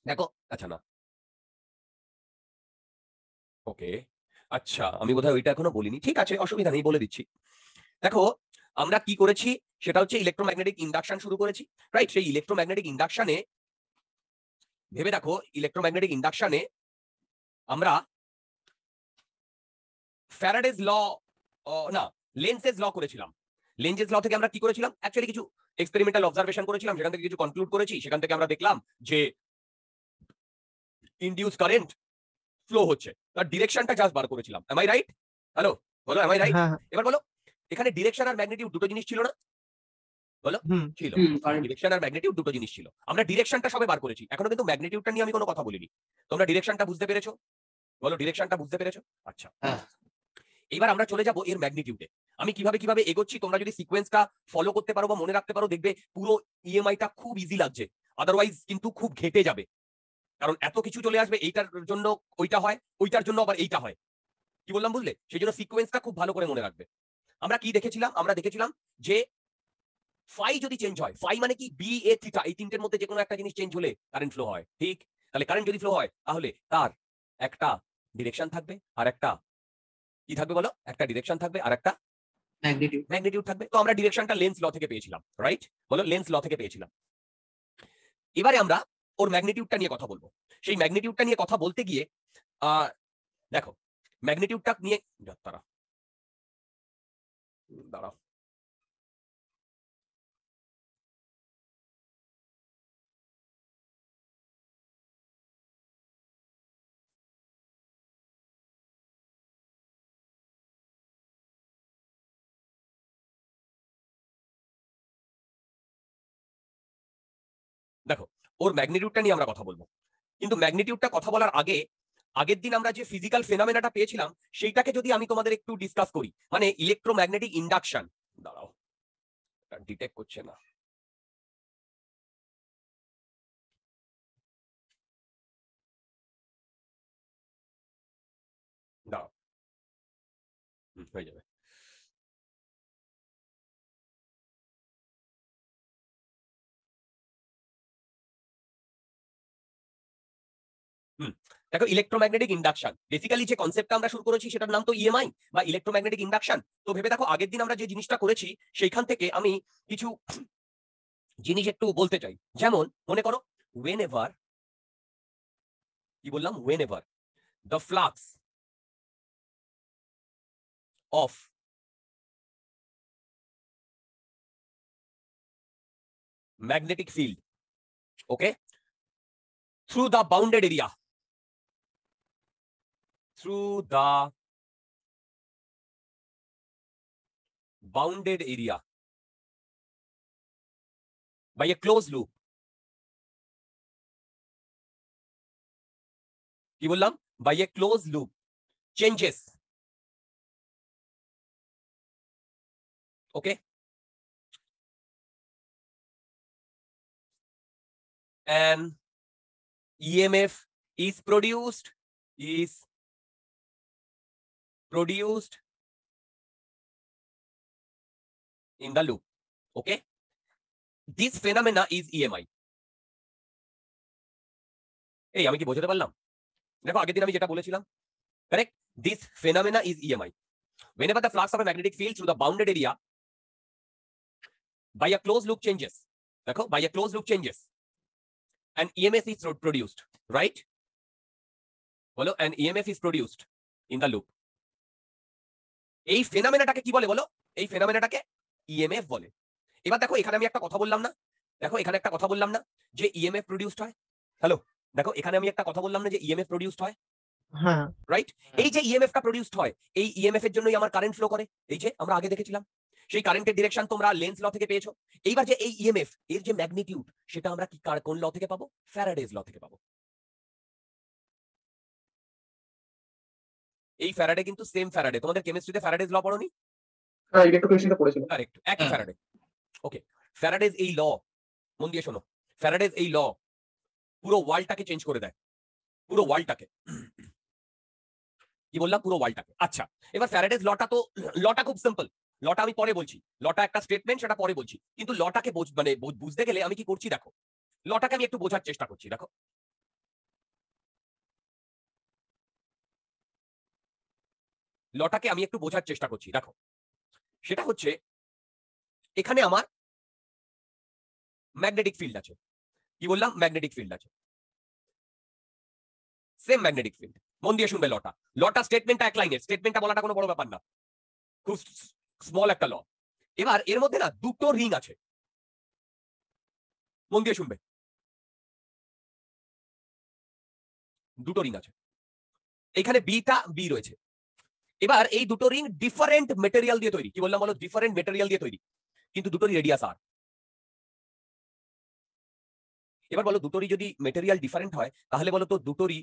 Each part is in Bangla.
দেখো, আচ্ছা না, ওকে, আচ্ছা আমি বোধহয় ওইটা এখনো বলিনি, ঠিক আছে অসুবিধা নেই, বলে দিচ্ছি। দেখো, আমরা কি করেছি সেটা হচ্ছে ইলেকট্রোম্যাগনেটিক ইন্ডাকশন শুরু করেছি, রাইট? সেই ইলেকট্রোম্যাগনেটিক ইন্ডাকশনে ভেবে দেখো, ইলেকট্রোম্যাগনেটিক ইন্ডাকশনে আমরা ফ্যারাডেজ ল, না, লেন্সেজ ল করেছিলাম। লেন্সেজ ল থেকে আমরা কি করেছিলাম, অ্যাকচুয়ালি কিছু এক্সপেরিমেন্টাল অবজারভেশন করেছিলাম, সেখান থেকে কিছু কনক্লুড করেছি, সেখান থেকে আমরা দেখলাম যে ইনডিউস কারেন্ট ফ্লো হচ্ছে, তার ডিরেকশনটা জাস্ট বার করেছিলাম। Am I right? হ্যালো, বলো এম আই রাইট? হ্যাঁ, হ্যাঁ। এবার বলো, এখানে ডিরেকশন আর ম্যাগনিটিউড দুটো জিনিস ছিল না? বলো, হুম। ছিল। কারেন্ট। ডিরেকশন আর ম্যাগনিটিউড দুটো জিনিস ছিল। আমরা ডিরেকশনটা সবে বার করেছি, এখনো কিন্তু ম্যাগনিটিউডটা নিয়ে আমি কোনো কথা বলিনি। তোমরা ডিরেকশনটা বুঝতে পেরেছো? বলো, ডিরেকশনটা বুঝতে পেরেছো? আচ্ছা, হ্যাঁ। এবার আমরা চলে যাব এর ম্যাগনিটিউডে। আমি কিভাবে কিভাবে এগোচ্ছি তোমরা যদি সিকোয়েন্সটা ফলো করতে পারো বা মনে রাখতে পারো, দেখবে পুরো ইএমআইটা খুব ইজি লাগছে। আদারওয়াইজ কিন্তু খুব ঘেটে যাবে, কারণ এত কিছু চলে আসবে, এইটার জন্য ওইটা হয়, ওইটার জন্য আবার এইটা হয়। কি বললাম বুঝলে? সেই জন্য সিকোয়েন্সটা খুব ভালো করে মনে রাখবে। আমরা কি দেখেছিলাম? আমরা দেখেছিলাম যে ফাই যদি চেঞ্জ হয়, ফাই মানে কি, বি এ থিটা, এই তিনটের মধ্যে যে কোনো একটা জিনিস চেঞ্জ হলে কারেন্ট ফ্লো হয়, ঠিক? তাহলে কারেন্ট যদি ফ্লো হয়, তাহলে তার একটা ডিরেকশন থাকবে আর একটা কি থাকবে বলো? একটা ডিরেকশন থাকবে আর একটা ম্যাগনিটিউড। ম্যাগনিটিউড থাকবে। তো আমরা ডিরেকশনটা লেন্স ল থেকে পেয়েছিলাম, রাইট? বলো, লেন্স ল থেকে পেয়েছিলাম। এবারে আমরা ওর ম্যাগনিটিউডটা নিয়ে কথা বলবো। সেই ম্যাগনিটিউডটা নিয়ে কথা বলতে গিয়ে দেখো, ম্যাগনিটিউডটা নিয়ে দাঁড়াও, দাঁড়াও, দেখো, ওর ম্যাগনিটিউডটা নিয়ে আমরা কথা বলবো, কিন্তু ম্যাগনিটিউডটা কথা বলার আগে, আগের দিন আমরা যে ফিজিক্যাল ফেনোমেনাটা পেয়েছিলাম, সেইটাকে যদি আমি তোমাদের একটু ডিসকাস করি, মানে ইলেকট্রোম্যাগনেটিক ইন্ডাকশন। দাঁড়াও, ডিটেক্ট করছে না, দাঁড়াও, হয়ে যাবে। দেখো, ইলেকট্রোম্যাগনেটিক ইন্ডাকশন বেসিক্যালি যে কনসেপ্টটা আমরা শুরু করেছি সেটার নাম তো ইএমআই বা ইলেকট্রোম্যাগনেটিক ইন্ডাকশন। তো ভেবে দেখো, আগের দিন আমরা যে জিনিসটা করেছি সেইখান থেকে আমি কিছু জিনিস একটু বলতে চাই। যেমন মনে করো, ওয়েন এভার, কি বললাম, whenever the flux of magnetic field, okay, through the bounded area, through the bounded area by a closed loop, কি বললাম, by a closed loop changes, okay, and EMF is produced in the loop, okay, this phenomena is EMI। এই আমি কি বোঝাতে পারলাম? দেখো, আগের দিন আমি যেটা বলেছিলাম, correct, this phenomena is EMI whenever the flux of a magnetic field through the bounded area by a closed loop changes, দেখো, by a closed loop changes and EMF is produced, right? বলো, and EMF is produced in the loop। এই ফেনোমেনাটাকে কি বলে বলো? এই ফেনোমেনাটাকে ইএমএফ বলে। এবার দেখো, এখানে আমি একটা কথা বললাম না, দেখো এখানে একটা কথা বললাম না যে ইএমএফ প্রডিউসড হয়। হ্যালো, দেখো এখানে আমি একটা কথা বললাম না যে ইএমএফ প্রডিউসড হয়, হ্যাঁ। রাইট? এই যে ইএমএফটা প্রডিউসড হয়, এই ইএমএফ এর জন্যই আমার কারেন্ট ফ্লো করে, এই যে আমরা আগে দেখেছিলাম। সেই কারেন্টের ডিরেকশন তোমরা লেন্স ল থেকে পেয়েছো। এইবার যে এই ইএমএফ এর যে ম্যাগনিটিউড, সেটা আমরা কি কোন ল থেকে পাবো? ফ্যারাডেজ ল থেকে পাবো। এই ফ্যারাডে কিন্তু সেম ফ্যারাডে, তোমাদের কেমিস্ট্রিতে ফ্যারাডেজ ল পড়োনি? হ্যাঁ, ইলেকট্রোকেমিস্ট্রিতে পড়েছিল। কারেক্ট, একই ফ্যারাডে। ওকে, ফ্যারাডেজ এই ল, মন দিয়ে শোনো, ফ্যারাডেজ এই ল পুরো ওয়ার্ল্ডটাকে চেঞ্জ করে দেয়, পুরো ওয়ার্ল্ডটাকে। কি বললাম? পুরো ওয়ার্ল্ডটাকে। আচ্ছা, এবার ফ্যারাডেজ লটা তো, লটা খুব সিম্পল, লটা আমি পরে বলছি, লটা একটা স্টেটমেন্ট, সেটা পরে বলছি, কিন্তু লটাকে মানে বুঝতে গেলে আমি কি করছি দেখো, লটাকে আমি একটু বোঝার চেষ্টা করছি। দেখো, লটাকে আমি একটু বোঝার চেষ্টা করছি, দেখো সেটা হচ্ছে এখানে আমার ম্যাগনেটিক ফিল্ড আছে, কি বললাম, ম্যাগনেটিক ফিল্ড আছে, সেম ম্যাগনেটিক ফিল্ড। মন দিয়ে শুনবে লটা, লটা স্টেটমেন্টটা এক লাইনের, স্টেটমেন্টটা বলাটা কোনো বড় ব্যাপার না, খুব স্মল একটা ল। এবার এর মধ্যে না দুটো রিং আছে, মন দিয়ে শুনবে, দুটো রিং আছে, এখানে বিটা বি রয়েছে। এবার এই দুটো রিং ডিফারেন্ট মেটেরিয়াল দিয়ে তৈরি, কি বললাম বলো, ডিফারেন্ট মেটেরিয়াল দিয়ে তৈরি, কিন্তু দুটোরই রেডিয়াস আর। এবার বলো দুটোরই যদি মেটেরিয়াল ডিফারেন্ট হয় তাহলে বলো তো দুটোরই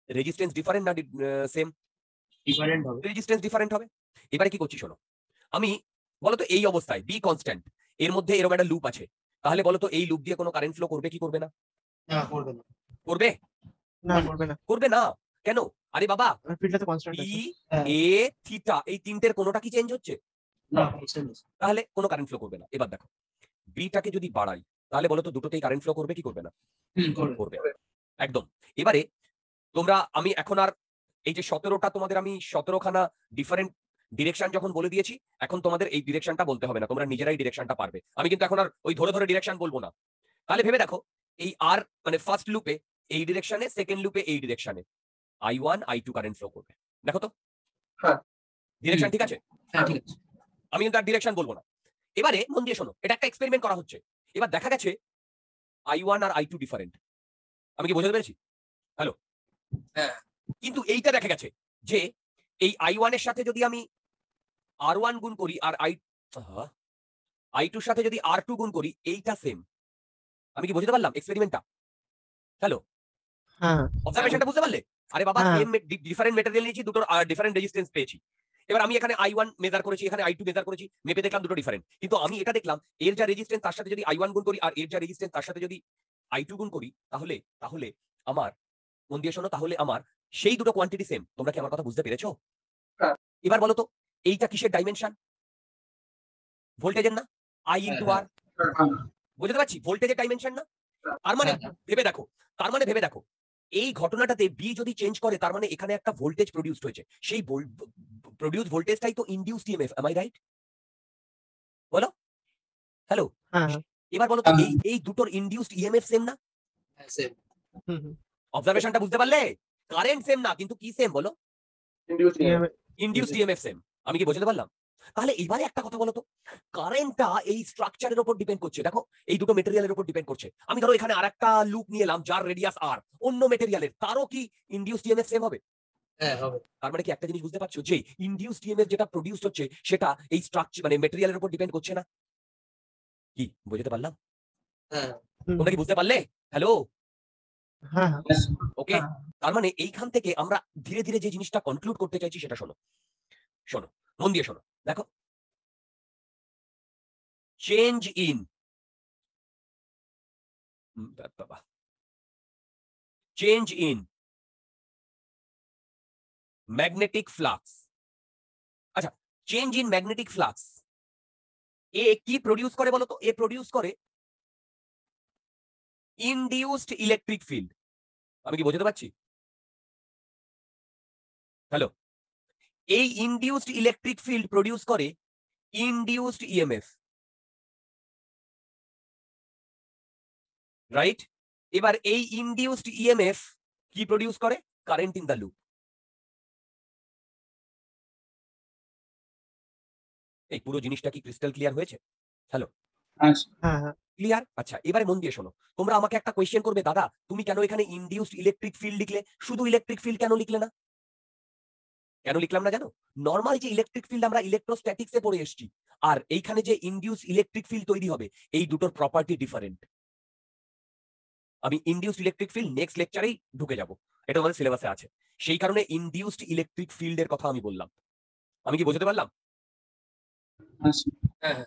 রেজিস্ট্যান্স ডিফারেন্ট না সেম? ডিফারেন্ট হবে। রেজিস্ট্যান্স ডিফারেন্ট হবে। এবারে কি করছি শোনো, আমি বলো তো এই অবস্থায় বি কনস্ট্যান্ট, এর মধ্যে এরকম একটা লুপ আছে, তাহলে বলো তো এই লুপ দিয়ে কোনো কারেন্ট ফ্লো করবে কি করবে না? না, করবে না। করবে না করবে না, করবে না কেন? আরে বাবা, ফিল্ডটা তো কনস্ট্যান্ট বি আছে। হ্যাঁ। এ থিটা এই তিনটের কোনোটা কি চেঞ্জ হচ্ছে? না, constant আছে। তাহলে কোনো কারেন্ট ফ্লো করবে না। এবার দেখো বিটাকে যদি বাড়াই তাহলে বলো তো দুটোতেই কারেন্ট ফ্লো করবে কি করবে না? করবে। করবে একদম। এবারে তোমরা, আমি এখন আর এই যে 17টা তোমাদের আমি 17খানা ডিফারেন্ট ডিরেকশন যখন বলে দিয়েছি, এখন তোমাদের এই ডিরেকশনটা বলতে হবে না, তোমরা নিজেরাই ডিরেকশনটা পারবে। আমি কিন্তু এখন আর ওই ধরে ধরে ডিরেকশন বলবো না। তাহলে ভেবে দেখো, এই আর মানে ফার্স্ট লুপে এই ডিরেকশনে, সেকেন্ড লুপে এই ডিরেকশনে I1 I2 কারেন্ট ফ্লো করবে, দেখো তো। হ্যাঁ। ডিরেকশন ঠিক আছে, হ্যাঁ, ঠিক আছে। আমি কিন্তু আর ডিরেকশন বলবো না। এবারে মন দিয়ে শোনো, এটা একটা এক্সপেরিমেন্ট করা হচ্ছে। এবার দেখা গেছে I1 আর I2 ডিফারেন্ট। আমি কি বোঝাতে পেরেছি? হ্যালো? হ্যাঁ। কিন্তু এইটা দেখা গেছে যে এই I1 এর সাথে যদি আমি R1 গুণ করি আর I2 এর সাথে যদি R2 গুণ করি, এইটা সেম। আমি কি বুঝতে পারলাম এক্সপেরিমেন্টটা? হ্যালো, হ্যাঁ অবজারভেশনটা বুঝতে পারলে? আরে বাবা, হ্যাঁ। সেম ডিফারেন্ট ম্যাটেরিয়াল নিয়েছি, দুটোর ডিফারেন্ট রেজিস্ট্যান্স পেয়েছি। এবার আমি এখানে I1 মেজার করেছি, এখানে I2 মেজার করেছি, মেপে দেখলাম দুটো ডিফারেন্ট। কিন্তু আমি এটা দেখলাম এর যা রেজিস্ট্যান্স তার সাথে যদি I1 গুণ করি আর এর যা রেজিস্ট্যান্স তার সাথে যদি I2 গুণ করি, তাহলে তাহলে আমার, মন দিয়ে শোনো, তাহলে আমার সেই দুটো কোয়ান্টিটি সেম। তোমরা কি আমার কথা বুঝতে পেরেছো? হ্যাঁ। এবার বলো তো এইটা কিসের ডাইমেনশন? ভোল্টেজের না? I ইনটু হ্যাঁ, আর, বুঝতে পারছি, ভোল্টেজের ডাইমেনশন না? তার মানে হ্যাঁ। ভেবে দেখো, তার মানে ভেবে দেখো, এই ঘটনাটাতে বি যদি চেঞ্জ করে তার মানে এখানে একটা ভোল্টেজ প্রডিউসড হয়েছে, সেই প্রডিউস ভোল্টেজটাই তো induced EMF. Am I right? বলো। হ্যালো, হ্যাঁ এবার বলো তো এই এই দুটোর ইনডিউসড ইএমএফ সেম না? হ্যাঁ, same। হুম হুম। অবজারভেশনটা বুঝতে পারলে? কারেন্ট সেম না, কিন্তু কি সেম বলো? Induced EMF। Induced EMF same. আমি কি বোঝাতে পারলাম? তাহলে এবারে একটা কথা বলো তো, কারেন্টটা এই স্ট্রাকচারের উপর ডিপেন্ড করছে, দেখো এই দুটো মেটেরিয়ালের উপর ডিপেন্ড করছে। আমি ধরো এখানে আরেকটা লুপ নিয়ে এলাম যার রেডিয়াস আর, অন্য মেটেরিয়ালের, তারও কি ইনডিউসড ইএমএফ সেম হবে? হ্যাঁ, হবে। তার মানে কি একটা জিনিস বুঝতে পারছো, যে ইনডিউসড ইএমএফ যেটা প্রডিউসড হচ্ছে সেটা এই স্ট্রাকচার মানে মেটেরিয়ালের উপর ডিপেন্ড করছে না। কি বুঝতে পারলাম? হ্যাঁ। তোমরা কি বুঝতে পারলে? হ্যালো, হ্যাঁ ওকে। তার মানে এইখান থেকে আমরা ধীরে ধীরে যে জিনিসটা কনক্লুড করতে চাইছি সেটা শোনো, শোনো, মন দিয়ে শোনো। দেখো, চেঞ্জ ইন বাবা, চেঞ্জ ইন ম্যাগনেটিক ফ্লাক্স। আচ্ছা, চেঞ্জ ইন ম্যাগনেটিক ফ্লাক্স এ কি প্রডিউস করে বলো তো? এ প্রডিউস করে ইনডিউসড ইলেকট্রিক ফিল্ড। আমি কি বোঝাতে পারছি? হ্যালো, এই ইনডিউসড ইলেকট্রিক ফিল্ড প্রডিউস করে ইনডিউসড ইএমএফ, রাইট? এবার এই ইনডিউসড ইএমএফ কি প্রডিউস করে? Current in the loop. এই পুরো জিনিসটা কি ক্রিস্টাল ক্লিয়ার হয়েছে? হ্যালো, হ্যাঁ হ্যাঁ। ক্লিয়ার? আচ্ছা, এবারে মন দিয়ে শোনো, তোমরা আমাকে একটা কোয়েশ্চেন করবে, দাদা তুমি কেন এখানে ইনডিউসড ইলেকট্রিক ফিল্ড লিখলে, শুধু ইলেকট্রিক ফিল্ড কেন লিখলে না? কেন লিখলাম না জানো? নর্মাল যে ইলেকট্রিক ফিল্ড আমরা ইলেকট্রোস্ট্যাটিক্সে পড়ে এসেছি, আর এইখানে যে ইনডিউস ইলেকট্রিক ফিল্ড তৈরি হবে, এই দুটোর প্রপার্টি ডিফারেন্ট। আমি ইনডিউসড ইলেকট্রিক ফিল্ড নেক্সট লেকচারেই ঢুকে যাব, এটা আমাদের সিলেবাসে আছে। সেই কারণে ইনডিউসড ইলেকট্রিক ফিল্ডের কথা আমি বললাম। আমি কি বোঝাতে পারলাম? হ্যাঁ।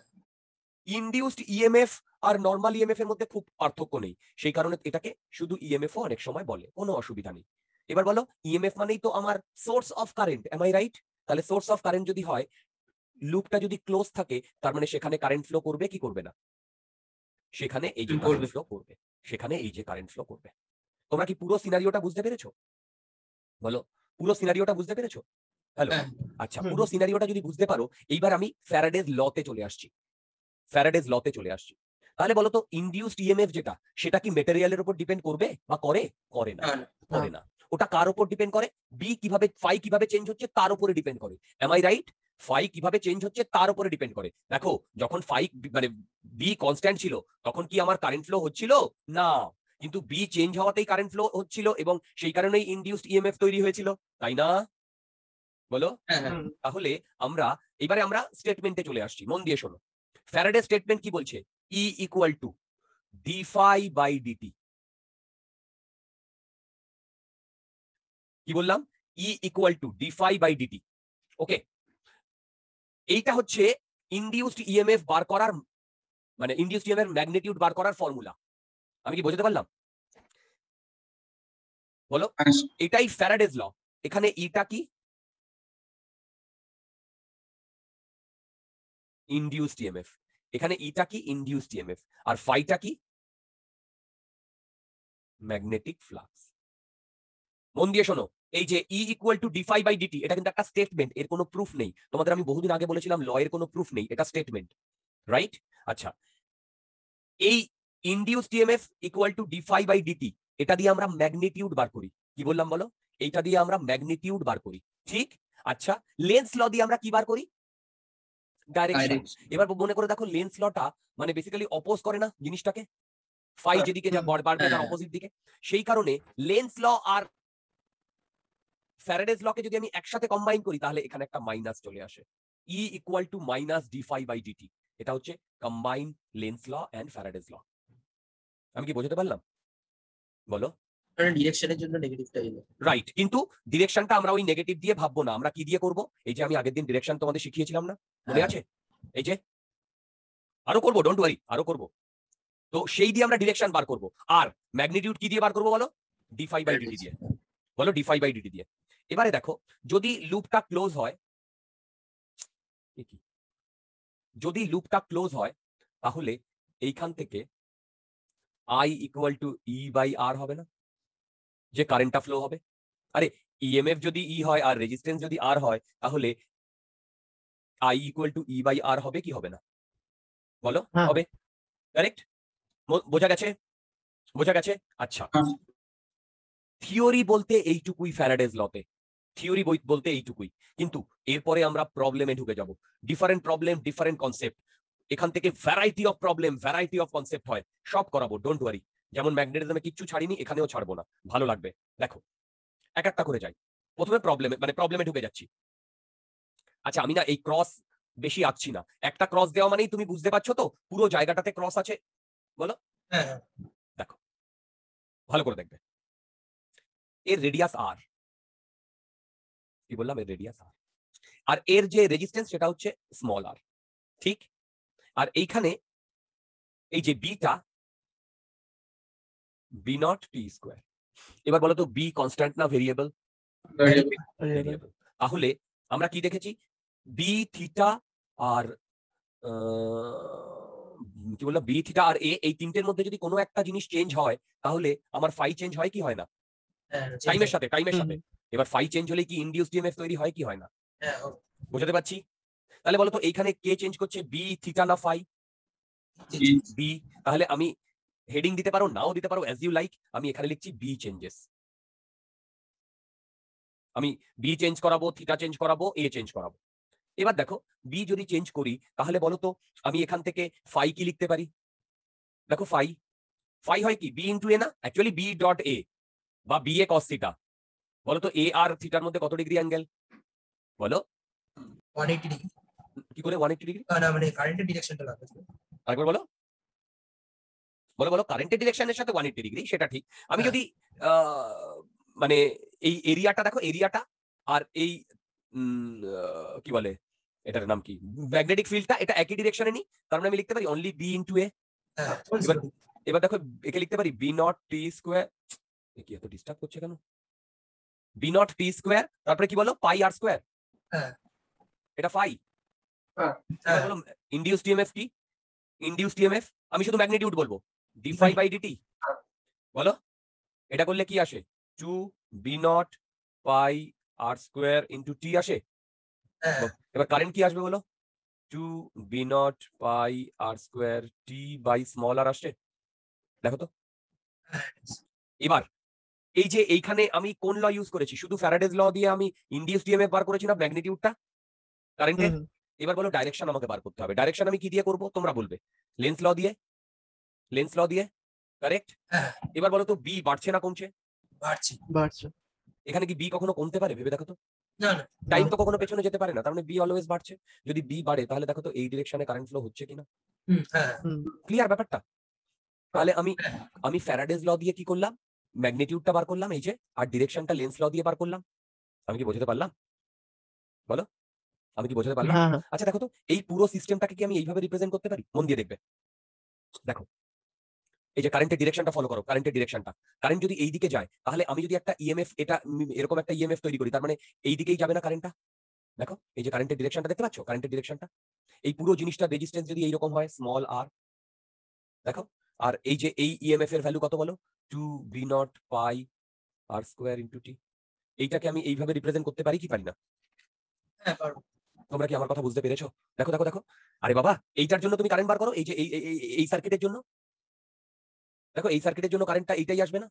ইনডিউসড ইএমএফ আর নর্মাল ইএমএফ এর মধ্যে খুব পার্থক্য নেই, সেই কারণে এটাকে শুধু ইএমএফ ও অনেক সময় বলে, কোনো অসুবিধা নেই। এবার বলো, ইএমএফ মানেই তো আমার source of current, am I right? তাহলে সোর্স অফ কারেন্ট যদি হয়, লুপটা যদি ক্লোজ থাকে, তার মানে সেখানে কারেন্ট ফ্লো করবে কি করবে না? সেখানে এই যে কারেন্ট ফ্লো করবে, সেখানে এই যে কারেন্ট ফ্লো করবে। তোমরা কি পুরো সিনারিওটা বুঝতে পেরেছো? বলো, পুরো সিনারিওটা বুঝতে পেরেছো? হ্যালো। হ্যাঁ আচ্ছা, হুম, পুরো সিনারিওটা যদি বুঝতে পারো, এইবার আমি ফ্যারাডেজ লতে চলে আসছি। ফ্যারাডেজ লতে চলে আসছি। তাহলে বলো তো ইনডিউসড ইএমএফ যেটা, সেটা কি মেটেরিয়ালের উপর ডিপেন্ড করবে বা করে? করে না। না না করে না। ওটা কার উপর ডিপেন্ড করে? বি কিভাবে, ফাই কিভাবে চেঞ্জ হচ্ছে তার উপরে ডিপেন্ড করে। Am I right? ফাই কিভাবে চেঞ্জ হচ্ছে তার উপরে ডিপেন্ড করে। দেখো, যখন ফাই মানে বি কনস্ট্যান্ট ছিল, তখন কি আমার কারেন্ট ফ্লো হচ্ছিল? না। কিন্তু বি চেঞ্জ হওয়াতেই কারেন্ট ফ্লো হচ্ছিল এবং সেই কারণেই ইনডিউসড ইএমএফ তৈরি হয়েছিল, তাই না? বলো। হ্যাঁ হ্যাঁ হুম, তাহলে এবারে আমরা স্টেটমেন্টে চলে আসছি, মন দিয়ে শোনো। ফ্যারাডে স্টেটমেন্ট কি বলছে? E equal to d phi by dt. কি বললাম? E equal to d phi by dt. Okay, এইটা হচ্ছে ইনডিউসড ইএমএফ বার করার, মানে ইনডিউসড ইএমএফ ম্যাগনিটিউড বার করার ফর্মুলা। আমি কি বোঝাতে পারলাম? বলো। হ্যাঁ স্যার। এটাই ফ্যারাডেজ ল। এখানে ইটা কি? Induced EMF. এখানে ইটা কি? Induced EMF. আর ফাইটা কি? Magnetic flux. মন দিয়ে শোনো, এই যে E equal to d phi by dt, এটা কিন্তু একটা স্টেটমেন্ট, এর কোনো প্রুফ নেই। তোমাদের আমি বহুদিন আগে বলেছিলাম ল এর কোনো প্রুফ নেই, এটা স্টেটমেন্ট, রাইট? আচ্ছা, এই induced EMF equal to d phi by dt, এটা দিয়ে আমরা ম্যাগনিটিউড বার করি। কি বললাম বলো? এইটা দিয়ে আমরা ম্যাগনিটিউড বার করি, ঠিক? আচ্ছা, লেন্স ল দিয়ে আমরা কি বার করি? ডাইরেকশন। ডাইরেক্ট এবার মনে করে দেখো, লেন্স লটা মানে বেসিক্যালি অপোজ করে না জিনিসটাকে? ফাই হ্যাঁ, যেদিকে হুম, বাড়বে হ্যাঁ তার অপোজিট দিকে। সেই কারণে লেন্স ল আর ফ্যারাডেজ লকে যদি আমি একসাথে কম্বাইন করি, তাহলে এখানে একটা মাইনাস চলে আসে। E equal to minus d phi by dt. এটা হচ্ছে combine Lenz law and Faraday's law. আমি কি বোঝাতে পারলাম? বলো। মানে ডিরেকশনের জন্য নেগেটিভটা এলো রাইট, কিন্তু ডিরেকশনটা আমরা ওই নেগেটিভ দিয়ে ভাববো না, আমরা কি দিয়ে করব? এই যে আমি আগের দিন ডিরেকশন তোমাদের শিখিয়েছিলাম না, মনে হ্যাঁ আছে? এই যে আরো করবো, ডোন্ট ওয়ারি, আরো করবো। তো সেই দিয়ে আমরা ডিরেকশন বার করব। আর ম্যাগনিটিউড কি দিয়ে বার করবো বলো? ডি ফাই বাই ডিটি দিয়ে। বলো, ডি ফাই বাই ডিটি দিয়ে। এবারে দেখো, যদি লুপটা ক্লোজ হয়, এ কি? যদি লুপটা ক্লোজ হয়, তাহলে এইখান থেকে I equal to E by R হবে না? যে কারেন্টটা ফ্লো হবে। আরে, ইএমএফ যদি ই হয় আর রেজিস্ট্যান্স যদি আর হয়, তাহলে I equal to E by R হবে কি হবে না? বলো, হ্যাঁ হবে। কারেক্ট? বোঝা গেছে? বোঝা গেছে? আচ্ছা, হ্যাঁ থিওরি বলতে এইটুকুই ফ্যারাডেজ লতে। থিওরি বলতে এইটুকুই। কিন্তু এরপরে আমরা প্রবলেমে ঢুকে যাব। Different problem, different concept. এখান থেকে variety of problem, variety of concept হয়, সব করাবো, ডোন্ট ওয়ারি। যেমন ম্যাগনেটিজমে কিচ্ছু ছাড়িনি, এখানেও ছাড়বো না, ভালো লাগবে। দেখো, এক একটা করে যাই। প্রথমে প্রবলেমে ঢুকে যাচ্ছি। আচ্ছা, আমি না এই ক্রস বেশি আঁকছি না। একটা ক্রস দেওয়া মানেই তুমি বুঝতে পারছো তো পুরো জায়গাটাতে ক্রস আছে। বলো। হ্যাঁ হ্যাঁ দেখো, ভালো করে দেখবে। এর রেডিয়াস আর। কি বললাম? এর রেডিয়াস আর। আর এর যে রেজিস্ট্যান্স সেটা হচ্ছে স্মল আর, ঠিক? আর এইখানে এই যে বিটা, বি নট টি স্কোয়ার। এবার বলো তো, বি কনস্ট্যান্ট না ভেরিয়েবল? Variable variable. তাহলে আমরা কি দেখেছি? বি থিটা আর কি বললাম, বি থিটা আর এ, এই তিনটের মধ্যে যদি কোনো একটা জিনিস চেঞ্জ হয়, তাহলে আমার ফাই চেঞ্জ হয় কি হয় না? হ্যাঁ টাইমের সাথে, টাইমের হুম, সাথে। এবার ফাই চেঞ্জ হলে কি ইনডিউসড ইএমএফ তৈরি হয় কি হয় না? হ্যাঁ হবে। বুঝাতে পারছি? তাহলে বলো তো, এইখানে কে চেঞ্জ করছে, বি থিটা না ফাই? বি। তাহলে আমি হেডিং দিতে পারো, নাও দিতে পারো, অ্যাজ ইউ লাইক। আমি এখানে লিখছি বি চেঞ্জেস। আমি বি চেঞ্জ করাবো, থিটা চেঞ্জ করাবো, এ চেঞ্জ করাবো। এবার দেখো, বি যদি চেঞ্জ করি, তাহলে বলো তো আমি এখান থেকে ফাই কি লিখতে পারি? দেখো, ফাই ফাই হয় কি, বি ইন্টু এ না? অ্যাকচুয়ালি বি ডট এ বা বি এ কস থিটা। বলো তো এ আর থিটার মধ্যে কত ডিগ্রি অ্যাঙ্গেল? বলো। 180 ডিগ্রি কি করে 180 ডিগ্রি? না মানে কারেন্টের ডিরেকশনটা লাগবে আরেকবার বলো। বলো বলো, কারেন্টের ডিরেকশনের সাথে 180 ডিগ্রি, সেটা ঠিক। আমি হ্যাঁ যদি মানে এই এরিয়াটা দেখো, এরিয়াটা আর এই কি বলে এটার নাম কি, ম্যাগনেটিক ফিল্ডটা, এটা একই ডিরেকশনে নি। তার মানে আমি লিখতে পারি অনলি বি ইনটু এ। হ্যাঁ এবার এবার দেখো, একে লিখতে পারি বি নট টি স্কোয়ার। কি এত ডিস্টার্ব করছে কেন? বি নট টি স্কোয়ার, তারপরে কি বলো, পাই আর স্কোয়ার। হ্যাঁ এটা ফাই। এবার হ্যাঁ বলো, ইনডিউসড ইএমএফ কি? ইনডিউসড ইএমএফ আমি শুধু ম্যাগনিটিউড বলবো, ডি ফাই বাই ডিটি। বলো, এটা করলে কি আসে? 2 B not pi R square into T আসে। হ্যাঁ এবার কারেন্ট কি আসবে বলো? 2 B not pi R square T by small R আসছে, দেখো তো। হ্যাঁ এবার এই যে এইখানে আমি কোন ল ইউজ করেছি? শুধু ফ্যারাডেজ ল দিয়ে আমি ইনডিউসড ইএমএফ বার করেছি না ম্যাগনিটিউডটা কারেন্টের। হুম, এবার বলো ডাইরেকশন আমাকে বার করতে হবে। ডাইরেকশন আমি কি দিয়ে করব তোমরা বলবে? লেন্স ল দিয়ে, লেন্স ল দিয়ে, কারেক্ট। হ্যাঁ এবার বলো তো বি বাড়ছে না কমছে? বাড়ছে। বাড়ছে। এখানে কি বি কখনো কমতে পারে? ভেবে দেখো তো। না না টাইম তো কখনো পেছনে যেতে পারে না, তার মানে বি অলওয়েজ বাড়ছে। যদি বি বাড়ে তাহলে দেখো তো এই ডিরেকশনে কারেন্ট ফ্লো হচ্ছে কিনা। হ্যাঁ হুম, ক্লিয়ার ব্যাপারটা? তাহলে আমি হ্যাঁ আমি ফ্যারাডেজ ল দিয়ে কি করলাম? ম্যাগনিটিউডটা বার করলাম এই যে, আর ডিরেকশনটা লেন্স ল দিয়ে বার করলাম। আমি কি বোঝাতে পারলাম? বলো, আমি কি বোঝাতে পারলাম? হ্যাঁ, হ্যাঁ, আচ্ছা দেখো তো, এই পুরো সিস্টেমটাকে কি আমি এইভাবে রিপ্রেজেন্ট করতে পারি? মন দিয়ে দেখবে। দেখো, এই যে কারেন্টের ডিরেকশনটা ফলো করো, কারেন্টের ডিরেকশনটা। কারেন্ট যদি এই দিকে যায় তাহলে আমি যদি একটা ইএমএফ এটা এরকম একটা ইএমএফ তৈরি করি, তার মানে এই দিকেই যাবে না কারেন্টটা। দেখো এই যে কারেন্টের ডিরেকশনটা দেখতে পাচ্ছ, কারেন্টের ডিরেকশনটা, এই পুরো জিনিসটা রেজিস্ট্যান্স যদি এইরকম হয় স্মল আর, দেখো। আর এই যে এই ইএমএফ এর ভ্যালু কত বলো? 2 B not pi R square into T. এইটাকে আমি এইভাবে রিপ্রেজেন্ট করতে পারি কি পারি না? হ্যাঁ পারবো। তোমরা কি আমার কথা বুঝতে পেরেছো? দেখো দেখো দেখো, আরে বাবা এইটার জন্য তুমি কারেন্ট বার করো, এই যে এই সার্কিটের জন্য। দেখো এই সার্কিটের জন্য কারেন্টটা এইটাই আসবে না?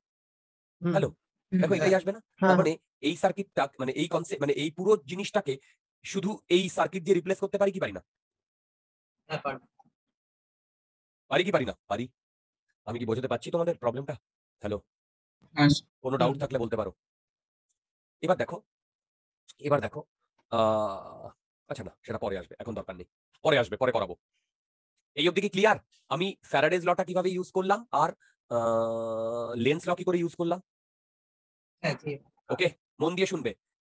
হুম, হ্যালো, দেখো হ্যাঁ এটাই আসবে না? হ্যাঁ, তার হ্যাঁ, মানে এই সার্কিটটা মানে এই কনসেপ্ট মানে এই পুরো জিনিসটাকে শুধু এই সার্কিট দিয়ে রিপ্লেস করতে পারি কি পারি না? হ্যাঁ পারবো। পারি কি পারি না? পারি। আমি কি বোঝাতে পারছি তোমাদের প্রবলেমটা? হ্যালো, হ্যাঁ কোনো হুম, ডাউট থাকলে বলতে পারো। এবার দেখো, এবার দেখো, আচ্ছা না সেটা পরে আসবে, এখন দরকার নেই, পরে আসবে, পরে করাবো। এই অবধি কি ক্লিয়ার? আমি ফ্যারাডেজ লটা কিভাবে ইউজ করলাম আর লেন্স ল কি করে ইউজ করলাম? হ্যাঁ clear। ওকে, মন দিয়ে শুনবে।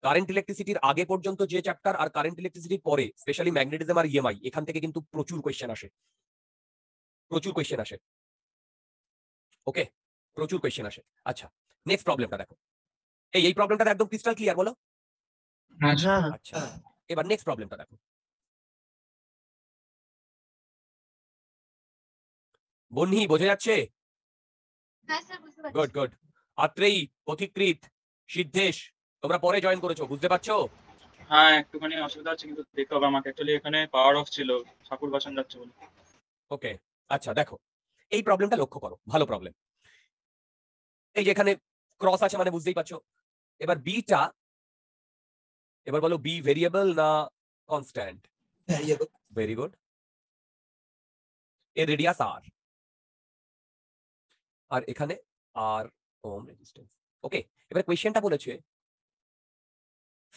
কারেন্ট ইলেকট্রিসিটির আগে পর্যন্ত যে চ্যাপ্টার আর কারেন্ট ইলেকট্রিসিটির পরে স্পেশালি ম্যাগনেটিজম আর ইএমআই, এখান থেকে কিন্তু প্রচুর কোয়েশ্চেন আসে, প্রচুর কোয়েশ্চেন আসে। ওকে, প্রচুর কোয়েশ্চেন আসে। আচ্ছা, নেক্সট প্রবলেমটা দেখো। এই প্রবলেমটা একদম ক্রিস্টাল ক্লিয়ার বলো? হ্যাঁ, হ্যাঁ, আচ্ছা, এবার নেক্সট প্রবলেমটা দেখো। বন্যি বোঝা যাচ্ছে? হ্যাঁ স্যার বুঝতে পারছি। Good good. আত্রেয়ী, পথিকৃৎ, সিদ্ধেশ, তোমরা পরে জয়েন করেছো, বুঝতে পারছো? হ্যাঁ একটুখানি অসুবিধা হচ্ছে, কিন্তু দেখতে হবে আমাকে। অ্যাকচুয়ালি এখানে পাওয়ার অফ ছিল, ঠাকুর বাসন যাচ্ছে বলে। ওকে, আচ্ছা দেখো, এই প্রবলেমটা লক্ষ্য করো, ভালো প্রবলেম। এই যে এখানে ক্রস আছে মানে বুঝতেই পারছো। এবার বিটা, এবার বলো বি ভেরিয়েবল না কনস্ট্যান্ট? ভ্যারিয়েবল। Very good. এর রেডিয়াস আর, আর এখানে আর ওম রেজিস্ট্যান্স। ওকে, এবার কোয়েশ্চেনটা বলেছে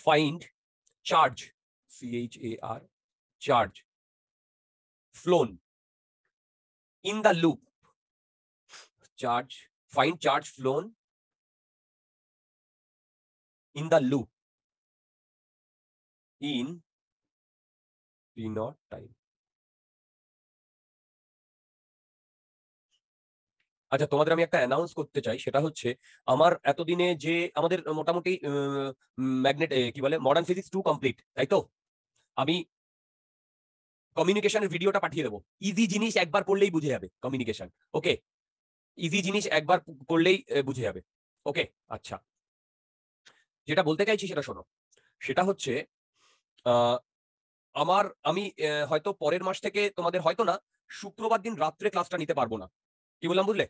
find charge, CHAR, charge flown in the loop, charge, find charge flown in the loop in T naught time. আচ্ছা, তোমাদের আমি একটা অ্যানাউন্স করতে চাই, সেটা হচ্ছে আমার এতদিনে যে আমাদের মোটামুটি ম্যাগনেট কি বলে মডার্ন ফিজিক্স 2 কমপ্লিট, তাই তো? আমি কমিউনিকেশনের ভিডিওটা পাঠিয়ে দেবো। ইজি জিনিস একবার পড়লেই বুঝে যাবে কমিউনিকেশন। ওকে, ইজি জিনিস একবার পড়লেই বুঝে যাবে। ওকে, আচ্ছা, যেটা বলতে চাইছি সেটা শোনো। সেটা হচ্ছে আহ, আমি হয়তো পরের মাস থেকে তোমাদের হয়তো না, শুক্রবার দিন রাত্রে ক্লাসটা নিতে পারবো না। কি বললাম বুঝলে?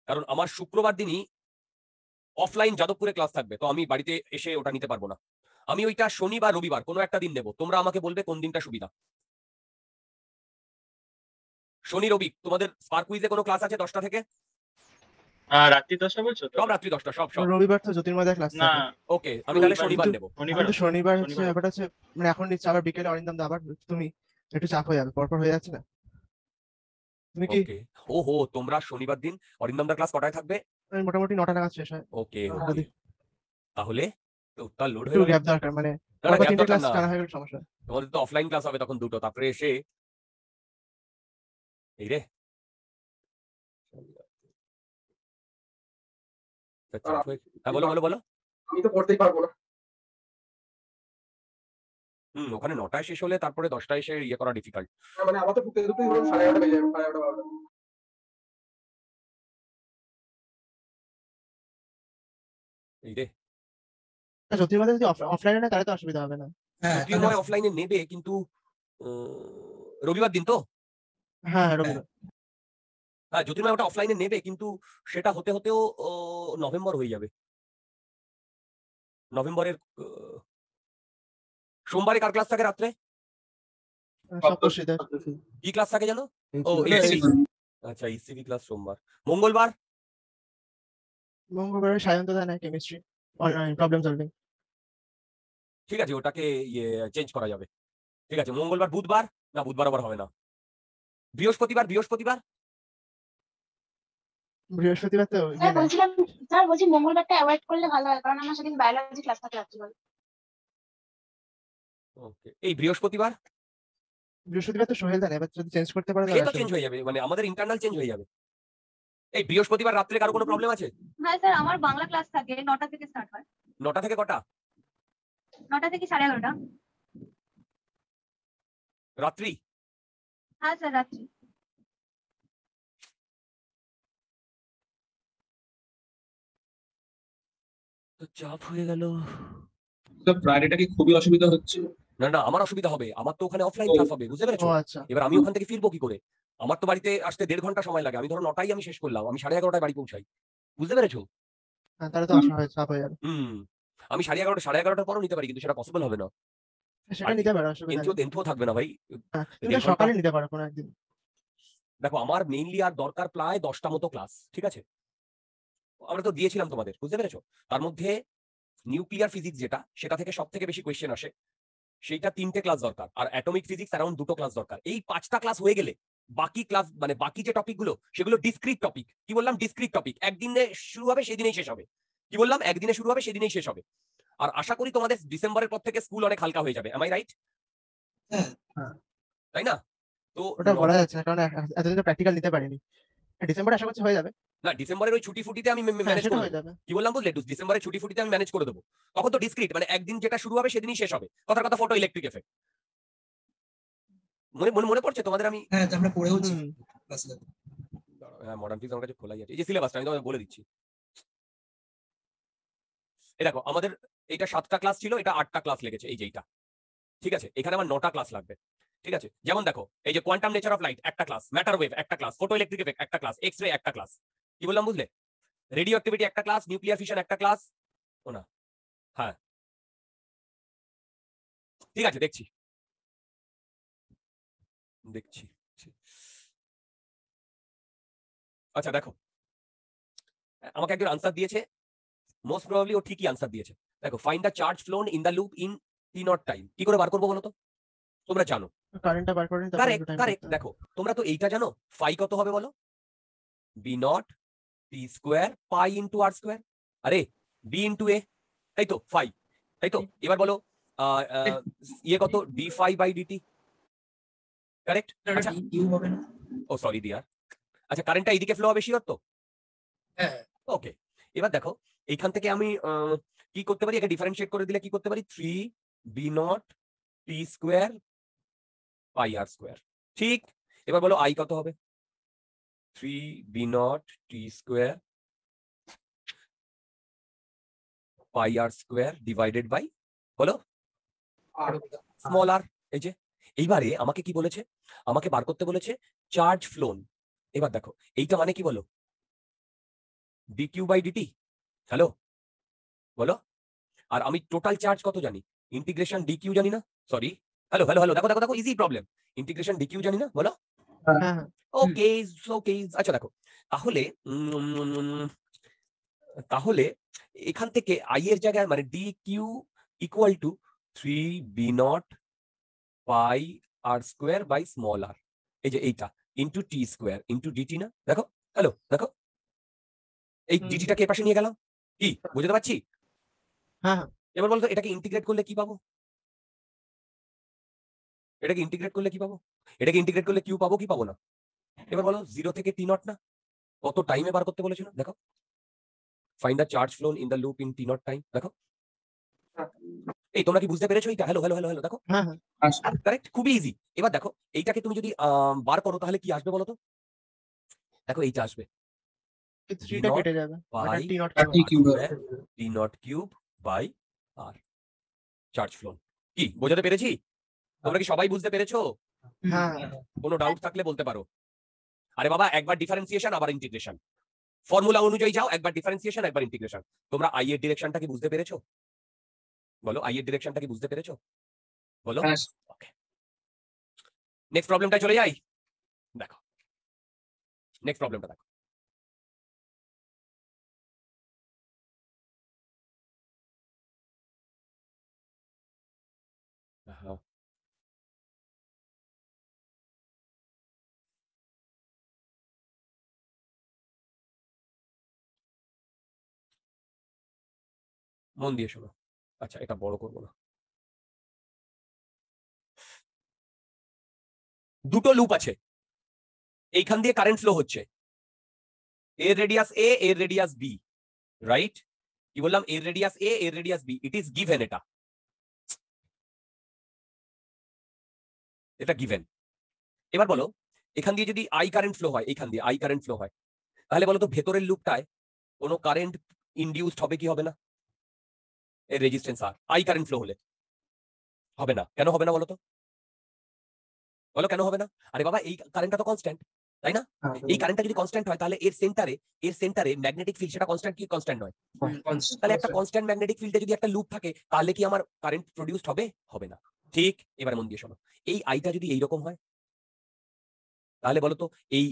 কারণ আমার শুক্রবার দিনই অফলাইন যাদবপুরে ক্লাস থাকবে, তো আমি বাড়িতে এসে ওটা নিতে পারবো না। আমি ওইটা শনি বা রবিবার কোনো একটা দিন নেব, তোমরা আমাকে বলবে কোন দিনটা সুবিধা। শনি রবি তোমাদের স্পার্ক কুইজে কোনো ক্লাস আছে 10টা থেকে? রাত্রি 10টা বলছো তো? সব রাত্রি 10টা, সব সব। রবিবার তো জ্যোতির্ময় ক্লাস না, থাকে। ওকে, আমি তাহলে রবিবার শনিবার কিন্তু নেব। শনিবার কিন্তু শনিবার হচ্ছে শনিবার ব্যাপারটা হচ্ছে, মানে এখন নিচ্ছে আবার বিকেলে অরিন্দম দা, আবার তুমি একটু চাপ হয়ে যাবে, পরপর হয়ে যাচ্ছে না? তুমি কি ওকে, ওহো, তোমরা শনিবার দিন অরিন্দমদার ক্লাস কটায় থাকবে? ওই মোটামুটি 9টা নাগাদ শেষ হয়। ওকে ওটা ওকে, তাহলে তো তার লোড একটু হয়ে গেল। গ্যাপ দরকার, মানে না না, পরপর গ্যাপ 3টে দরকার ক্লাস না, টানা হয়ে গেলে সমস্যা। তোমাদের তো অফলাইন ক্লাস হবে তখন দুটো, তারপরে এসে এই রে হ্যাঁ বলো বলো বলো। আমি তো পড়তেই পারবো না। ওখানে 9টায় শেষ হলে তারপরে 10টায় এসে ইয়ে করা ডিফিকাল্ট। মানে আমার তো ঢুকতে ঢুকতেই ধরুন 11:30 বেজে যাবে, 11:30 12টা। এই রে জ্যোতির্ময় যদি অফলাইনে নেয় তাহলে তো অসুবিধা হবে না। হ্যাঁ জ্যোতির্ময় অফলাইনে নেবে, কিন্তু রবিবার দিন তো, হ্যাঁ রবিবার। হ্যাঁ জ্যোতির্ময় ওটা অফলাইনে নেবে, কিন্তু সেটা হতে হতেও নভেম্বর হয়ে যাবে। নভেম্বরের সোমবারে কার ক্লাস থাকে রাত্রে? সপ্তর্ষিদের। কি ক্লাস থাকে জানো? ও ওটা ECV। আচ্ছা ECV ক্লাস সোমবার। মঙ্গলবার? মঙ্গলবার সায়ন্তদা নেয় কেমিস্ট্রি, প্রবলেম সলভিং। ঠিক আছে, ওটাকে চেঞ্জ করা যাবে। ঠিক আছে, মঙ্গলবার। বুধবার? না, বুধবার আবার হবে না। বৃহস্পতিবার? বৃহস্পতিবার বৃহস্পতিবার তো স্যার বলছিলাম, স্যার বলছি মঙ্গলবারটা অ্যাভয়েড করলে ভালো হয়, কারণ আমার সেদিন বায়োলজি ক্লাস থাকে রাত্রিবেলা। ওকে। এই বৃহস্পতিবার? বৃহস্পতিবার তো সোহেল জানে, এবার যদি চেঞ্জ করতে পারে সে তাহলে তো অসুবিধা চেঞ্জ হয়ে যাবে, মানে আমাদের ইন্টারনাল চেঞ্জ হয়ে যাবে। এই বৃহস্পতিবার রাত্রে কারো কোনো প্রবলেম আছে? হ্যাঁ স্যার, আমার বাংলা ক্লাস থাকে 9টা থেকে স্টার্ট হয়। 9টা থেকে কটা? 9টা থেকে 11:30। রাত্রি? হ্যাঁ স্যার, রাত্রি। তো চাপ হয়ে গেল। ফ্রাইডেটা কি খুবই অসুবিধা হচ্ছে? না না, আমার অসুবিধা হবে, আমার তো ওখানে অফলাইন ও। ক্লাস হবে, বুঝতে ও পেরেছো? আচ্ছা। এবার আমি ওখান থেকে ফিরবো কি করে? আমার তো বাড়িতে আসতে 1.5 ঘন্টা সময় লাগে। আমি ধরো 9টায় আমি শেষ করলাম, আমি 11:30টায় বাড়ি পৌঁছাই, বুঝতে পেরেছো? হ্যাঁ তাহলে তো চাপ হয়ে যাবে। আমি 11:30টার পরও নিতে পারি, কিন্তু সেটা পসিবল হবে না। সেটা নিতে পারো, অসুবিধা নেই। এনথিও থাকবে না ভাই। হ্যাঁ, তুমি 1.5 ঘন্টা। সকালে নিতে পারো কোনো একদিন। দেখো, আমার মেইনলি আর দরকার প্রায় 10টা মতো ক্লাস, ঠিক আছে? আমরা তো দিয়েছিলাম তোমাদের, বুঝতে পেরেছো? তার মধ্যে নিউক্লিয়ার ফিজিক্স যেটা, সেটা থেকে সব থেকে বেশি কোয়েশ্চেন আসে, সেইটা 3টে ক্লাস দরকার। আর অ্যাটমিক ফিজিক্স অ্যারাউন্ড 2টো ক্লাস দরকার। এই 5টা ক্লাস হয়ে গেলে বাকি ক্লাস, মানে বাকি যে টপিক গুলো, সেগুলো ডিসক্রিট টপিক। কি বললাম? Discrete topic. একদিনে শুরু হবে, সেদিনেই শেষ হবে। কি বললাম? একদিনে শুরু হবে, সেদিনেই শেষ হবে। আর আশা করি তোমাদের ডিসেম্বরের পর থেকে স্কুল অনেক হালকা হয়ে যাবে। Am I right? হ্যাঁ তাই না? তো ওটা বলা যাচ্ছে না, কারণ এতদিন তো প্র্যাকটিক্যাল নিতে পারিনি। ডিসেম্বরে আশা করছি হয়ে যাবে। না, ডিসেম্বরের ওই ছুটি ফুটিতে আমি হ্যাঁ ম্যানেজ সেটা করে হয়ে দেবো। যাবে। কি বললাম বুঝলে? ডিসেম্বরের ছুটি ফুটিতে আমি ম্যানেজ করে দেবো। তখন তো ডিসক্রিট, মানে একদিন যেটা শুরু হবে সেদিনই শেষ হবে। কথার কথা, ফটো ইলেকট্রিক এফেক্ট। মনে মনে মনে পড়ছে তোমাদের? আমি হ্যাঁ, তো আমরা পড়েওছি হুম। ক্লাসে। হ্যাঁ, মডার্ন ফিজিক্স আমার কাছে খোলাই আছে। এই যে সিলেবাসটা আমি তোমাদের বলে দিচ্ছি। এই দেখো, আমাদের এটা 7টা ক্লাস ছিল, এটা 8টা ক্লাস লেগেছে, এই যে এইটা। ঠিক আছে, এখানে আমার 9টা ক্লাস লাগবে। ঠিক আছে, যেমন দেখো, এই যে কোয়ান্টাম নেচার অফ লাইট একটা ক্লাস, ম্যাটার ওয়েভ একটা ক্লাস, ফটো ইলেকট্রিক এফেক্ট একটা ক্লাস, এক্স রে একটা ক্লাস। কি বললাম বুঝলে? রেডিও অ্যাক্টিভিটি একটা ক্লাস, নিউক্লিয়ার ফিশন একটা ক্লাস। ও না, হ্যাঁ ঠিক আছে, দেখছি দেখছি। আচ্ছা দেখো, আমাকে একজন আনসার দিয়েছে, মোস্ট প্রবাবলি ও ঠিকই আনসার দিয়েছে। দেখো, find the charge flown in the loop in T0 time. কি করে বার করবো বলো তো? তোমরা জানো। কারেন্টটা বার করে নিন, তারপর কারেক্ট একটু টাইম কারেক্ট। দেখো, তোমরা তো এইটা জানো, ফাই কত হবে বলো? B0 T square pi into R square. আরে বি ইন্টু এ, তাই তো? ফাই, তাই তো? এবার বলো ইয়ে কত? D phi by dt. Correct? আচ্ছা, ইউ হবে না? ও সরি ডিয়ার। আচ্ছা, কারেন্টটা এইদিকে ফ্লো হবে শিওর তো? হ্যাঁ ওকে। এবার দেখো, এইখান থেকে আমি কি করতে পারি? একে ডিফারেন্সিয়েট করে দিলে কি করতে পারি? 3B0 T স্কোয়ার পাই আর স্কোয়ার। ঠিক। এবার বলো আই কত হবে? 3B0 T square pi R square divided by, বলো, আর স্মল আর। এই যে, এইবারে আমাকে কি বলেছে? আমাকে বার করতে বলেছে চার্জ ফ্লোন। এবার দেখো, এইটা মানে কি বলো? DQ by DT. হ্যালো, বলো। আর আমি টোটাল চার্জ কত জানি? ইন্টিগ্রেশন ডিকিউ জানি না? সরি, হ্যালো হ্যালো হ্যালো, দেখো দেখো দেখো, ইজি প্রবলেম। ইন্টিগ্রেশন ডিকিউ জানি না, বলো। হ্যাঁ হ্যাঁ। ওকে ওকে। আচ্ছা দেখো, তাহলে তাহলে এখান থেকে আই এর জায়গায়, মানে d Q equal to 3B0 pi R square by small R, এই যে এইটা, into T square into dt না? দেখো, হ্যালো দেখো, এই হুম। ডিটিটাকে এ পাশে নিয়ে গেলাম। কি বুঝতে পারছি? হ্যাঁ হ্যাঁ। এবার বলতো, এটাকে ইন্টিগ্রেট করলে কি পাবো? এটাকে ইন্টিগ্রেট করলে কি পাবো? এটাকে ইন্টিগ্রেট করলে কিউ পাবো কি পাবো না? এবার বলো, 0 থেকে T0 না? কত টাইমে বার করতে বলেছিল? দেখো, find the charge flown in the loop in T0 time. দেখো, এই তোমরা কি বুঝতে পেরেছো এইটা? হ্যালো হ্যালো হ্যালো হ্যালো, দেখো হ্যাঁ হ্যাঁ। কারেক্ট, খুবই ইজি। এবার দেখো, এইটাকে তুমি যদি বার করো তাহলে কি আসবে বলো তো? দেখো, এইটা আসবে থ্রিটা D0 কেটে যাবে, by t naught T cube হবে। T0 cube by r charge flown. কি বোঝাতে পেরেছি? তোমরা কি সবাই বুঝতে পেরেছো? হ্যাঁ কোনো ডাউট থাকলে বলতে পারো। আরে বাবা, একবার ডিফারেন্সিয়েশন আবার ইন্টিগ্রেশন, ফর্মুলা অনুযায়ী যাও, একবার ডিফারেন্সিয়েশন একবার ইন্টিগ্রেশন। তোমরা আই এর ডিরেকশনটা কি বুঝতে পেরেছো? বলো, আই এর ডিরেকশনটা কি বুঝতে পেরেছো? বলো। হ্যাঁ ওকে, নেক্সট প্রবলেমটা চলে যাই। দেখো নেক্সট প্রবলেমটা দেখো। হ্যাঁ, মন দিয়ে শোনো। আচ্ছা, এটা বড় করবো না। দুটো লুপ আছে, এইখান দিয়ে কারেন্ট ফ্লো হচ্ছে, এর রেডিয়াস এ, এর রেডিয়াস বি, রাইট? কি বললাম? এর রেডিয়াস এ, এর radius b, it is given. এটা গিভেন। এবার বলো, এখান দিয়ে যদি আই কারেন্ট ফ্লো হয়, এইখান দিয়ে আই কারেন্ট ফ্লো হয়, তাহলে বলো তো ভেতরের লুপটায় কোনো কারেন্ট ইনডিউসড হবে কি হবে না? এর resistance r, I current flow হলে হবে না। কেন হবে না বলো তো? বলো কেন হবে না? আরে বাবা, এই কারেন্টটা তো কনস্ট্যান্ট, তাই না? এই কারেন্টটা যদি কনস্ট্যান্ট হয়, তাহলে এর সেন্টারে ম্যাগনেটিক ফিল্ড সেটা কনস্ট্যান্ট কি কনস্ট্যান্ট নয়? তাহলে একটা কনস্ট্যান্ট ম্যাগনেটিক ফিল্ডে যদি একটা লুপ থাকে, তাহলে কি আমার কারেন্ট প্রডিউসড হবে? হবে না। ঠিক, এবার মন দিয়ে শোনো। এই আইটা যদি এইরকম হয়, তাহলে বলো তো এই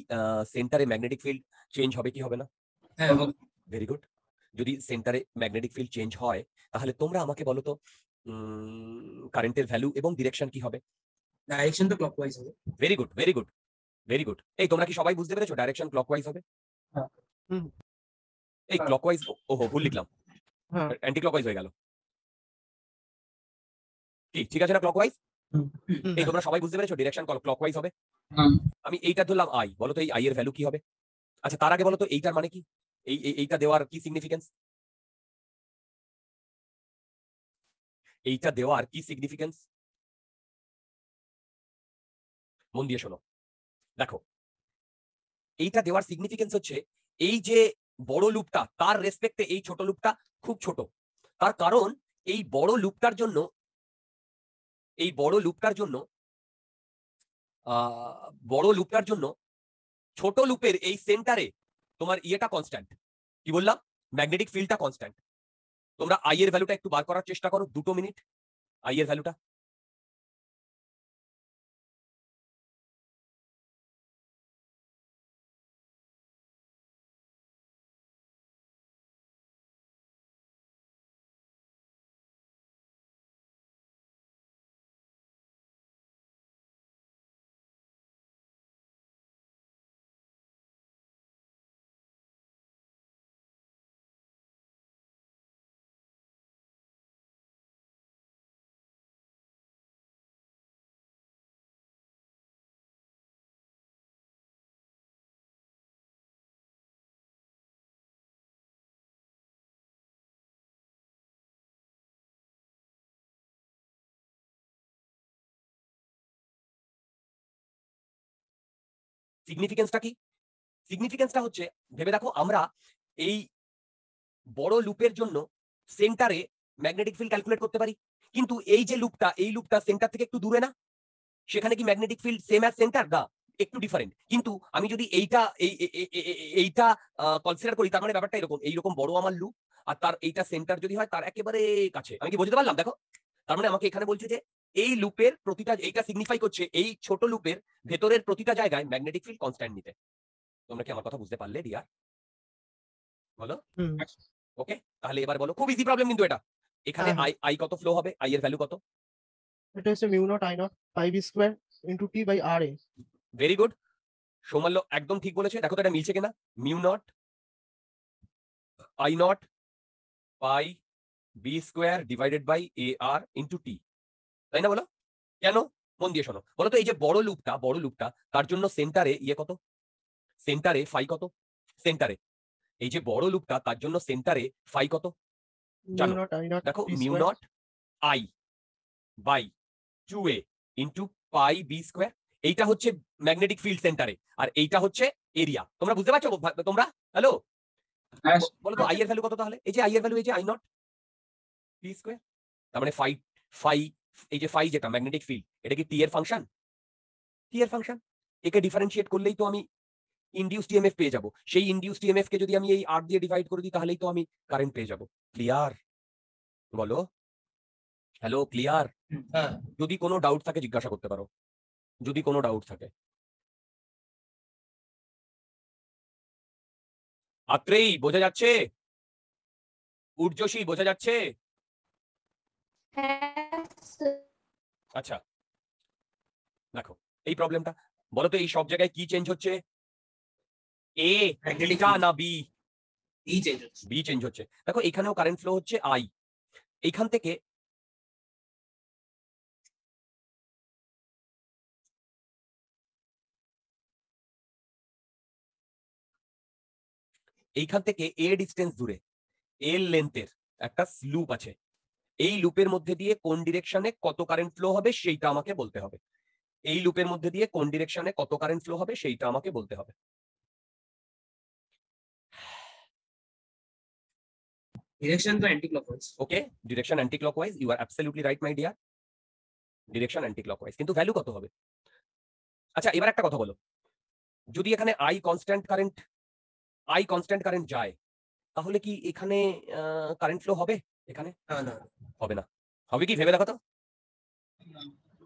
সেন্টারে ম্যাগনেটিক ফিল্ড চেঞ্জ হবে কি হবে না? হ্যাঁ ভেরি গুড। যদি সেন্টারে ম্যাগনেটিক ফিল্ড চেঞ্জ হয়, তাহলে তোমরা আমাকে বলো তো কারেন্টের ভ্যালু এবং ডিরেকশন কি হবে? ডাইরেকশন তো ক্লকওয়াইজ হবে। Very good, very good, very good. এই তোমরা কি সবাই বুঝতে পেরেছো ডাইরেকশন ক্লকওয়াইজ হবে? হ্যাঁ। হুম। এই ক্লকওয়াইজ, ওহো ভুল লিখলাম, হ্যাঁ অ্যান্টি ক্লকওয়াইজ হয়ে গেল। কি ঠিক আছে না ক্লকওয়াইজ? এই তোমরা সবাই বুঝতে পেরেছো ডিরেকশন ক্লকওয়াইজ হবে। আমি এইটা ধরলাম আই, বলো তো এই আই এর ভ্যালু কি হবে? আচ্ছা, তার আগে বলো তো এইটার মানে কি? এইটা দেওয়ার কি সিগনিফিকেন্স? এইটা দেওয়ার কি সিগনিফিকেন্স? মন দিয়ে শোনো। দেখো, এইটা দেওয়ার সিগনিফিকেন্স হচ্ছে এই যে বড় লুপটা, তার রেসপেক্টে এই ছোট লুপটা খুব ছোট। তার কারণ এই বড় লুপটার জন্য ছোট লুপের এই সেন্টারে তোমার ইয়েটা কনস্ট্যান্ট। কি বললাম? ম্যাগনেটিক ফিল্ডটা কনস্ট্যান্ট। তোমরা আই এর ভ্যালুটা একটু বার করার চেষ্টা করো, 2 মিনিট। আই এর ভ্যালুটা সিগনিফিকেন্সটা কি? সিগনিফিকেন্সটা হচ্ছে, ভেবে দেখো, আমরা এই বড় লুপের জন্য সেন্টারে ম্যাগনেটিক ফিল্ড ক্যালকুলেট করতে পারি, কিন্তু এই যে লুপটা, এই লুপটা সেন্টার থেকে একটু দূরে না? সেখানে কি magnetic field same as centre? না, একটু ডিফারেন্ট। কিন্তু আমি যদি এইটা কনসিডার করি, তার মানে ব্যাপারটা এইরকম বড় আমার লুপ, আর তার এইটা সেন্টার যদি হয় তার একেবারে কাছে। আমি কি বুঝতে পারলাম? দেখো, তার মানে আমাকে এখানে বলছে যে এই লুপের প্রতিটা, এইটা সিগনিফাই করছে এই ছোট লুপের ভেতরের প্রতিটা জায়গায় ম্যাগনেটিক ফিল্ড কনস্ট্যান্ট নিতে। তোমরা কি আমার কথা বুঝতে পারলে ডিয়ার? বলো। হুম। ওকে, তাহলে এবার বলো, খুব ইজি প্রবলেম কিন্তু এটা। এখানে হ্যাঁ, হ্যাঁ। আই কত ফ্লো হবে? আই এর ভ্যালু কত? এটা হচ্ছে mu not I not pi B square into T by R A. Very good, Soumalya একদম ঠিক বলেছে। দেখো তো এটা মিলছে কিনা। Mu not I not pi B square divided by A R into T, তাই না? বলো কেন? মন দিয়ে শোনো। বলো তো এই যে বড় লুপটা তার জন্য সেন্টারে ইয়ে কত? সেন্টারে ফাই কত? সেন্টারে এই যে বড় লুপটা, তার জন্য সেন্টারে ফাই কত? মিউ জানো? নট আই নট দেখো, B mu square naught I by 2a into pi B square. এইটা হচ্ছে ম্যাগনেটিক ফিল্ড সেন্টারে, আর এইটা হচ্ছে এরিয়া। তোমরা বুঝতে পারছো তোমরা? হ্যালো, বলো তো আই এর ভ্যালু কত তাহলে? এই যে আই এর ভ্যালু, এই যে আই নট বি স্কোয়ার, তার মানে ফাই ফাই এই যে ফাই যেটা ম্যাগনেটিক ফিল্ড, এটা কি টি এর ফাংশন? টি এর ফাংশন। একে ডিফারেন্সিয়েট করলেই তো আমি ইনডিউসড ইএমএফ পেয়ে যাব। সেই ইনডিউসড ইএমএফ কে যদি আমি এই আর দিয়ে ডিভাইড করে দিই তাহলেই তো আমি কারেন্ট পেয়ে যাব। ক্লিয়ার? বলো। Hello, clear? হ্যাঁ যদি কোনো ডাউট থাকে জিজ্ঞাসা করতে পারো, যদি কোনো ডাউট থাকে। আত্রেই বোঝা যাচ্ছে? উর্জশী বোঝা যাচ্ছে? আচ্ছা দেখো এই প্রবলেমটা, বলো তো এই সব জায়গায় কি চেঞ্জ হচ্ছে? এ Magnetic বিটা field. না বি? এই চেঞ্জ হচ্ছে। বি চেঞ্জ হচ্ছে। দেখো এখানেও কারেন্ট ফ্লো হচ্ছে আই। এইখান থেকে এ ডিস্টেন্স দূরে এল লেন্থের একটা লুপ আছে। এই লুপের মধ্যে দিয়ে কোন ডিরেকশনে কত কারেন্ট ফ্লো হবে সেইটা আমাকে বলতে হবে। এই লুপের মধ্যে দিয়ে কোন ডিরেকশনে কত কারেন্ট ফ্লো হবে সেইটা আমাকে বলতে হবে। ডিরেকশন তো anti clockwise. Okay, direction anti clockwise, you are absolutely right my dear. Direction anti clockwise, কিন্তু ভ্যালু কত হবে? আচ্ছা এবার একটা কথা বলো, যদি এখানে আই কনস্ট্যান্ট কারেন্ট যায় তাহলে কি এখানে কারেন্ট ফ্লো হবে? এখানে না না হবে না। হবে কি ভেবে দেখো তো?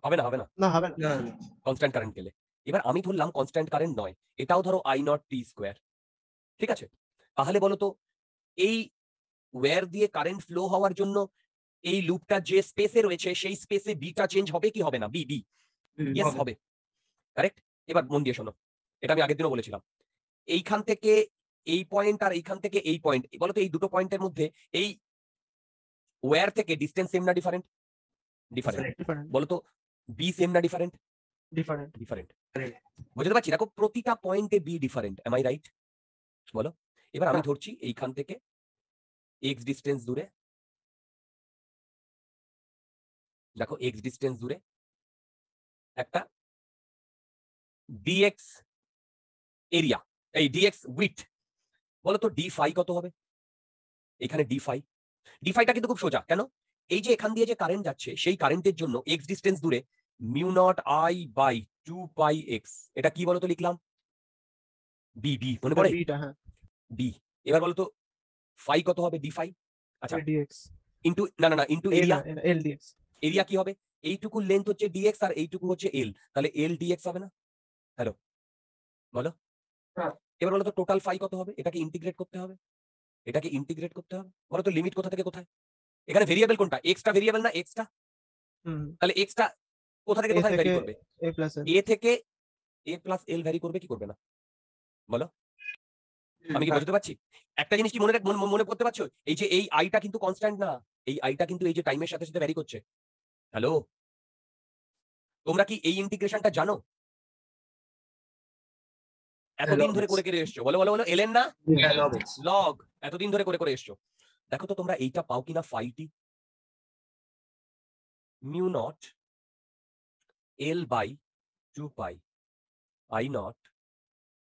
হবে না, হবে না না হবে না। না না কনস্ট্যান্ট কারেন্ট গেলে। এবার আমি ধরলাম কনস্ট্যান্ট কারেন্ট নয়, এটাও ধরো আই নট টি স্কোয়ার, ঠিক আছে? তাহলে বলো তো এই ওয়্যার দিয়ে কারেন্ট ফ্লো হওয়ার জন্য এই লুপটা যে স্পেসে রয়েছে সেই স্পেসে বিটা চেঞ্জ হবে কি হবে না? বি বি ইয়েস হবে, কারেক্ট। এবার মন দিয়ে শোনো, এটা আমি আগের দিনও বলেছিলাম। এইখান থেকে এই পয়েন্ট আর এইখান থেকে এই পয়েন্ট, বলো তো এই দুটো পয়েন্টের মধ্যে এই ওয়্যার থেকে ডিসটেন্স সেম না ডিফারেন্ট? ডিফারেন্ট। ডিফারেন্ট বলো তো বি সেম না ডিফারেন্ট? Different different. Correct. বুঝতে পারছি? দেখো প্রতিটা পয়েন্টে B different, am I right? বলো। এবার আমি ধরছি এইখান থেকে এক্স ডিস্টেন্স দূরে, দেখো এক্স ডিস্টেন্স দূরে একটা ডিএক্স এরিয়া, এই ডিএক্স উইথ। বলো তো ডি ফাই কত হবে? এখানে ডি ফাইটা কিন্তু খুব সোজা। কেন? এই যে এখান দিয়ে যে কারেন্ট যাচ্ছে সেই কারেন্টের জন্য এক্স ডিস্টেন্স দূরে mu not I by 2 pi x. এটা কি বলতো লিখলাম? বি বি মনে পড়ে? বিটা হ্যাঁ বি। এবার বলো তো ফাই কত হবে? D phi. আচ্ছা ডিএক্স ইনটু না না না into area. L dx area কি হবে? এইটুকু লেন্থ হচ্ছে ডিএক্স আর এইটুকু হচ্ছে এল, তাহলে এল ডিএক্স হবে না? হ্যালো বলো। হ্যাঁ। এবার বলো তো টোটাল ফাই কত হবে? এটাকে ইন্টিগ্রেট করতে হবে, এটাকে ইন্টিগ্রেট করতে হবে। বলো তো লিমিট কোথা থেকে কোথায়? এখানে ভেরিয়েবল কোনটা? এক্সটা ভেরিয়েবল না এক্সটা? হুম তাহলে এক্সটা কোথা থেকে এ কোথায় ভ্যারি থেকে করবে? এ প্লাস এল এ থেকে এ প্লাস এল ভ্যারি করবে কি করবে না? বলো। আমি কি বুঝতে পারছি? একটা জিনিস কি মনে করতে পারছো? এই যে এই আইটা কিন্তু কনস্ট্যান্ট না, এই আইটা কিন্তু এই যে টাইমের সাথে সাথে ভ্যারি করছে। হ্যালো, তোমরা কি এই ইন্টিগ্রেশনটা জানো? এতদিন ধরে করে করে এসছো। বলো বলো বলো, এলেন না? লগ এতদিন ধরে করে করে এসছো। দেখো তো তোমরা এইটা পাও কিনা? Phi t mu not L by 2 pi I not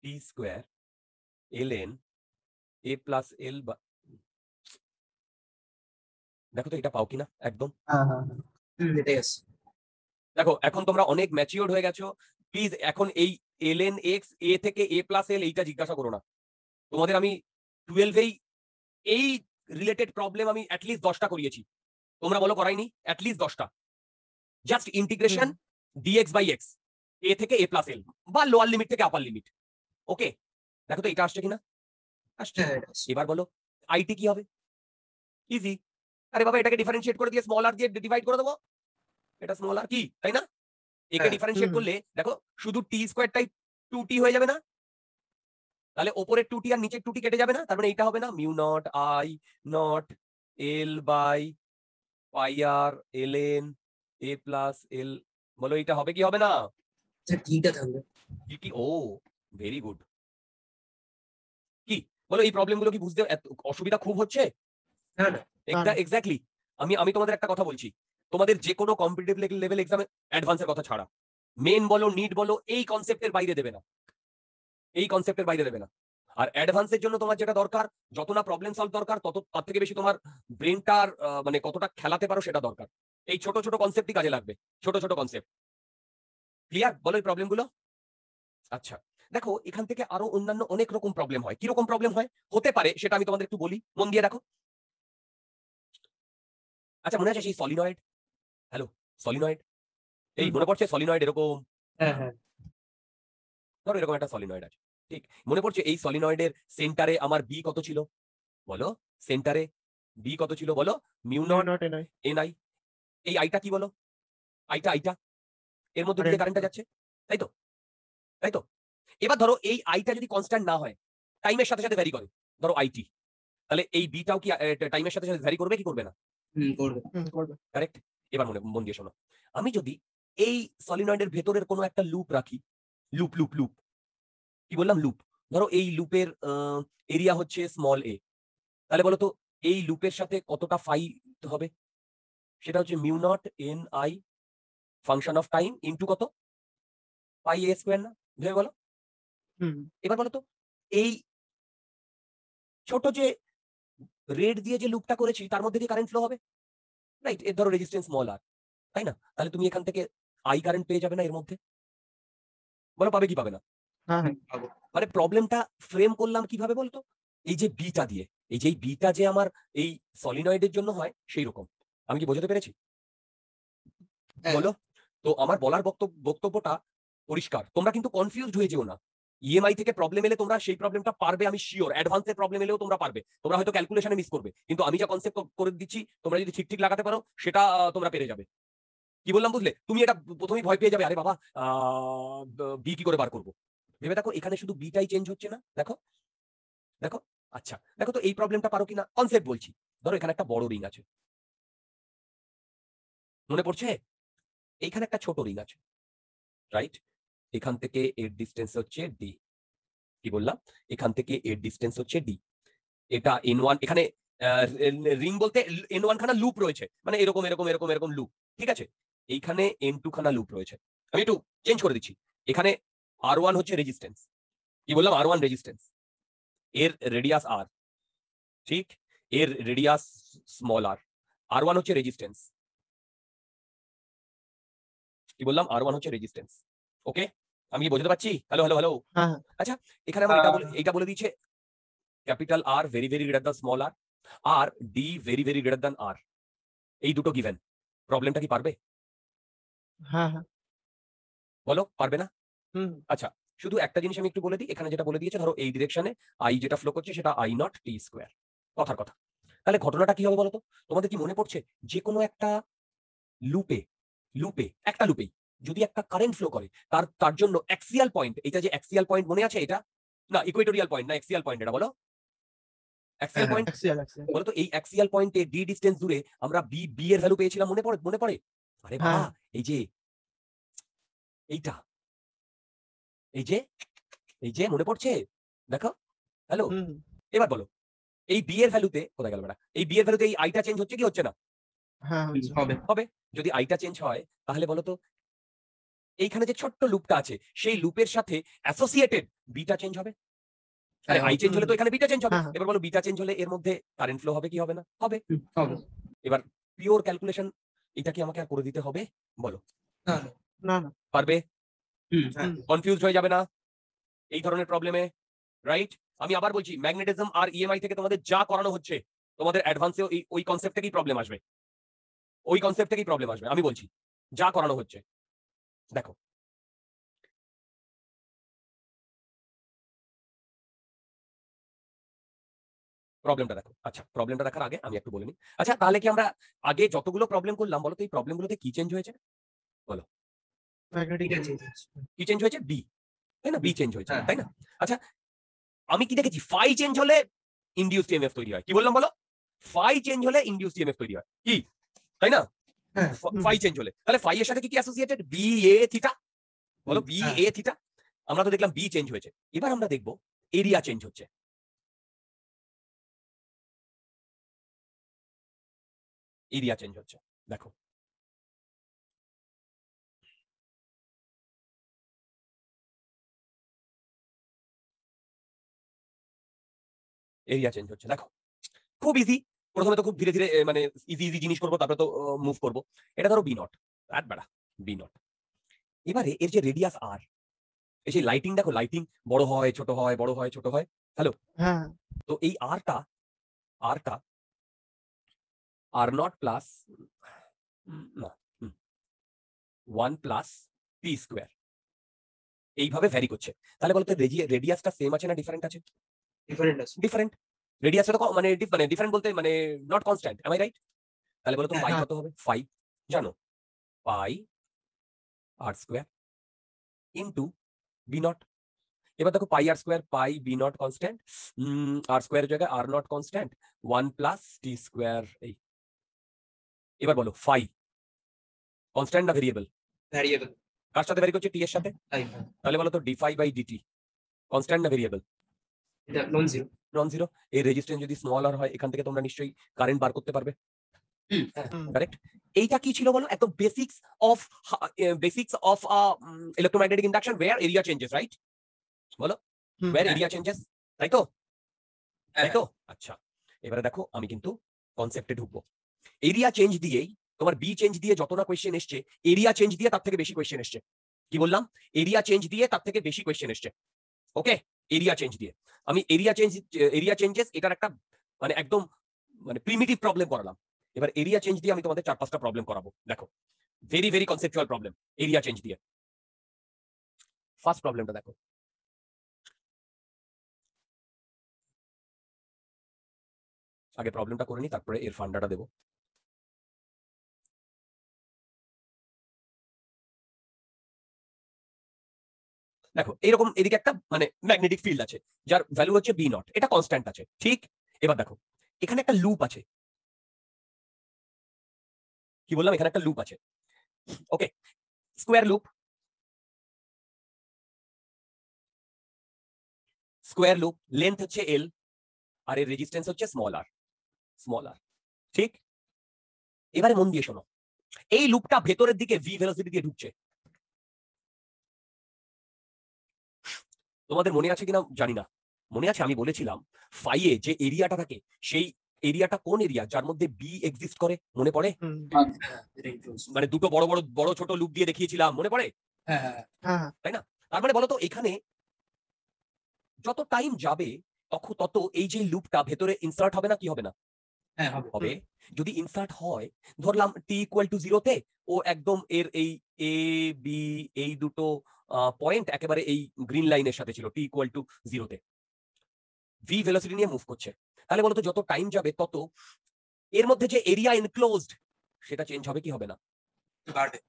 T square L N A plus L. দেখো তো এটা পাও কিনা একদম। হ্যাঁ হ্যাঁ এটাই আছে। দেখো এখন তোমরা অনেক ম্যাচিওর্ড হয়ে গেছো। প্লিজ এখন এই এল এন এক্স এ থেকে এ প্লাস এল এইটা জিজ্ঞাসা করো না। তোমাদের আমি 12 এই রিলেটেড প্রবলেম আমি অ্যাটলিস্ট 10টা করিয়েছি। তোমরা বলো করাইনি? অ্যাটলিস্ট 10টা। Just integration dx by x A থেকে এ প্লাস এল বা লোয়ার লিমিট থেকে আপার লিমিট। ওকে, দেখো তো এটা আসছে কিনা? আসছে। হ্যাঁ এটা আছে। এবার বলো আইটি কি হবে? ইজি। আরে বাবা এটাকে ডিফারেন্সিয়েট করে দিয়ে স্মল আর দিয়ে ডিভাইড করে দেবো। এটা স্মল আর কি, তাই না? একে হ্যাঁ। ডিফারেন্সিয়েট করলে দেখো শুধু টি স্কোয়ারটাই 2t হয়ে যাবে না? তাহলে ওপরের 2t আর নিচের 2t কেটে যাবে না? তার মানে এইটা হবে না mu not I naught L by pi R L N A plus L. বলো এইটা হবে কি হবে না? আচ্ছা কিটা থাকবে। কি ও ভেরি গুড। কি বলো এই প্রবলেমগুলো কি বুঝতে অসুবিধা খুব হচ্ছে? না না এক্স্যাক্টলি। আমি তোমাদের একটা কথা বলছি, তোমাদের যে কোনো কম্পিটিটিভ লেভেল এক্সামে অ্যাডভান্সের কথা ছাড়া মেন বলো নিট বলো এই কনসেপ্টের বাইরে দেবে না, এই কনসেপ্টের বাইরে দেবে না। আর অ্যাডভান্সের জন্য তোমার যেটা দরকার, যত না প্রবলেম সলভ দরকার, তত তার থেকে বেশি তোমার ব্রেনটার মানে কতটা খেলাতে পারো সেটা দরকার। এই ছোট ছোট কনসেপ্টই কাজে লাগবে, ছোট ছোট কনসেপ্ট। ক্লিয়ার? বলো এই প্রবলেমগুলো। আচ্ছা, দেখো এখান থেকে আরো অন্যান্য অনেক রকম প্রবলেম হয়। কিরকম প্রবলেম হয় হতে পারে সেটা আমি তোমাদের একটু বলি, মন দিয়ে দেখো। আচ্ছা, মনে আছে সেই সলিনয়েড? হ্যালো, সলিনয়েড, এই মনে পড়ছে সলিনয়েড এরকম? হ্যাঁ হ্যাঁ ধরো এরকম একটা সলিনয়েড আছে, ঠিক? মনে পড়ছে এই সলিনয়েডের সেন্টারে আমার বি কত ছিল? বলো, সেন্টারে বি কত ছিল বলো? Mu not not NI N I. এই আইটা কি বলো? আইটা এর মধ্যে দিয়ে কারেন্টটা যাচ্ছে, তাই তো? তাই তো? এবার ধরো এই আইটা যদি কনস্ট্যান্ট না হয়, টাইমের সাথে সাথে ভ্যারি করে, ধরো আইটি, তাহলে এই বিটাও কি টাইমের সাথে সাথে ভ্যারি করবে কি করবে না? করবে। করবে। কারেক্ট? এবার মন দিয়ে শোনো, আমি যদি এই সলিনয়েডের ভেতরের কোনো একটা লুপ রাখি, লুপ লুপ লুপ, কি বললাম? লুপ। ধরো এই লুপের এরিয়া হচ্ছে স্মল এ, তাহলে বলো তো এই লুপের সাথে কতটা ফাই হবে? সেটা হচ্ছে mu not an I function of time into কত? পাই এ স্কোয়ার না? ভেবে বলো। হুম এবার বলো তো এই ছোট যে রেড দিয়ে যে লুপটা করেছি তার মধ্যে দিয়ে কারেন্ট ফ্লো হবে, রাইট? এর ধরো রেজিস্ট্যান্স স্মল আর, তাই না? তাহলে তুমি এখান থেকে আই কারেন্ট পেয়ে যাবে না এর মধ্যে? বলো পাবে কি পাবে না? হ্যাঁ হ্যাঁ পাবো। মানে প্রবলেমটা ফ্রেম করলাম কিভাবে বলতো? এই যে বিটা দিয়ে, এই যে বিটা যে আমার এই সলিনয়েডের জন্য হয় সেই রকম। আমি কি বোঝাতে পেরেছি? হ্যাঁ। বলো। তো আমার বলার বক্তব্যটা পরিষ্কার, তোমরা কিন্তু কনফিউজড হয়ে যেও না। ইএমআই থেকে প্রবলেম এলে তোমরা সেই প্রবলেমটা পারবে, আমি শিওর। অ্যাডভান্সের প্রবলেম এলেও তোমরা পারবে, তোমরা হয়তো ক্যালকুলেশনে মিস করবে, কিন্তু আমি যা কনসেপ্ট করে দিচ্ছি তোমরা যদি ঠিক ঠিক লাগাতে পারো সেটা তোমরা পেরে যাবে। কি বললাম বুঝলে? তুমি এটা প্রথমেই ভয় পেয়ে যাবে, আরে বাবা বি কি করে বার করবো। ভেবে দেখো এখানে শুধু বিটাই চেঞ্জ হচ্ছে না, দেখো দেখো। আচ্ছা দেখো তো এই প্রবলেমটা পারো কিনা, কনসেপ্ট বলছি। ধরো এখানে একটা বড় রিং আছে, মনে পড়ছে? এইখানে একটা ছোট রিং আছে, রাইট? এখান থেকে এর ডিস্টেন্স হচ্ছে ডি। কি বললাম? এখান থেকে এর ডিস্টেন্স হচ্ছে ডি। এটা এন ওয়ান, এখানে রিং বলতে এন ওয়ান খানা লুপ রয়েছে, মানে এরকম এরকম এরকম এরকম লুপ, ঠিক আছে? এইখানে এন টু খানা লুপ রয়েছে। আমি একটু চেঞ্জ করে দিচ্ছি, এখানে আর ওয়ান হচ্ছে রেজিস্ট্যান্স। কি বললাম? আর ওয়ান রেজিস্ট্যান্স, এর রেডিয়াস আর, ঠিক? এর রেডিয়াস স্মল আর, আর ওয়ান হচ্ছে রেজিস্ট্যান্স। কি বললাম? আর ওয়ান হচ্ছে রেজিস্ট্যান্স। ওকে, আমি কি বোঝাতে পারছি? Hello hello hello. হ্যাঁ হ্যাঁ আচ্ছা, এখানে আমার এটা বলে দিয়েছে capital R very very greater than small R, আর D very very greater than R, এই দুটো গিভেন। প্রবলেমটা কি পারবে? হ্যাঁ হ্যাঁ বলো পারবে না? হুম আচ্ছা, শুধু একটা জিনিস আমি একটু বলে দিই, এখানে যেটা বলে দিয়েছে ধরো এই ডিরেকশনে আই যেটা ফ্লো করছে সেটা আই নট টি স্কোয়ার, কথার কথা। তাহলে ঘটনাটা কি হবে বলতো? তোমাদের কি মনে পড়ছে যে কোনো একটা লুপে, একটা লুপেই যদি একটা কারেন্ট ফ্লো করে, তার জন্য অ্যাক্সিয়াল পয়েন্ট, এটা যে অ্যাক্সিয়াল পয়েন্ট মনে আছে? এটা না ইকুয়েটোরিয়াল পয়েন্ট, না অ্যাক্সিয়াল পয়েন্ট, এটা বলো অ্যাক্সিয়াল হ্যাঁ, পয়েন্ট। অ্যাক্সিয়াল অ্যাক্সিয়াল বলতো এই অ্যাক্সিয়াল পয়েন্টে ডি ডিস্টেন্স দূরে আমরা বি এর ভ্যালু পেয়েছিলাম, মনে পড়ে? আরে বাবা, হ্যাঁ এই যে এইটা, এই যে মনে পড়ছে? দেখো, হ্যালো। হুম এবার বলো এই বি এর ভ্যালুতে কোথায় গেল বেটা? এই বি এর ভ্যালুতে এই আইটা চেঞ্জ হচ্ছে কি হচ্ছে না? হ্যাঁ হচ্ছে হবে। হবে। যদি আইটা চেঞ্জ হয় তাহলে বলো তো এইখানে যে ছোট্ট লুপটা আছে সেই লুপের সাথে অ্যাসোসিয়েটেড বিটা চেঞ্জ হবে। আরে হ্যাঁ, আই চেঞ্জ হলে তো এখানে বিটা চেঞ্জ হবে। হ্যাঁ, হ্যাঁ। এবার বলো বিটা চেঞ্জ হলে এর মধ্যে কারেন্ট ফ্লো হবে কি হবে না? হবে। হবে। এবার পিওর ক্যালকুলেশন, এটা কি আমাকে আর করে দিতে হবে? বলো না না না পারবে? হ্যাঁ কনফিউজড হয়ে যাবে না এই ধরনের প্রবলেমে, রাইট? আমি আবার বলছি, ম্যাগনেটিজম আর ইএমআই থেকে তোমাদের যা করানো হচ্ছে, তোমাদের অ্যাডভান্সেও ওই কনসেপ্ট থেকেই প্রবলেম আসবে, আমি বলছি যা করানো হচ্ছে। দেখো প্রবলেমটা দেখো। আচ্ছা, প্রবলেমটা দেখার আগে আমি একটু বলে নিই। আচ্ছা, তাহলে কি আমরা আগে যতগুলো প্রবলেম করলাম বলো তো এই প্রবলেমগুলোতে কি চেঞ্জ হয়েছে? বলো ম্যাগনেটিক এটা চেঞ্জ হচ্ছে। কি চেঞ্জ হয়েছে? বি, তাই না? বি চেঞ্জ হয়েছে, হ্যাঁ। তাই না? আচ্ছা, আমি কি দেখেছি ফাই চেঞ্জ হলে ইনডিউসড ইএমএফ তৈরি হয়? কি বললাম বলো? ফাই চেঞ্জ হলে ইনডিউসড ইএমএফ তৈরি হয়, কি তাই না? হ্যাঁ ফাই চেঞ্জ হলে, তাহলে ফাই এর সাথে কি কি অ্যাসোসিয়েটেড? B A theta. বলো বি হ্যাঁ। এ থিটা। আমরা তো দেখলাম বি চেঞ্জ হয়েছে, এবার আমরা দেখবো এরিয়া চেঞ্জ হচ্ছে। এরিয়া চেঞ্জ হচ্ছে, দেখো এরিয়া চেঞ্জ হচ্ছে, দেখো খুব ইজি। প্রথমে তো খুব ধীরে ধীরে মানে ইজি ইজি জিনিস করবো, তারপরে তো মুভ করবো। এটা ধরো বি নট, রাত বেড়া বি নট। এবারে এর যে রেডিয়াস আর, এই সেই লাইটিং দেখো, লাইটিং বড় হয় ছোট হয়, বড় হয় ছোট হয়। হ্যাঁ তো এই আরটা আর নট প্লাস না 1 প্লাস পি স্কোয়ার এইভাবে ভ্যারি করছে। তাহলে বলতো রেডিয়াসটা সেম আছে না ডিফারেন্ট আছে? ডিফারেন্ট আছে। ডিফারেন্ট। রেডিয়াসটা তো মানে ডিফারেন্ট বলতে মানে not constant, am I right? তাহলে বলো তো হ্যাঁ, পাই হ্যাঁ। কত হবে? পাই জানো, পাই আর স্কোয়ার ইন্টু বি নট। এবার দেখো পাই আর square, pi B naught constant, R স্কোয়ারের জায়গায় R naught constant, 1 plus T square. এই এবার বলো ফাই কনস্ট্যান্ট না ভেরিয়েবল? ভ্যারিয়েবল। কার সাথে ভ্যারি করছে? টি এর সাথে। তাই তাহলে বলো তো D phi by dt constant না ভেরিয়েবল? এটা নন জিরো। Non zero. এই রেজিস্ট্যান্স যদি স্মল আর হয়, এখান থেকে তোমরা নিশ্চয়ই কারেন্ট বার করতে পারবে, হুম। কারেক্ট? এইটা কি ছিল বলো? একদম basics of electromagnetic induction wire area changes, right? বলো হুম। ওয়্যার হ্যাঁ। এরিয়া চেঞ্জেস, তাই তো? তাই হ্যাঁ। তো? আচ্ছা, এবারে দেখো আমি কিন্তু কনসেপ্টে ঢুকবো। এরিয়া চেঞ্জ দিয়েই তোমার বি চেঞ্জ দিয়ে যত না কোয়েশ্চেন এসছে, এরিয়া চেঞ্জ দিয়ে তার থেকে বেশি কোয়েশ্চেন এসছে। কি বললাম? এরিয়া চেঞ্জ দিয়ে তার থেকে বেশি কোয়েশ্চেন এসছে। ওকে, এরিয়া চেঞ্জ দিয়ে আমি এরিয়া চেঞ্জেস এটার একটা মানে একদম মানে প্রিমিটিভ প্রবলেম করালাম। এবার এরিয়া চেঞ্জ দিয়ে আমি তোমাদের 4-5টা প্রবলেম করাবো। দেখো very very conceptual problem area change দিয়ে। ফার্স্ট প্রবলেমটা দেখো, আগে প্রবলেমটা করে নি, তারপরে এর ফান্ডাটা দেবো। দেখো এরকম এদিকে একটা মানে ম্যাগনেটিক ফিল্ড আছে যার ভ্যালু হচ্ছে বি নট, এটা কনস্ট্যান্ট আছে, ঠিক? এবার দেখো এখানে একটা লুপ আছে। কি বললাম? এখানে একটা লুপ আছে। Okay, square loop, square loop, length হচ্ছে এল আর এর রেজিস্ট্যান্স হচ্ছে স্মল আর, ঠিক? এবারে মন দিয়ে শোনো, এই লুপটা ভেতরের দিকে ভি ভেলোসিটি দিয়ে ঢুকছে। তোমাদের মনে আছে কিনা জানি না, মনে আছে আমি বলেছিলাম ফাইয়ে যে এরিয়াটা থাকে, সেই এরিয়াটা কোন এরিয়া যার মধ্যে বি এক্সিস্ট করে? মনে পড়ে? হুম। মানে দুটো বড় বড় বড় ছোট লুপ দিয়ে দেখিয়েছিলাম, মনে পড়ে? হ্যাঁ হ্যাঁ হ্যাঁ তাই না? তার মানে বলতো এখানে যত টাইম যাবে তত এই যে লুপটা ভেতরে ইনসার্ট হবে না? কি হবে না? হ্যাঁ হবে। হবে। যদি ইনসার্ট হয়, ধরলাম টি ইকুয়াল টু 0-তে, ও একদম এর এই এ বি এই দুটো পয়েন্ট একেবারে এই গ্রিন লাইনের সাথে ছিল, T equal to 0-তে V velocity নিয়ে মুভ করছে। তাহলে বলতো যত টাইম যাবে তত এর মধ্যে যে এরিয়া এনক্লোজড সেটা চেঞ্জ হবে কি হবে না? বাড়বে।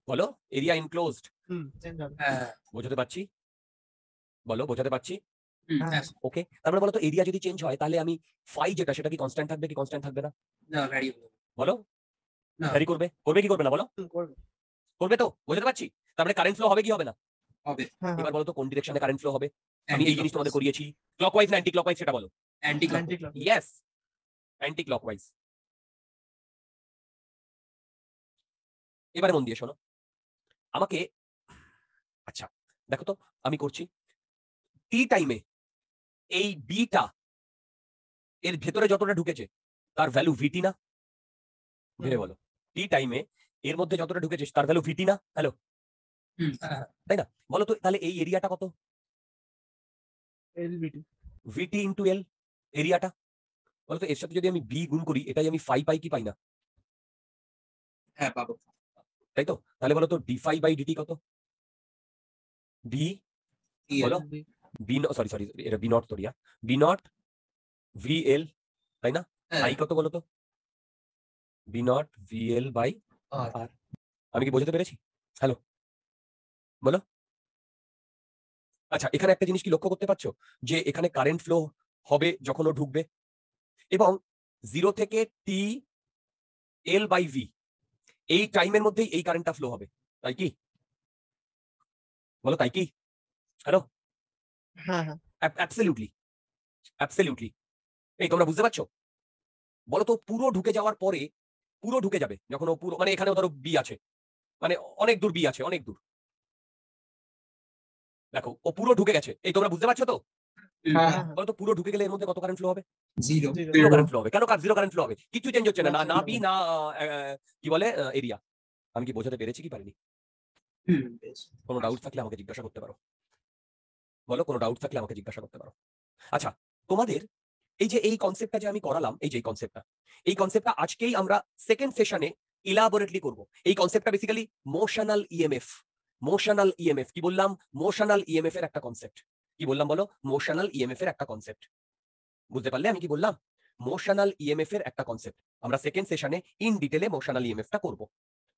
বলো, এরিয়া এনক্লোজড হুম চেঞ্জ হবে। হ্যাঁ বোঝাতে পারছি? বলো বোঝাতে পারছি? হ্যাঁ। ওকে, তার মানে বলতো এরিয়া যদি চেঞ্জ হয় তাহলে আমি ফাই যেটা সেটা কি কনস্ট্যান্ট থাকবে কি কনস্ট্যান্ট থাকবে না? না ভ্যারিয়েবল। বলো না ভ্যারি করবে, করবে কি করবে না? বলো হুম, করবে। করবে তো? বোঝাতে পারছি? তারপরে কারেন্ট ফ্লো হবে কি হবে না? হবে। হ্যাঁ এবার বলো তো কোন ডিরেকশনে কারেন্ট ফ্লো হবে? আমি অ্যান্টি এই জিনিস তোমাদের করিয়েছি, ক্লকওয়াইজ না অ্যান্টি ক্লকওয়াইজ সেটা বলো। Anti anti clock. Yes, anti clockwise. এবারে মন দিয়ে শোনো আমাকে। আচ্ছা দেখো তো আমি করছি, টি টাইমে এই বিটা এর ভেতরে যতটা ঢুকেছে তার ভ্যালু ভিটি না? ভেবে বলো, টি টাইমে এর মধ্যে যতটা ঢুকেছে তার ভ্যালু ভিটি না? হ্যালো, তাই না? বলো তো তাহলে এই এরিয়াটা কত? এলবিটি। ভিটি ইন্টু এল এরিয়াটা। বলতো এর সাথে যদি আমি বি গুণ করি, এটাই আমি ফাই পাই কি পাই না? হ্যাঁ পাবো। তাই তো? তাহলে বলো তো ডি ফাই বাই ডিটি কত? ডি বলো বি সরি সরি এটা বি নট তোরিয়া, বি নট ভি এল, তাই না? আই কত বলো তো? B naught V L by R. আমি কি বোঝাতে পেরেছি? হ্যালো, বলো। আচ্ছা এখানে একটা জিনিস কি লক্ষ্য করতে পারছো যে এখানে কারেন্ট ফ্লো হবে যখন ও ঢুকবে, এবং 0 থেকে টি এল বাই ভি এই টাইমের মধ্যেই এই কারেন্টটা ফ্লো হবে, তাই কি? বলো তাই কি? হ্যালো, হ্যাঁ হ্যাঁ অ্যাবসলিউটলি অ্যাবসলিউটলি। এই তোমরা বুঝতে পারছো? বলো তো পুরো ঢুকে যাওয়ার পরে, পুরো ঢুকে যাবে যখন ও পুরো মানে এখানেও ধরো বি আছে, মানে অনেক দূর বি আছে, অনেক দূর। দেখো ও পুরো ঢুকে গেছে, এই তোমরা বুঝতে পারছো তো? হ্যাঁ হ্যাঁ, বলো তো পুরো ঢুকে গেলে এর মধ্যে কত কারেন্ট ফ্লো হবে? Zero. zero। Zero current flow হবে। কেন জিরো কারেন্ট ফ্লো হবে? কিছু চেঞ্জ হচ্ছে না, না না, না zero বি না কি বলে এরিয়া। আমি কি বোঝাতে পেরেছি কি পারিনি? বেশ। কোনো ডাউট থাকলে আমাকে জিজ্ঞাসা করতে পারো। বলো, কোনো ডাউট থাকলে আমাকে জিজ্ঞাসা করতে পারো। আচ্ছা, তোমাদের এই যে এই কনসেপ্টটা যে আমি করালাম, এই যে এই কনসেপ্টটা আজকেই আমরা সেকেন্ড সেশনে ইলাবোরেটলি করব। এই কনসেপ্টটা basically motional EMF. Motional EMF কি বললাম? মোশনাল ইএমএফ এর একটা কনসেপ্ট। কি বললাম বলো? মোশনাল ইএমএফ এর একটা কনসেপ্ট। বুঝতে পারলে আমি কি বললাম? মোশনাল ইএমএফ এর একটা কনসেপ্ট। আমরা সেকেন্ড সেশনে ইন ডিটেলে মোশনাল ইএমএফটা করব।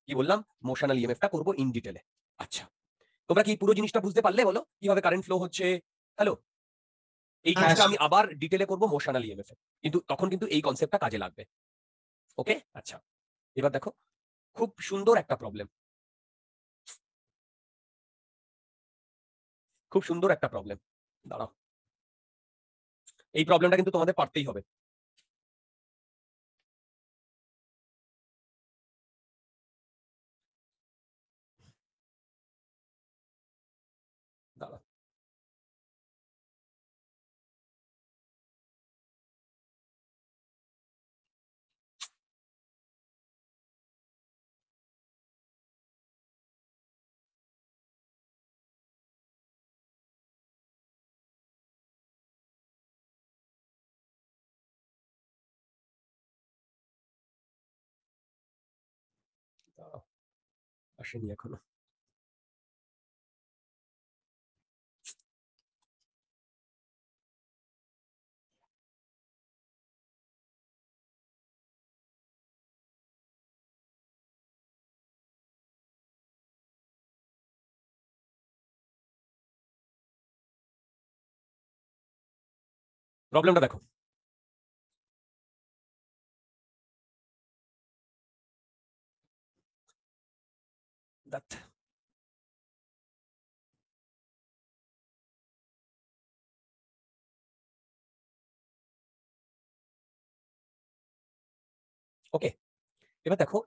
কি বললাম? মোশনাল ইএমএফটা করব ইন ডিটেলে। আচ্ছা, তোমরা কি পুরো জিনিসটা বুঝতে পারলে? বলো কিভাবে কারেন্ট ফ্লো হচ্ছে। হ্যালো, এই হ্যাঁ, জিনিসটা আমি আবার ডিটেলে করব মোশনাল ইএমএফ এ, কিন্তু তখন কিন্তু এই কনসেপ্টটা কাজে লাগবে। ওকে, আচ্ছা, এবার দেখো খুব সুন্দর একটা প্রবলেম, খুব সুন্দর একটা প্রবলেম। দাঁড়াও, এই প্রবলেমটা কিন্তু তোমাদের পারতেই হবে। দাঁড়াও, দাঁড়াও, আসেনি এখনো। প্রবলেমটা দেখো, দ্যাট ওকে। এবার দেখো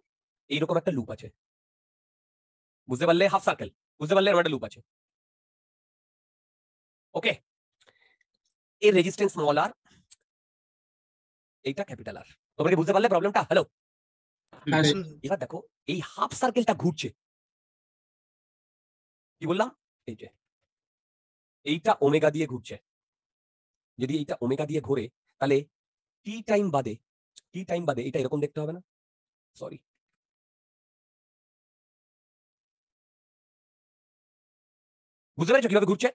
এইরকম একটা লুপ আছে, বুঝতে পারলে? হাফ সার্কেল, বুঝতে পারলে? এরকম একটা লুপ আছে। ওকে, এর রেজিস্ট্যান্স স্মল আর, এইটা ক্যাপিটাল আর। তোমরা কি বুঝতে পারলে প্রবলেমটা? হ্যালো, হ্যাঁ হুম, এবার দেখো এই হাফ সার্কেলটা ঘুরছে। কি বললাম? এই যে এইটা ওমেগা দিয়ে ঘুরছে। যদি এইটা ওমেগা দিয়ে ঘোরে তাহলে টি টাইম বাদে, টি টাইম বাদে এটা এরকম দেখতে হবে না? সরি, বুঝতে পেরেছো কিভাবে ঘুরছে?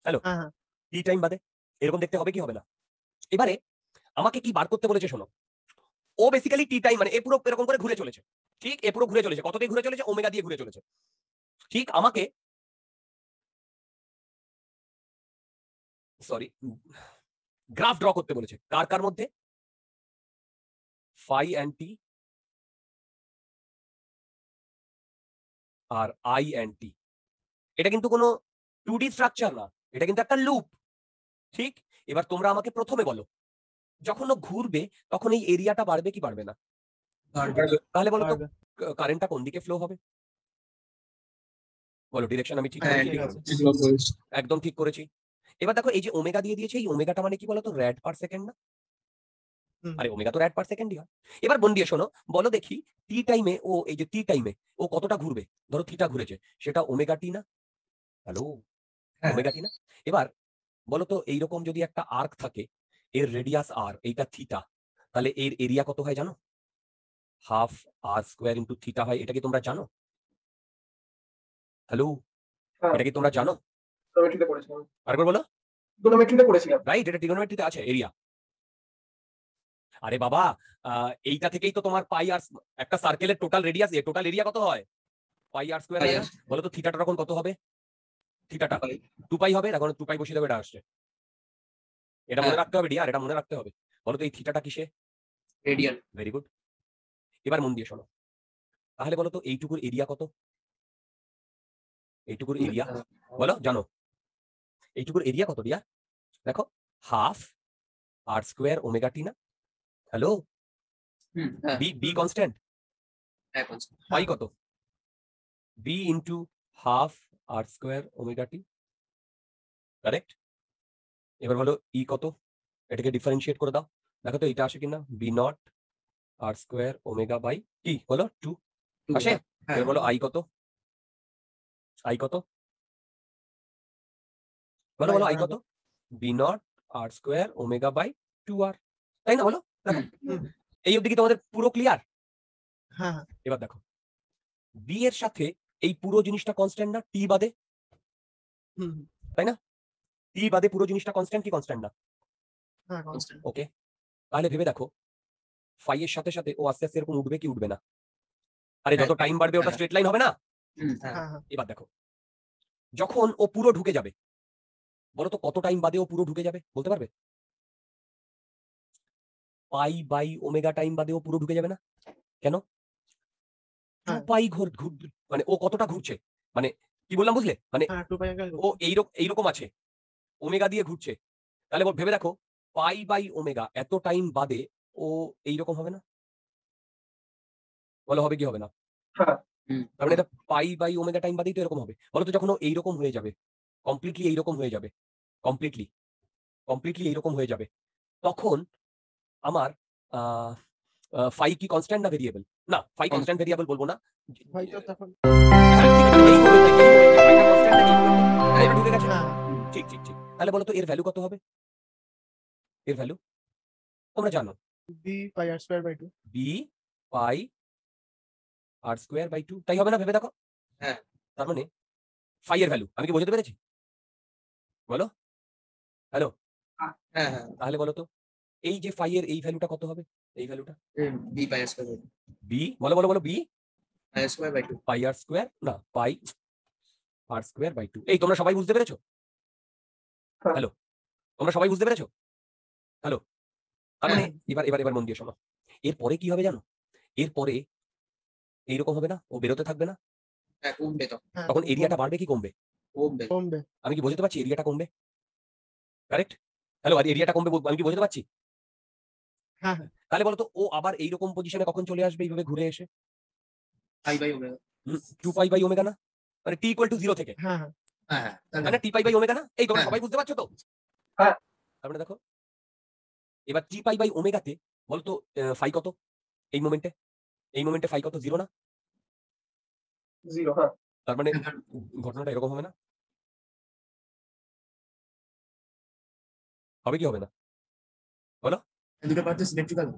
হ্যালো, হ্যাঁ, হ্যাঁ, টি টাইম বাদে এরকম দেখতে হবে কি হবে না? এবারে আমাকে কি বার করতে বলেছে শোনো। ও বেসিক্যালি টি টাইম মানে এ পুরো এরকম করে ঘুরে চলেছে। ঠিক, এ পুরো ঘুরে চলেছে। কত দিয়ে ঘুরে চলেছে? ওমেগা দিয়ে ঘুরে চলেছে। ঠিক, আমাকে সরি গ্রাফ ড্র করতে বলেছে। কার কার মধ্যে? ফাই অ্যান্ড টি আর আই অ্যান্ড টি। এটা কিন্তু কোনো 2D স্ট্রাকচার না, এটা কিন্তু একটা লুপ। ঠিক, এবার তোমরা আমাকে প্রথমে বলো যখন ও ঘুরবে তখন এই এরিয়াটা বাড়বে কি বাড়বে না? বাড়বে। তাহলে বলো তো পারবে। কারেন্টটা কোন দিকে ফ্লো হবে? বলো, ডিরেকশন আমি ঠিক হ্যাঁ, করেছি? ঠিক ঠিক আছে। আছে, একদম ঠিক করেছি। এবার দেখো এই যে ওমেগা দিয়ে দিয়েছে, এই ওমেগাটা মানে কি বলতো? র্যাড পার সেকেন্ড না? হুম, আরে ওমেগা তো র্যাড পার সেকেন্ডই হয়। এবার মন দিয়ে শোনো, বলো দেখি টি টাইমে ও, এই যে টি টাইমে ও কতটা ঘুরবে? ধরো থিটা ঘুরেছে, সেটা ওমেগা টি না? হ্যালো, হ্যাঁ, ওমেগা টি না? এবার বলো তো এইরকম যদি একটা আর্ক থাকে, এর রেডিয়াস আর, এইটা থিটা, তাহলে এর এরিয়া কত হয় জানো? হাফ আর স্কোয়ার ইন্টু থিটা হয়। এটা কি তোমরা জানো? হ্যালো, হ্যাঁ এটা কি তোমরা জানো? ট্রিগোনোমেট্রিতে পড়েছিলাম। আরেকবার বলো। ট্রিগোনোমেট্রিতে পড়েছিলাম। রাইট, এটা ট্রিগোনোমেট্রিতে আছে এরিয়া। আরে বাবা, এইটা থেকেই তো তোমার পাই আর একটা সার্কেলের টোটাল রেডিয়াস, টোটাল এরিয়া কত হয়? পাই আর স্কোয়ার হয় না? বলো তো থিটাটা তখন কত হবে? থিটাটা 2 পাই হবে। এখন 2 পাই বসিয়ে দেবে, এটা আসছে। এটা মনে হ্যাঁ। রাখতে হবে ডিয়ার, এটা মনে রাখতে হবে। বলো তো এই থিটাটা কিসে? রেডিয়ান। Very good. এবার মন দিয়ে শোনো, তাহলে বলো তো এইটুকুর এরিয়া কত? এইটুকুর এরিয়া বলো, জানো এইটুকুর এরিয়া কত ডিয়ার? দেখো, হাফ আর স্কোয়ার ওমেগা টি না? হ্যালো, হ্যাঁ, বি বি কনস্ট্যান্ট। এখন পাই কত? বি ইন্টু হাফ আর স্কোয়ার ওমেগা টি, কারেক্ট? এবার বলো ই কত, এটাকে ডিফারেন্সিয়েট করে দাও, দেখো তো এটা আসে কিনা, B naught r square omega by কি বলো 2 Two, আসে। হ্যাঁ এবার বলো আই কত, আই কত, বলো বলো আই কত, B naught r square omega by 2r, তাই না বলো? দেখো হুম। এই অবধি কি তোমাদের পুরো ক্লিয়ার? হ্যাঁ হ্যাঁ এবার দেখো বি এর সাথে এই পুরো জিনিসটা কনস্ট্যান্ট না, টি বাদে, হুম হুম, তাই না? টি বাদে পুরো জিনিসটা কনস্ট্যান্ট কি কনস্ট্যান্ট না? হ্যাঁ constant। ওকে, তাহলে ভেবে দেখো ফাই এর সাথে সাথে ও আস্তে আস্তে এরকম উঠবে কি উঠবে না? আরে যত হ্যাঁ, টাইম বাড়বে ওটা হ্যাঁ। স্ট্রেট লাইন হবে না? হ্যাঁ হ্যাঁ হ্যাঁ এবার দেখো যখন ও পুরো ঢুকে যাবে, বলো তো কত টাইম বাদে ও পুরো ঢুকে যাবে বলতে পারবে? পাই বাই ওমেগা টাইম বাদে ও পুরো ঢুকে যাবে না? কেন? 2 হ্যাঁ। পাই মানে ও কতটা ঘুরছে, মানে কি বললাম বুঝলে, মানে হ্যাঁ 2 পাই অ্যাঙ্গেল। ও এইরকম আছে, ওমেগা দিয়ে ঘুরছে, তাহলে ভেবে দেখো পাই বাই ওমেগা এত টাইম বাদে ও এইরকম হবে না? বলো হবে কি হবে না? হ্যাঁ। তার মানে এটা পাই বাই ওমেগা টাইম বাদেই তো এরকম হবে। বলো তো যখন ও এইরকম হয়ে যাবে, কমপ্লিটলি এইরকম হয়ে যাবে, কমপ্লিটলি এইরকম হয়ে যাবে, তখন আমার ফাই কি কনস্ট্যান্ট না ভেরিয়েবল? না, ফাই কনস্ট্যান্ট ভেরিয়েবল বলবো না। হয়তো তখন হ্যাঁ, ঠিক আছে, এই moment টাই, ফাইটা constant না এই moment টাই। এটা ঢুকে গেছে? হ্যাঁ ঠিক। তাহলে বলো তো এর ভ্যালু কত হবে? এর ভ্যালু তোমরা জানো, B pi r square by 2। B pi R square by 2, তাই হবে না? ভেবে দেখো। হ্যাঁ। তার মানে ফাই এর ভ্যালু আমি কি বোঝাতে পেরেছি? বলো, হ্যালো, হ্যাঁ হ্যাঁ তাহলে বলো তো এই যে ফাই এর এই ভ্যালুটা কত হবে? এই ভ্যালুটা B pi square by B, বলো B pi square by 2। Pi R square, না পাই আর স্কোয়ার বাই 2। এই তোমরা সবাই বুঝতে পেরেছো? হ্যাঁ। হ্যালো, তোমরা সবাই বুঝতে পেরেছো? হ্যালো, তার মানে হ্যাঁ। এবার মন দিয়ে শোনো, এরপরে কি হবে জানো? এরপরে এইরকম হবে না, ও বেরোতে থাকবে না, হ্যাঁ কমবে তখন, হ্যাঁ তখন এরিয়াটা বাড়বে কি কমবে? কমবে। কমবে। আমি কি বোঝাতে পারছি? এরিয়াটা কমবে, কারেক্ট? হ্যালো, আর এরিয়াটা কমবে আমি কি বোঝাতে পারছি? হ্যাঁ হ্যাঁ তাহলে বলো তো ও আবার এইরকম পজিশনে কখন চলে আসবে এইভাবে ঘুরে এসে? Pi by omega. 2 pi by omega না, মানে টি ইকুয়াল টু 0 থেকে, হ্যাঁ হ্যাঁ হ্যাঁ হ্যাঁ তাহলে মানে টি পাই বাই ওমেগা না? এই তোমরা হ্যাঁ। সবাই বুঝতে পারছো তো? হ্যাঁ। তার মানে দেখো এবার টি পাই বাই ওমেগাতে বলো তো ফাই কত এই মোমেন্টে ফাই কত? 0 না? 0। হ্যাঁ। তার মানে ঘটনাটা এরকম হবে না? হবে কি হবে না? দুটো পার্ট তো সিমেট্রিক্যাল।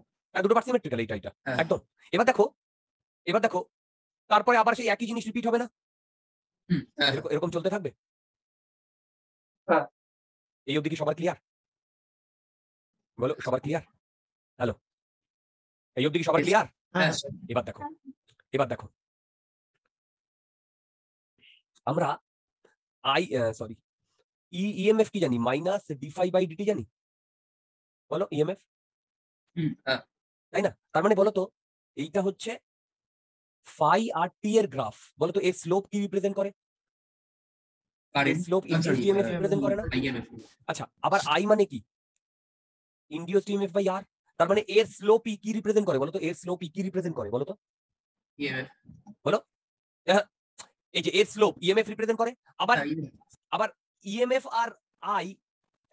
দুটো পার্ট সিমেট্রিক্যাল, এটা হ্যাঁ। একদম। এবার দেখো তারপরে আবার সেই একই জিনিস রিপিট হবে না? হ্যাঁ এরকম চলতে থাকবে। হ্যাঁ। এই অবধি কি সবার ক্লিয়ার? বলো সবার ক্লিয়ার? হ্যালো, এই অবধি কি সবার Yes. ক্লিয়ার? হ্যাঁ এবার দেখো আমরা ইএমএফ কি জানি? মাইনাস ডিফাই বাই ডিটি জানি, বলো ইএমএফ, হ্যাঁ তাই না? তার মানে বলো তো এইটা হচ্ছে ফাই আর টি এর গ্রাফ, বলো তো এর স্লোপ কি রিপ্রেজেন্ট করে? Current slope induced EMF represent করে না? আইএমএফ। আচ্ছা, আবার আই মানে কি? ইনডিউসড ইএমএফ বাই আর, তার মানে এর স্লোপ কি রিপ্রেজেন্ট করে বলো তো? এর স্লোপ কি রিপ্রেজেন্ট করে বলো তো? ইএমএফ। এই যে এর স্লোপ ইএমএফ রিপ্রেজেন্ট করে, আবার ইএমএফ আর আই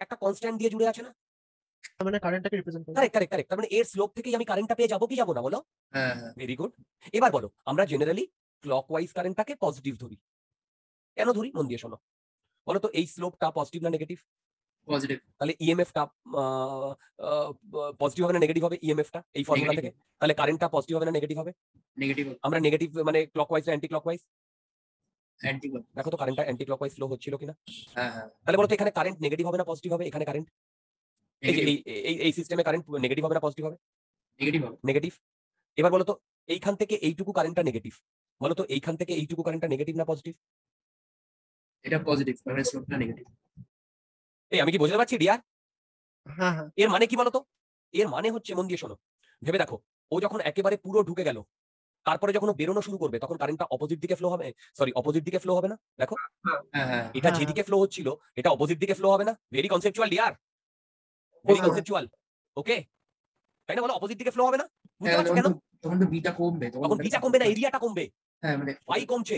একটা কনস্ট্যান্ট দিয়ে জুড়ে আছে না? মানে কারেন্টটাকে রিপ্রেজেন্ট করে। কারেক্ট। তার মানে এর স্লোপ থেকেই আমি কারেন্টটা পেয়ে যাবো কি যাবো না বলো? হ্যাঁ হ্যাঁ ভেরি গুড। এবার বলো আমরা জেনারেলি ক্লকওয়াইজ কারেন্টটাকে পজিটিভ ধরি, কেন ধরি মন দিয়ে শোনো। বলো তো এই স্লোপটা পজিটিভ না নেগেটিভ? পজিটিভ। তাহলে ইএমএফটা পজিটিভ হবে না নেগেটিভ হবে? ইএমএফটা এই ফর্মুলা থেকে, তাহলে কারেন্টটা পজিটিভ হবে না নেগেটিভ হবে? নেগেটিভ। আমরা নেগেটিভ মানে ক্লকওয়াইজ না অ্যান্টি ক্লকওয়াইজ? অ্যান্টি। দেখো তো কারেন্টটা অ্যান্টি ক্লকওয়াইজ ফ্লো হচ্ছিল কিনা। হ্যাঁ হ্যাঁ তাহলে বলো তো এখানে কারেন্ট নেগেটিভ হবে না পজিটিভ হবে? এখানে কারেন্ট এই যে এই সিস্টেমে কারেন্ট নেগেটিভ হবে না পজিটিভ হবে? নেগেটিভ হবে। নেগেটিভ। এবার বলো তো এইখান থেকে এইটুকু কারেন্টটা নেগেটিভ, বলো তো এইখান থেকে এইটুকু কারেন্টটা নেগেটিভ না পজিটিভ? এটা পজিটিভ, মানে স্লোপটা নেগেটিভ। এই আমি কি বোঝাতে পারছি ডিয়ার? হ্যাঁ হ্যাঁ এর মানে কি বলতো? এর মানে হচ্ছে মন দিয়ে শোনো, ভেবে দেখো ও যখন একেবারে পুরো ঢুকে গেল, তারপরে যখন ও বেরোনো শুরু করবে তখন কারেন্টটা অপোজিট দিকে ফ্লো হবে, অপোজিট দিকে ফ্লো হবে না? দেখো হ্যাঁ হ্যাঁ এটা হ্যাঁ। যেদিকে ফ্লো হচ্ছিল এটা অপোজিট দিকে ফ্লো হবে না? ভেরি কনসেপচুয়াল ডিয়ার, ভেরি হ্যাঁ। কনসেপচুয়াল। ওকে, তাই না? বলো অপোজিট দিকে ফ্লো হবে না? বুঝতে পারছো কেন? তখন তো বিটা কমবে। তখন বিটা কমবে না, এরিয়াটা কমবে, হ্যাঁ মানে ফাই কমছে,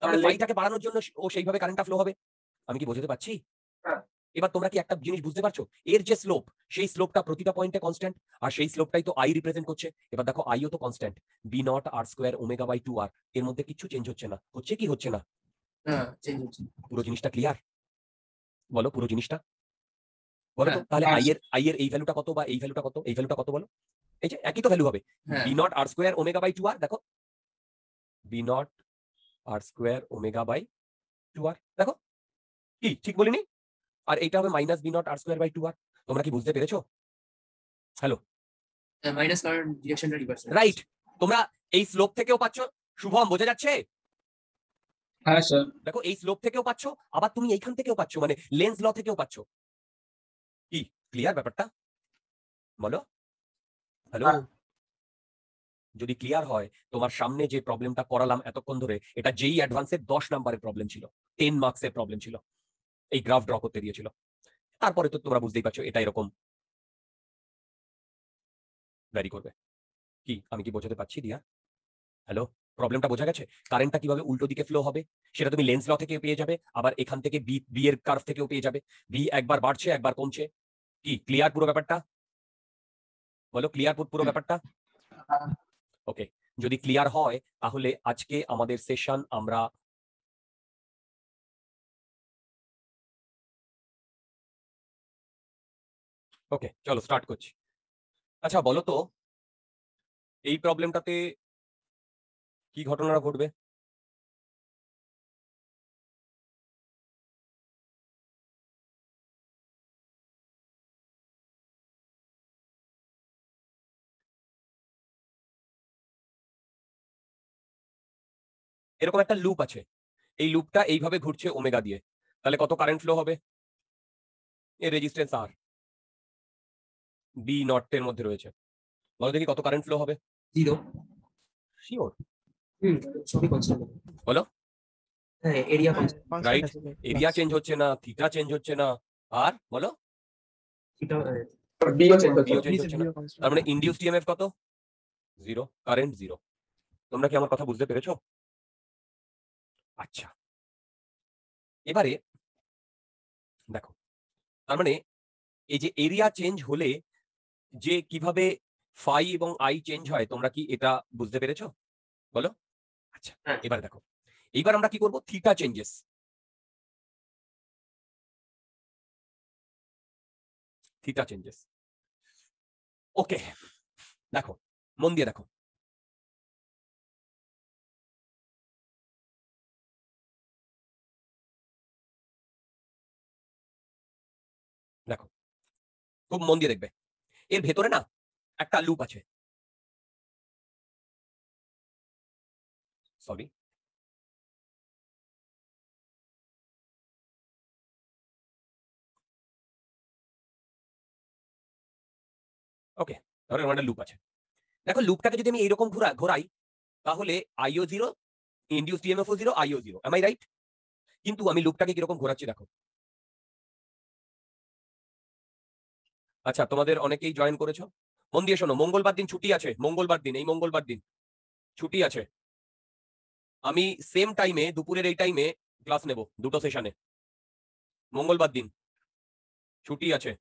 তাহলে ফাইটাকে বাড়ানোর জন্য ও সেইভাবে কারেন্টটা ফ্লো হবে। আমি কি বোঝাতে পারছি? হ্যাঁ। এবার তোমরা কি একটা জিনিস বুঝতে পারছো, এর যে স্লোপ, সেই স্লোপটা প্রতিটা পয়েন্টে কনস্ট্যান্ট, আর সেই স্লোপটাই তো আই রিপ্রেজেন্ট করছে। এবার দেখো আইও তো constant, B naught r square omega by 2r, এর মধ্যে কিছু চেঞ্জ হচ্ছে না, হচ্ছে কি হচ্ছে না? হ্যাঁ চেঞ্জ হচ্ছে। পুরো জিনিসটা ক্লিয়ার? বলো পুরো জিনিসটা বলো তো। হ্যাঁ, তাহলে হ্যাঁ, আই এর এই ভ্যালুটা কত বা এই ভ্যালুটা কত, এই ভ্যালুটা কত বলো? এই যে একই তো ভ্যালু হবে, হ্যাঁ B naught r square omega by 2r, দেখো B naught r square omega by 2r, দেখো কি ঠিক বলিনি? আর এইটা হবে minus B naught r square by 2r। তোমরা কি বুঝতে পেরেছো? হ্যালো, মাইনাস কারণ ডিরেকশনটা রিভার্স। রাইট। তোমরা এই স্লোপ থেকেও পাচ্ছ, শুভম বোঝা যাচ্ছে? হ্যাঁ স্যার। দেখো এই স্লোপ থেকেও পাচ্ছ, আবার তুমি এইখান থেকেও পাচ্ছ, মানে লেন্স ল থেকেও পাচ্ছ। কি ক্লিয়ার ব্যাপারটা? বলো হ্যালো। হ্যাঁ। যদি ক্লিয়ার হয়, তোমার সামনে যে প্রবলেমটা করালাম এতক্ষণ ধরে, এটা যেই অ্যাডভান্সের 10 নাম্বারের প্রবলেম ছিল, 10 মার্কসের প্রবলেম ছিল, এই গ্রাফ ড্র করতে দিয়েছিল। তারপরে তো তোমরা বুঝতেই পারছো এটা এরকম ভ্যারি করবে। কি আমি কি বোঝাতে পারছি দিয়া? হ্যালো, প্রবলেমটা বোঝা গেছে? কারেন্টটা কিভাবে উল্টো দিকে ফ্লো হবে সেটা তুমি লেন্স ল থেকে পেয়ে যাবে, আবার এখান থেকে বি এর কার্ভ থেকেও পেয়ে যাবে। বি একবার বাড়ছে একবার কমছে। কি ক্লিয়ার পুরো ব্যাপারটা? বলো ক্লিয়ার পুরো ব্যাপারটা? ওকে, যদি ক্লিয়ার হয় তাহলে আজকে আমাদের সেশন আমরা ওকে চলো স্টার্ট করছি। আচ্ছা বলো তো, এই প্রবলেমটাতে কি ঘটনা ঘটবে? এরকম একটা লুপ আছে, এই লুপটা এইভাবে ঘুরছে ওমেগা দিয়ে, তাহলে কত কারেন্ট ফ্লো হবে? এর রেজিস্ট্যান্স আর বি নট এর মধ্যে রয়েছে, বলো দেখি কত কারেন্ট ফ্লো হবে? 0। শিওর? সবই কনস্ট্যান্ট। বলো। হ্যাঁ এরিয়া হ্যাঁ, কনস্ট্যান্ট। constant রাইট, আছে, এরিয়া plus। চেঞ্জ হচ্ছে না, থিটা চেঞ্জ হচ্ছে না, আর বলো এটা ডিও চেঞ্জ হচ্ছে বিও না। চেঞ্জ হচ্ছে না। BCBO constant। তার মানে ইনডিউসড ইএমএফ কত? Zero, current zero. তোমরা কি আমার কথা বুঝতে পেরেছো? আচ্ছা, এবারে দেখো, তার মানে এই যে এরিয়া চেঞ্জ হলে যে কিভাবে ফাই এবং আই চেঞ্জ হয়, তোমরা কি এটা বুঝতে পেরেছো? বলো। আচ্ছা, হ্যাঁ। এবার দেখো, এইবার আমরা কি করব? Theta changes, theta changes. Okay, দেখো মন দিয়ে দেখো, দেখো খুব মন দিয়ে দেখবে, এর ভেতরে না একটা লুপ আছে, সরি ওকে, ধরো এর একটা লুপ আছে। দেখো লুপটাকে যদি আমি এইরকম ঘোরাই, তাহলে আইও জিরো, ইনডিউসড ইএমএফ ও zero, IO zero, M I right? কিন্তু আমি লুপটাকে কিরকম ঘোরাচ্ছি দেখো। আচ্ছা, তোমাদের অনেকেই জয়েন করেছো, মন দিয়ে শোনো, মঙ্গলবার দিন ছুটি আছে, মঙ্গলবার দিন, এই মঙ্গলবার দিন ছুটি আছে। আমি সেম টাইমে, দুপুরের এই টাইমে ক্লাস নেব, দুটো সেশনে। মঙ্গলবার দিন ছুটি আছে,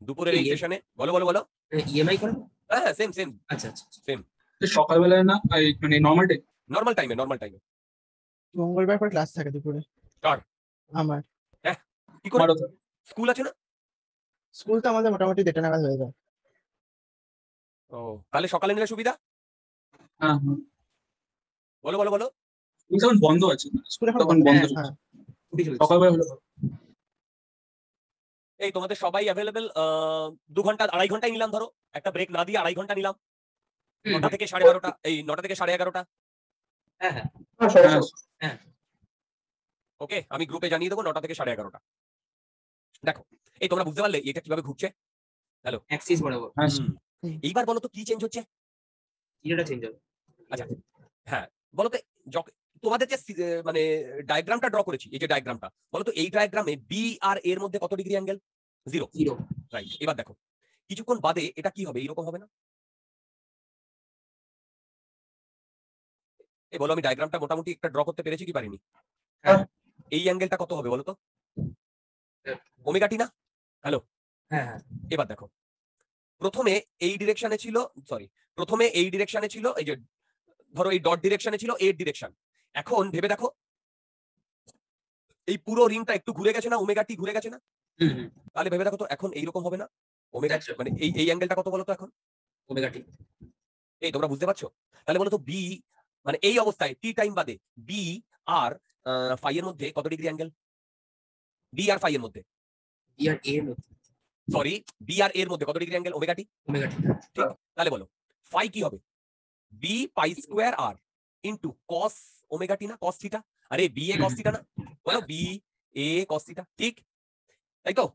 দুপুরের এই সেশনে। বলো বলো বলো। ইএমআই করে। হ্যাঁ সেম সেম আচ্ছা আচ্ছা সেম, সকালবেলায় না মানে নর্মাল ডে? নর্মাল টাইমে, নর্মাল টাইমে। মঙ্গলবার পর ক্লাস থাকে দুপুরে কার? আমার। কি করে? আমারও তো। স্কুল আছে না? স্কুল তো আমাদের মোটামুটি 1:30 নাগাদ হয়ে যায়। ও, তাহলে সকালে নিলে সুবিধা। হ্যাঁ হ্যাঁ, বলো বলো বলো। স্কুল তখন বন্ধ আছে, স্কুল এখন তখন বন্ধ। বন্ধ হ্যাঁ, হ্যাঁ, ছুটি চলছে। সকালবেলা হলে ভালো। এই তোমাদের সবাই অ্যাভেলেবেল 2 ঘন্টা 2.5 ঘন্টাই নিলাম, ধরো একটা ব্রেক না দিয়ে 2.5 ঘন্টা নিলাম, হুম, 9টা থেকে 12:30, এই 9টা থেকে 11:30। হ্যাঁ হ্যাঁ হ্যাঁ, সবাই হ্যাঁ, সব। ওকে, আমি গ্রুপে জানিয়ে দেবো 9টা থেকে 11:30। দেখো, এই তোমরা বুঝতে পারলে এটা কিভাবে ঘুরছে? অ্যাক্সিস বরাবর হ্যাঁ হুম। এইবার বলো তো কি চেঞ্জ হচ্ছে? জিরোটা চেঞ্জ হবে। আচ্ছা, হ্যাঁ বলো তো, তোমাদের যে মানে ডায়াগ্রামটা ড্র করেছি, এই যে ডায়াগ্রামটা, বলো তো এই ডায়াগ্রামে বি আর এর মধ্যে কত ডিগ্রি অ্যাঙ্গেল? 0। 0। রাইট, এবার দেখো কিছুক্ষণ বাদে এটা কি হবে? এইরকম হবে না? এই বলো, আমি ডায়াগ্রামটা মোটামুটি একটা ড্র করতে পেরেছি কি পারিনি? হ্যাঁ। এই অ্যাঙ্গেলটা কত হবে বলো তো? ওমেগা টি না? হ্যাঁ হ্যাঁ এবার দেখো, প্রথমে এই ডিরেকশনে ছিল, প্রথমে এই ডিরেকশনে ছিল, এই যে ধরো এই ডট ডিরেকশনে ছিল এর ডিরেকশন। এখন ভেবে দেখো, এই পুরো রিংটা একটু ঘুরে গেছে না, ওমেগা টি ঘুরে গেছে না? হুম হুম তাহলে ভেবে দেখো তো এখন এইরকম হবে না? ওমেগা আচ্ছা। মানে এই অ্যাঙ্গেলটা কত বলো তো এখন? ওমেগা টি এই তোমরা বুঝতে পারছো? তাহলে বলো তো বি মানে এই অবস্থায় টি টাইম বাদে বি আর ফাই এর মধ্যে কত ডিগ্রি অ্যাঙ্গেল? বি আর ফাই এর মধ্যে, বি আর এর মধ্যে সরি বি আর এর মধ্যে কত degree angle? Omega t. Omega t. ঠিক, তাহলে বলো ফাই কি হবে? বি পাই স্কোয়ার আর ইন্টু কস ওমেগা টি না, কস থিটা? আরে বি এ কস থিটা না? বলো বি এ কস থিটা, ঠিক তাই তো?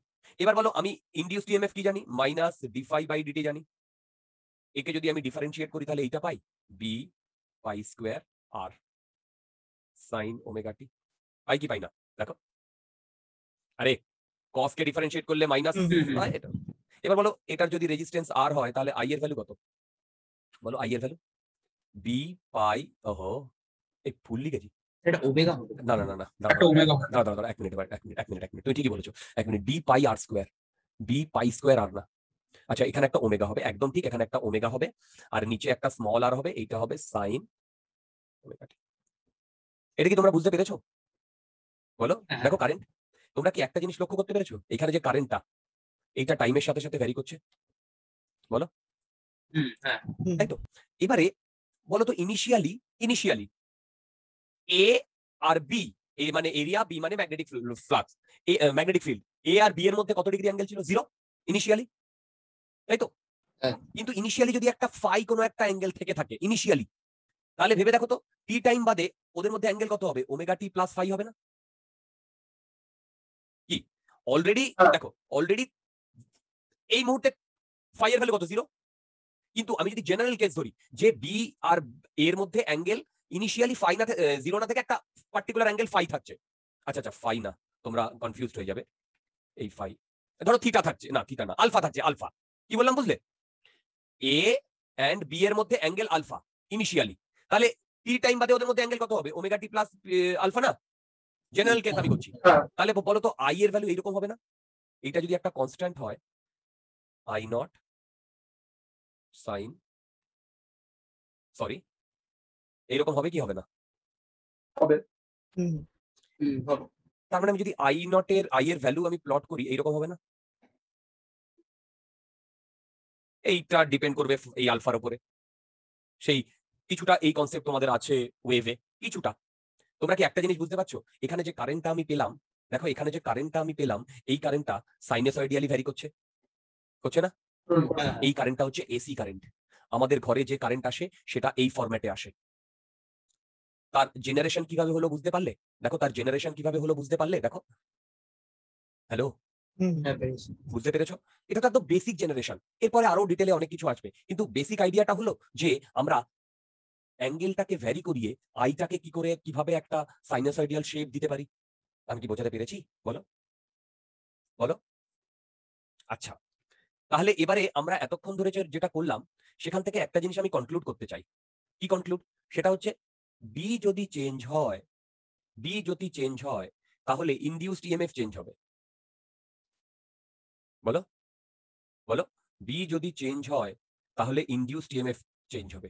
এবার বলো আমি ইনডিউসড ইএমএফ কি জানি? Minus d phi by dt জানি। একে যদি আমি ডিফারেন্সিয়েট করি তাহলে এইটা পাই, B pi square r sine omega t. পাই কি পাই না? দেখো, আরে কস কে ডিফারেন্সিয়েট করলে মাইনাস হয় এটা। এবার বলো এটার যদি রেজিস্ট্যান্স আর হয় তাহলে আই এর ভ্যালু কত? বলো আই এর ভ্যালু বি পাই, ওহো এই ভুল লিখেছি। এটা ওমেগা হবে। না না না না, একটা ওমেগা হবে। দাঁড়া দাঁড়া এক মিনিট, এক মিনিট তুমি ঠিকই বলেছো। এক মিনিট, বি পাই আর স্কোয়ার, বি পাই স্কোয়ার আর না। আচ্ছা এখানে একটা ওমেগা হবে, একদম ঠিক, এখানে একটা ওমেগা হবে আর নিচে একটা স্মল আর হবে, এইটা হবে সাইন ওমেগা টি। এটা কি তোমরা বুঝতে পেরেছো? বলো। হ্যাঁ। দেখো কারেন্ট, তোমরা কি একটা জিনিস লক্ষ্য করতে পেরেছো? এখানে যে কারেন্টটা, এইটা টাইমের সাথে সাথে ভ্যারি করছে, হুম হ্যাঁ তাই তো? এবারে বলো তো ইনিশিয়ালি এ আর বি, এ মানে এরিয়া, বি মানে ম্যাগনেটিক ফ্লাক্স, ম্যাগনেটিক ফিল্ড, এ আর বি এর মধ্যে কত ডিগ্রি অ্যাঙ্গেল ছিল? 0 ইনিশিয়ালি, তাই তো? হ্যাঁ। কিন্তু ইনিশিয়ালি যদি একটা ফাই কোনো একটা অ্যাঙ্গেল থেকে থাকে ইনিশিয়ালি, তাহলে ভেবে দেখো তো টি টাইম বাদে ওদের মধ্যে অ্যাঙ্গেল কত হবে? ওমেগা টি প্লাস ফাই হবে না? কি অলরেডি হ্যাঁ। দেখো, অলরেডি এই মুহূর্তে ফাই এর ভ্যালু কত? 0। কিন্তু আমি যদি জেনারেল কেস ধরি যে বি আর এর মধ্যে অ্যাঙ্গেল ইনিশিয়ালি ফাই না 0 না থেকে একটা পার্টিকুলার অ্যাঙ্গেল ফাই থাকছে। আচ্ছা আচ্ছা ফাই না, তোমরা কনফিউজড হয়ে যাবে। এই ফাই ধরো থিটা থাকছে, না থিটা না, আলফা থাকছে, আলফা। কি বললাম বুঝলে? এ এন্ড বি এর মধ্যে অ্যাঙ্গেল আলফা ইনিশিয়ালি, তাহলে টি টাইম বাদে ওদের মধ্যে অ্যাঙ্গেল কত হবে? ওমেগা টি প্লাস আলফা না? জেনারেল কেস আমি করছি। হ্যাঁ তাহলে বলো তো আই এর ভ্যালু এইরকম হবে না? এটা যদি একটা কনস্ট্যান্ট হয়, আই নট সাইন, সরি এইরকম হবে কি হবে না? হবে। হুম হুম হবে। তার মানে আমি যদি আই নট এর আই এর ভ্যালু আমি প্লট করি এইরকম হবে না? এইটা ডিপেন্ড করবে এই আলফার উপরে। সেই কিছুটা এই কনসেপ্ট তোমাদের আছে ওয়েভে, কিছুটা। তোমরা কি একটা জিনিস বুঝতে পারছো? এখানে যে কারেন্টটা আমি পেলাম, দেখো এখানে যে কারেন্টটা আমি পেলাম, এই কারেন্টটা সাইনোসয়েডিয়ালি ভ্যারি করছে, করছে না? হুম, হ্যাঁ এই কারেন্টটা হচ্ছে এসি কারেন্ট। আমাদের ঘরে যে কারেন্ট আসে সেটা এই ফরম্যাটে আসে। তার জেনারেশন কিভাবে হলো বুঝতে পারলে? দেখো তার জেনারেশন কিভাবে হলো বুঝতে পারলে? দেখো, হ্যালো, হুম হ্যাঁ পেরেছি। বুঝতে পেরেছো? এটা তো একদম বেসিক জেনারেশন। এরপরে আরো ডিটেলে অনেক কিছু আসবে, কিন্তু বেসিক আইডিয়াটা হলো যে আমরা অ্যাঙ্গেলটাকে ভ্যারি করিয়ে আইটাকে কি করে কিভাবে একটা সাইনোসয়েডিয়াল শেপ দিতে পারি। আমি কি বোঝাতে পেরেছি? বলো বলো। আচ্ছা, তাহলে এবারে আমরা এতক্ষণ ধরে যেটা করলাম সেখান থেকে একটা জিনিস আমি কনক্লুড করতে চাই। কি কনক্লুড? সেটা হচ্ছে বি যদি চেঞ্জ হয়, বি যদি চেঞ্জ হয় তাহলে ইনডিউসড ইএমএফ চেঞ্জ হবে। বলো বলো, বি যদি চেঞ্জ হয় তাহলে ইনডিউসড ইএমএফ চেঞ্জ হবে।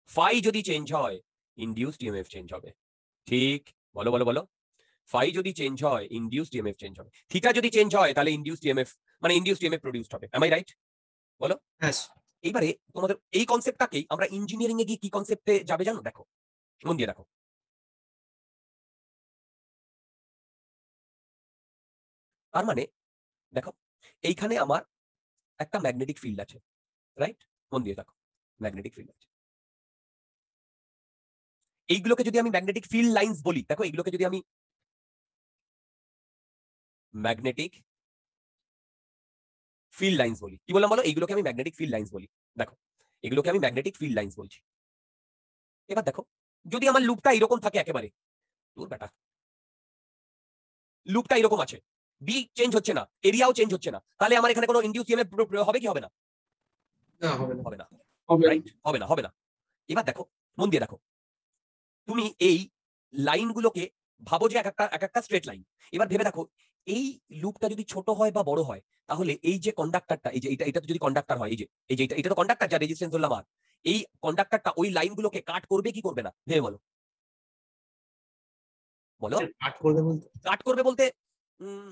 ফাই যদি চেঞ্জ হয় ইনডিউসড ইএমএফ চেঞ্জ হবে। ঠিক, বলো বলো বলো। ফাই যদি চেঞ্জ হয় ইনডিউসড ইএমএফ চেঞ্জ হবে। থিটা যদি চেঞ্জ হয় তাহলে ইনডিউসড ইএমএফ মানে ইনডিউসড ইএমএফ প্রডিউসড হবে। Am I right? বলো। হ্যাঁ এইবারে তোমাদের এই কনসেপ্টটাকেই আমরা ইঞ্জিনিয়ারিং এ গিয়ে কি কনসেপ্টে যাবে জানো? দেখো, মন দিয়ে দেখো। তার মানে দেখো, এইখানে আমার একটা ম্যাগনেটিক ফিল্ড আছে, রাইট? মন দিয়ে দেখো, ম্যাগনেটিক ফিল্ড আছে। এইগুলোকে যদি আমি ম্যাগনেটিক ফিল্ড লাইন্স বলি, দেখো এইগুলোকে যদি আমি ম্যাগনেটিক ফিল্ড লাইন্স বলি, কি বললাম বলো? এইগুলোকে আমি ম্যাগনেটিক ফিল্ড লাইন্স বলি। দেখো এগুলোকে আমি ম্যাগনেটিক ফিল্ড লাইন্স বলছি। এবার দেখো, যদি আমার লুপটা এরকম থাকে একেবারে, দূর বেটা, লুপটা এরকম আছে, বি চেঞ্জ হচ্ছে না, এরিয়াও চেঞ্জ হচ্ছে না, তাহলে আমার এখানে কোনো ইনডিউস ইএমএফ হবে কি হবে না? না হবে না। হবে না, হবে। রাইট? হবে না, হবে না। এবার দেখো, মন দিয়ে দেখো, তুমি এই লাইনগুলোকে ভাবো যে এক একটা স্ট্রেট লাইন। এবার ভেবে দেখো এই লুপটা যদি ছোট হয় বা বড় হয়, তাহলে এই যে কন্ডাক্টরটা, এই যে এটা তো যদি কন্ডাক্টর হয়, এই যে এটা তো কন্ডাক্টর, যা রেজিস্ট্যান্স ধরলাম আর, এই কন্ডাক্টরটা ওই লাইনগুলোকে কাট করবে কি করবে না, ভেবে বলো। বলো। কাট করবে বলতে কাট করবে বলতে উম,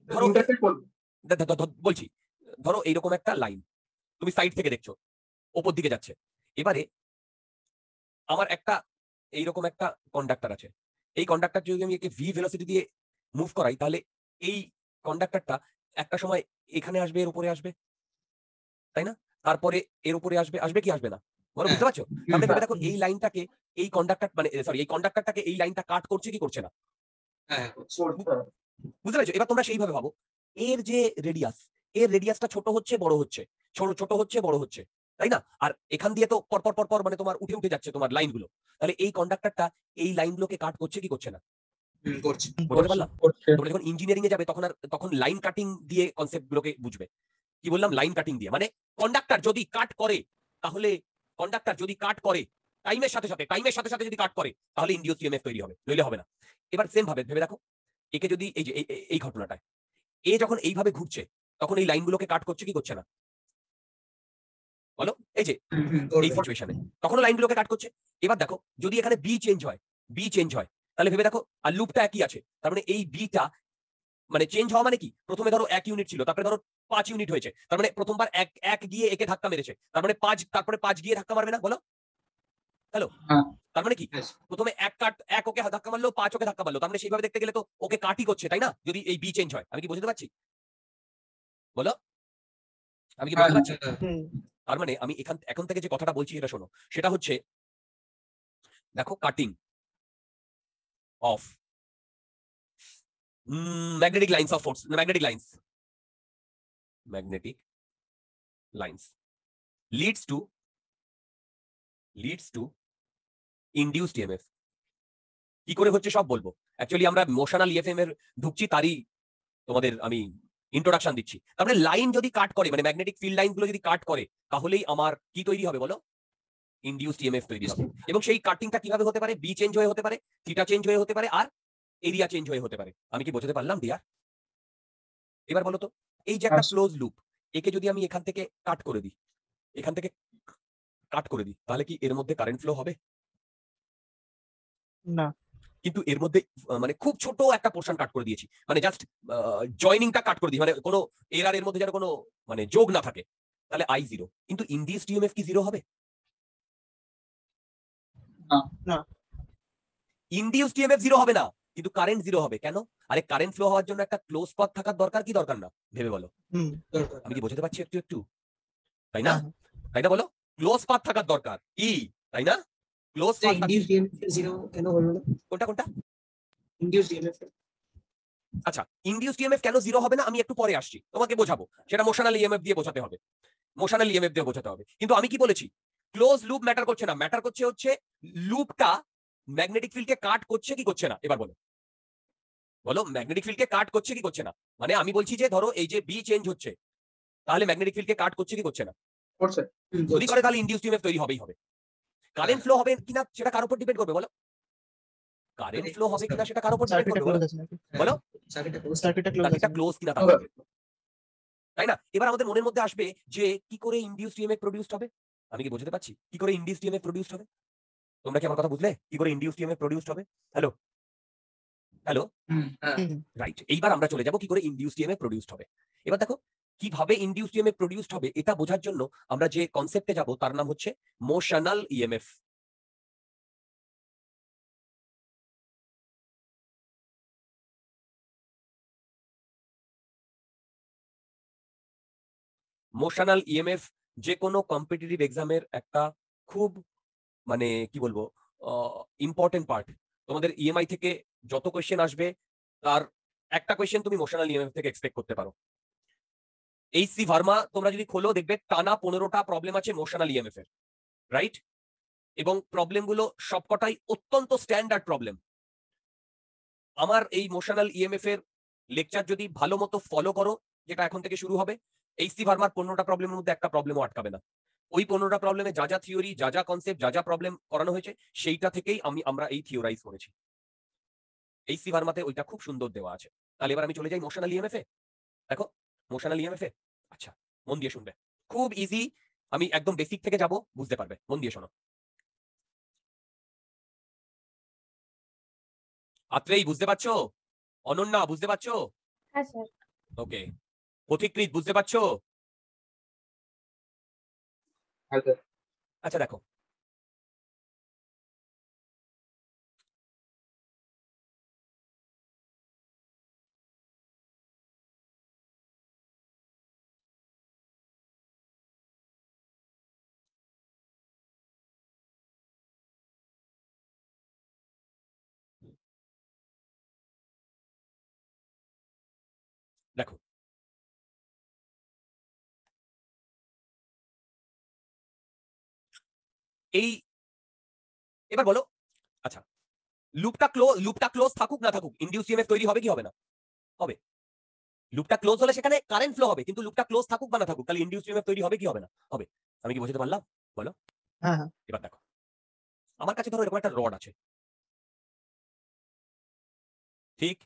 ধরো ইন্টারসেক্ট করবে। বলছি, ধরো এইরকম একটা লাইন তুমি সাইড থেকে দেখছো, ওপর দিকে যাচ্ছে। এবারে আমার একটা এইরকম একটা কন্ডাক্টর আছে। এই কন্ডাক্টর যদি আমি একে ভি ভেলোসিটি দিয়ে মুভ করাই, তাহলে এই কন্ডাক্টরটা একটা সময় এখানে আসবে, এর উপরে আসবে, তাই না? তারপরে এর উপরে আসবে, আসবে কি আসবে না, বলো, বুঝতে পারছো? তাহলে ভেবে দেখো এই লাইনটাকে এই কন্ডাক্টর মানে সরি এই কন্ডাক্টরটাকে এই লাইনটা কাট করছে কি করছে না, হ্যাঁ করছে। করছে। বুঝতে পেরেছো? এবার তোমরা সেইভাবে ভাবো, এর যে রেডিয়াস, এর রেডিয়াসটা ছোট হচ্ছে বড় হচ্ছে, ছোট হচ্ছে বড় হচ্ছে, তাই না? আর এখান দিয়ে তো পর মানে তোমার উঠে উঠে যাচ্ছে তোমার লাইনগুলো। তাহলে এই কন্ডাক্টরটা এই লাইনগুলোকে কাট করছে কি করছে না, করছে। বুঝতে পারলাম? করছে। তোমরা যখন ইঞ্জিনিয়ারিং এ যাবে তখন লাইন কাটিং দিয়ে কনসেপ্ট গুলোকে বুঝবে। কি বললাম? লাইন কাটিং দিয়ে, মানে কন্ডাক্টর যদি কাট করে, তাহলে কন্ডাক্টর যদি কাট করে টাইমের সাথে যদি কাট করে, তাহলে ইনডিউস ইএমএফ তৈরি হবে, নইলে হবে না। এবার সেম ভাবে ভেবে দেখো, একে যদি এই যে এই ঘটনাটায় এ যখন এইভাবে ঘুরছে, তখন এই লাইনগুলোকে কাট করছে কি করছে না, বলো? এই যে এই সিচুয়েশনে তখন লাইনগুলোকে কাট করছে। এবার দেখো যদি এখানে বি চেঞ্জ হয়, তাহলে ভেবে দেখো আর লুপটা একই আছে, তার মানে এই বিটা মানে চেঞ্জ হওয়া মানে কি, প্রথমে ধরো 1 ইউনিট ছিল, তারপরে ধরো 5 ইউনিট হয়েছে, তার মানে প্রথমবার এক গিয়ে একে ধাক্কা মেরেছে, তার মানে 5, তারপরে 5 গিয়ে ধাক্কা মারবে না, বলো? হ্যালো? হ্যাঁ। তার মানে কি, Yes. প্রথমে এক ওকে ধাক্কা মারলো, 5 ওকে ধাক্কা মারলো, তার মানে সেইভাবে দেখতে গেলে তো ওকে কাটই করছে, তাই না? যদি এই বি চেঞ্জ হয়, আমি কি বুঝতে পারছি, বলো? আমি কি বুঝতে পারছি? হুম। তার মানে আমি এখন থেকে যে কথাটা বলছি সেটা শোনো, সেটা হচ্ছে দেখো cutting of magnetic lines of force, magnetic lines leads to induced EMF। কি করে হচ্ছে সব বলবো। অ্যাকচুয়ালি আমরা মোশনাল ইএফএম এর ঢুকছি, তারই তোমাদের আমি ইন্ট্রোডাকশন দিচ্ছি। তারপরে লাইন যদি কাট করে, মানে ম্যাগনেটিক ফিল্ড লাইন গুলো যদি কাট করে, তাহলেই আমার কি তৈরি হবে বলো, ইনডিউসড ইএমএফ তৈরি হবে। এবং সেই কাটিংটা কিভাবে হতে পারে, বি চেঞ্জ হয়ে হতে পারে, থিটা চেঞ্জ হয়ে হতে পারে, আর এরিয়া চেঞ্জ হয়ে হতে পারে। আমি কি বোঝাতে পারলাম ডিয়ার? এবার বলো তো, এই যে একটা ক্লোজ লুপ, একে যদি আমি এখান থেকে কাট করে দিই, তাহলে কি এর মধ্যে কারেন্ট ফ্লো হবে? না। কিন্তু এর মধ্যে মানে খুব ছোট একটা পোর্শন কাট করে দিয়েছি, মানে জাস্ট জয়নিংটা কাট করে দিই, মানে কোনো এরার এর মধ্যে যেন কোনো মানে যোগ না থাকে, তাহলে আই জিরো। কিন্তু ইনডিউসড ইএমএফ কি জিরো হবে? না। ইনডিউসড ইএমএফ জিরো হবে না, কিন্তু কারেন্ট জিরো হবে। কেন? আরে কারেন্ট ফ্লো হওয়ার জন্য একটা ক্লোজ পাথ থাকার দরকার কি দরকার না, ভেবে বলো। হুম। আমি কি বোঝাতে পারছি একটু তাই না? হ্যাঁ। বলো, ক্লোজ পাথ থাকার দরকার কি, তাই না? Close path. Induced EMF zero কেন হলো না? কোনটা? ইনডিউসড ইএমএফ আচ্ছা, ইনডিউসড ইএমএফ কেন জিরো হবে না আমি একটু পরে আসছি, তোমাকে বোঝাবো। সেটা মোশনাল ইএমএফ দিয়ে বোঝাতে হবে, কিন্তু আমি কি বলেছি, ক্লোজ লুপ ম্যাটার করছে না, ম্যাটার করছে হচ্ছে লুপটা ম্যাগনেটিক ফিল্ডকে কাট করছে কি করছে না। এবার বলো ম্যাগনেটিক ফিল্ডকে কাট করছে কি করছে না। মানে আমি বলছি যে ধরো এই যে বি চেঞ্জ হচ্ছে, তাহলে ম্যাগনেটিক ফিল্ডকে কাট করছে কি করছে না। করছে। যদি করে তাহলে ইনডিউসড ইএমএফ তৈরি হবেই হবে। কারেন্ট ফ্লো হবে কিনা সেটা কার উপর ডিপেন্ড করবে বলো? কারেন্ট ফ্লো হবে কিনা সেটা কার উপর ডিপেন্ড সার্কিটটা করবে ক্লোজ আছে নাকি? বলো? সার্কিটটা ক্লোজ সার্কিটটা ক্লোজ আছে। সার্কিটটা ক্লোজ কিনা তার উপরে, তাই না? এবার আমাদের মনের মধ্যে আসবে যে কি করে ইনডিউসড ইএমএফ প্রোডিউসড হবে। আমি কি বুঝতে পারছি কি করে ইনডিউসড ইএমএফ প্রোডিউসড হবে? তোমরা কি আমার কথা বুঝলে কি করে ইনডিউসড ইএমএফ প্রোডিউসড হবে? হ্যালো, হ্যাঁ রাইট। এইবার আমরা চলে যাব কি করে ইনডিউসড ইএমএফ প্রোডিউসড হবে। এবার দেখো কিভাবে ইনডিউসড ইএমএফ প্রোডিউসড হবে, এটা বোঝার জন্য আমরা যে কনসেপ্টে যাব তার নাম হচ্ছে মোশনাল ইএমএফ। মোশনাল ইএমএফ যে কোনো কম্পিটিটিভ এক্সামের একটা খুব মানে কি বলবো ইম্পর্টেন্ট পার্ট। তোমাদের ইএমআই থেকে যত কোয়েশ্চেন আসবে তার একটা কোয়েশ্চেন তুমি মোশনাল ইএমএফ থেকে এক্সপেক্ট করতে পারো। এইচসি ভার্মা তোমরা যদি খোলো দেখবে টানা 15টা প্রবলেম আছে মোশনাল ইএমএফ এর, রাইট? এবং প্রবলেমগুলো সবকটাই অত্যন্ত স্ট্যান্ডার্ড প্রবলেম। আমার এই মোশনাল ইএমএফ এর লেকচার যদি ভালো মতো ফলো করো, যেটা এখন থেকে শুরু হবে, এইচসি ভার্মার 15টা প্রবলেমের মধ্যে একটা প্রবলেমও আটকাবে না। ওই 15টা প্রবলেমে যা যা থিওরি, যা যা কনসেপ্ট, যা যা প্রবলেম করানো হয়েছে, সেইটা থেকেই আমরা এই থিওরাইজ করেছি। এই সি ভার্মাতে ওইটা খুব সুন্দর দেওয়া আছে। তাহলে এবার আমি চলে যাই মোশনাল ইএমএফ এ। দেখো মোশনাল ইএমএফ এ, আচ্ছা মন দিয়ে শুনবে, খুব ইজি, আমি একদম বেসিক থেকে যাব, বুঝতে পারবে, মন দিয়ে শোনো। আত্রেই বুঝতে পারছো? অনন্যা বুঝতে পারছো? হ্যাঁ স্যার। ওকে, পথিকৃৎ বুঝতে পারছো? হ্যাঁ স্যার। আচ্ছা দেখো, দেখো এই, এবার বলো, আচ্ছা লুপটা ক্লোজ থাকুক না থাকুক, ইনডিউস ইএমএফ তৈরি হবে কি হবে না? হবে। লুপটা ক্লোজ হলে সেখানে কারেন্ট ফ্লো হবে, কিন্তু লুপটা ক্লোজ থাকুক বা না থাকুক, তাহলে ইনডিউস ইএমএফ তৈরি হবে কি হবে না? হবে। আমি কি বোঝাতে পারলাম? বলো। হ্যাঁ হ্যাঁ। এবার দেখো, আমার কাছে ধরো এরকম একটা রড আছে, ঠিক?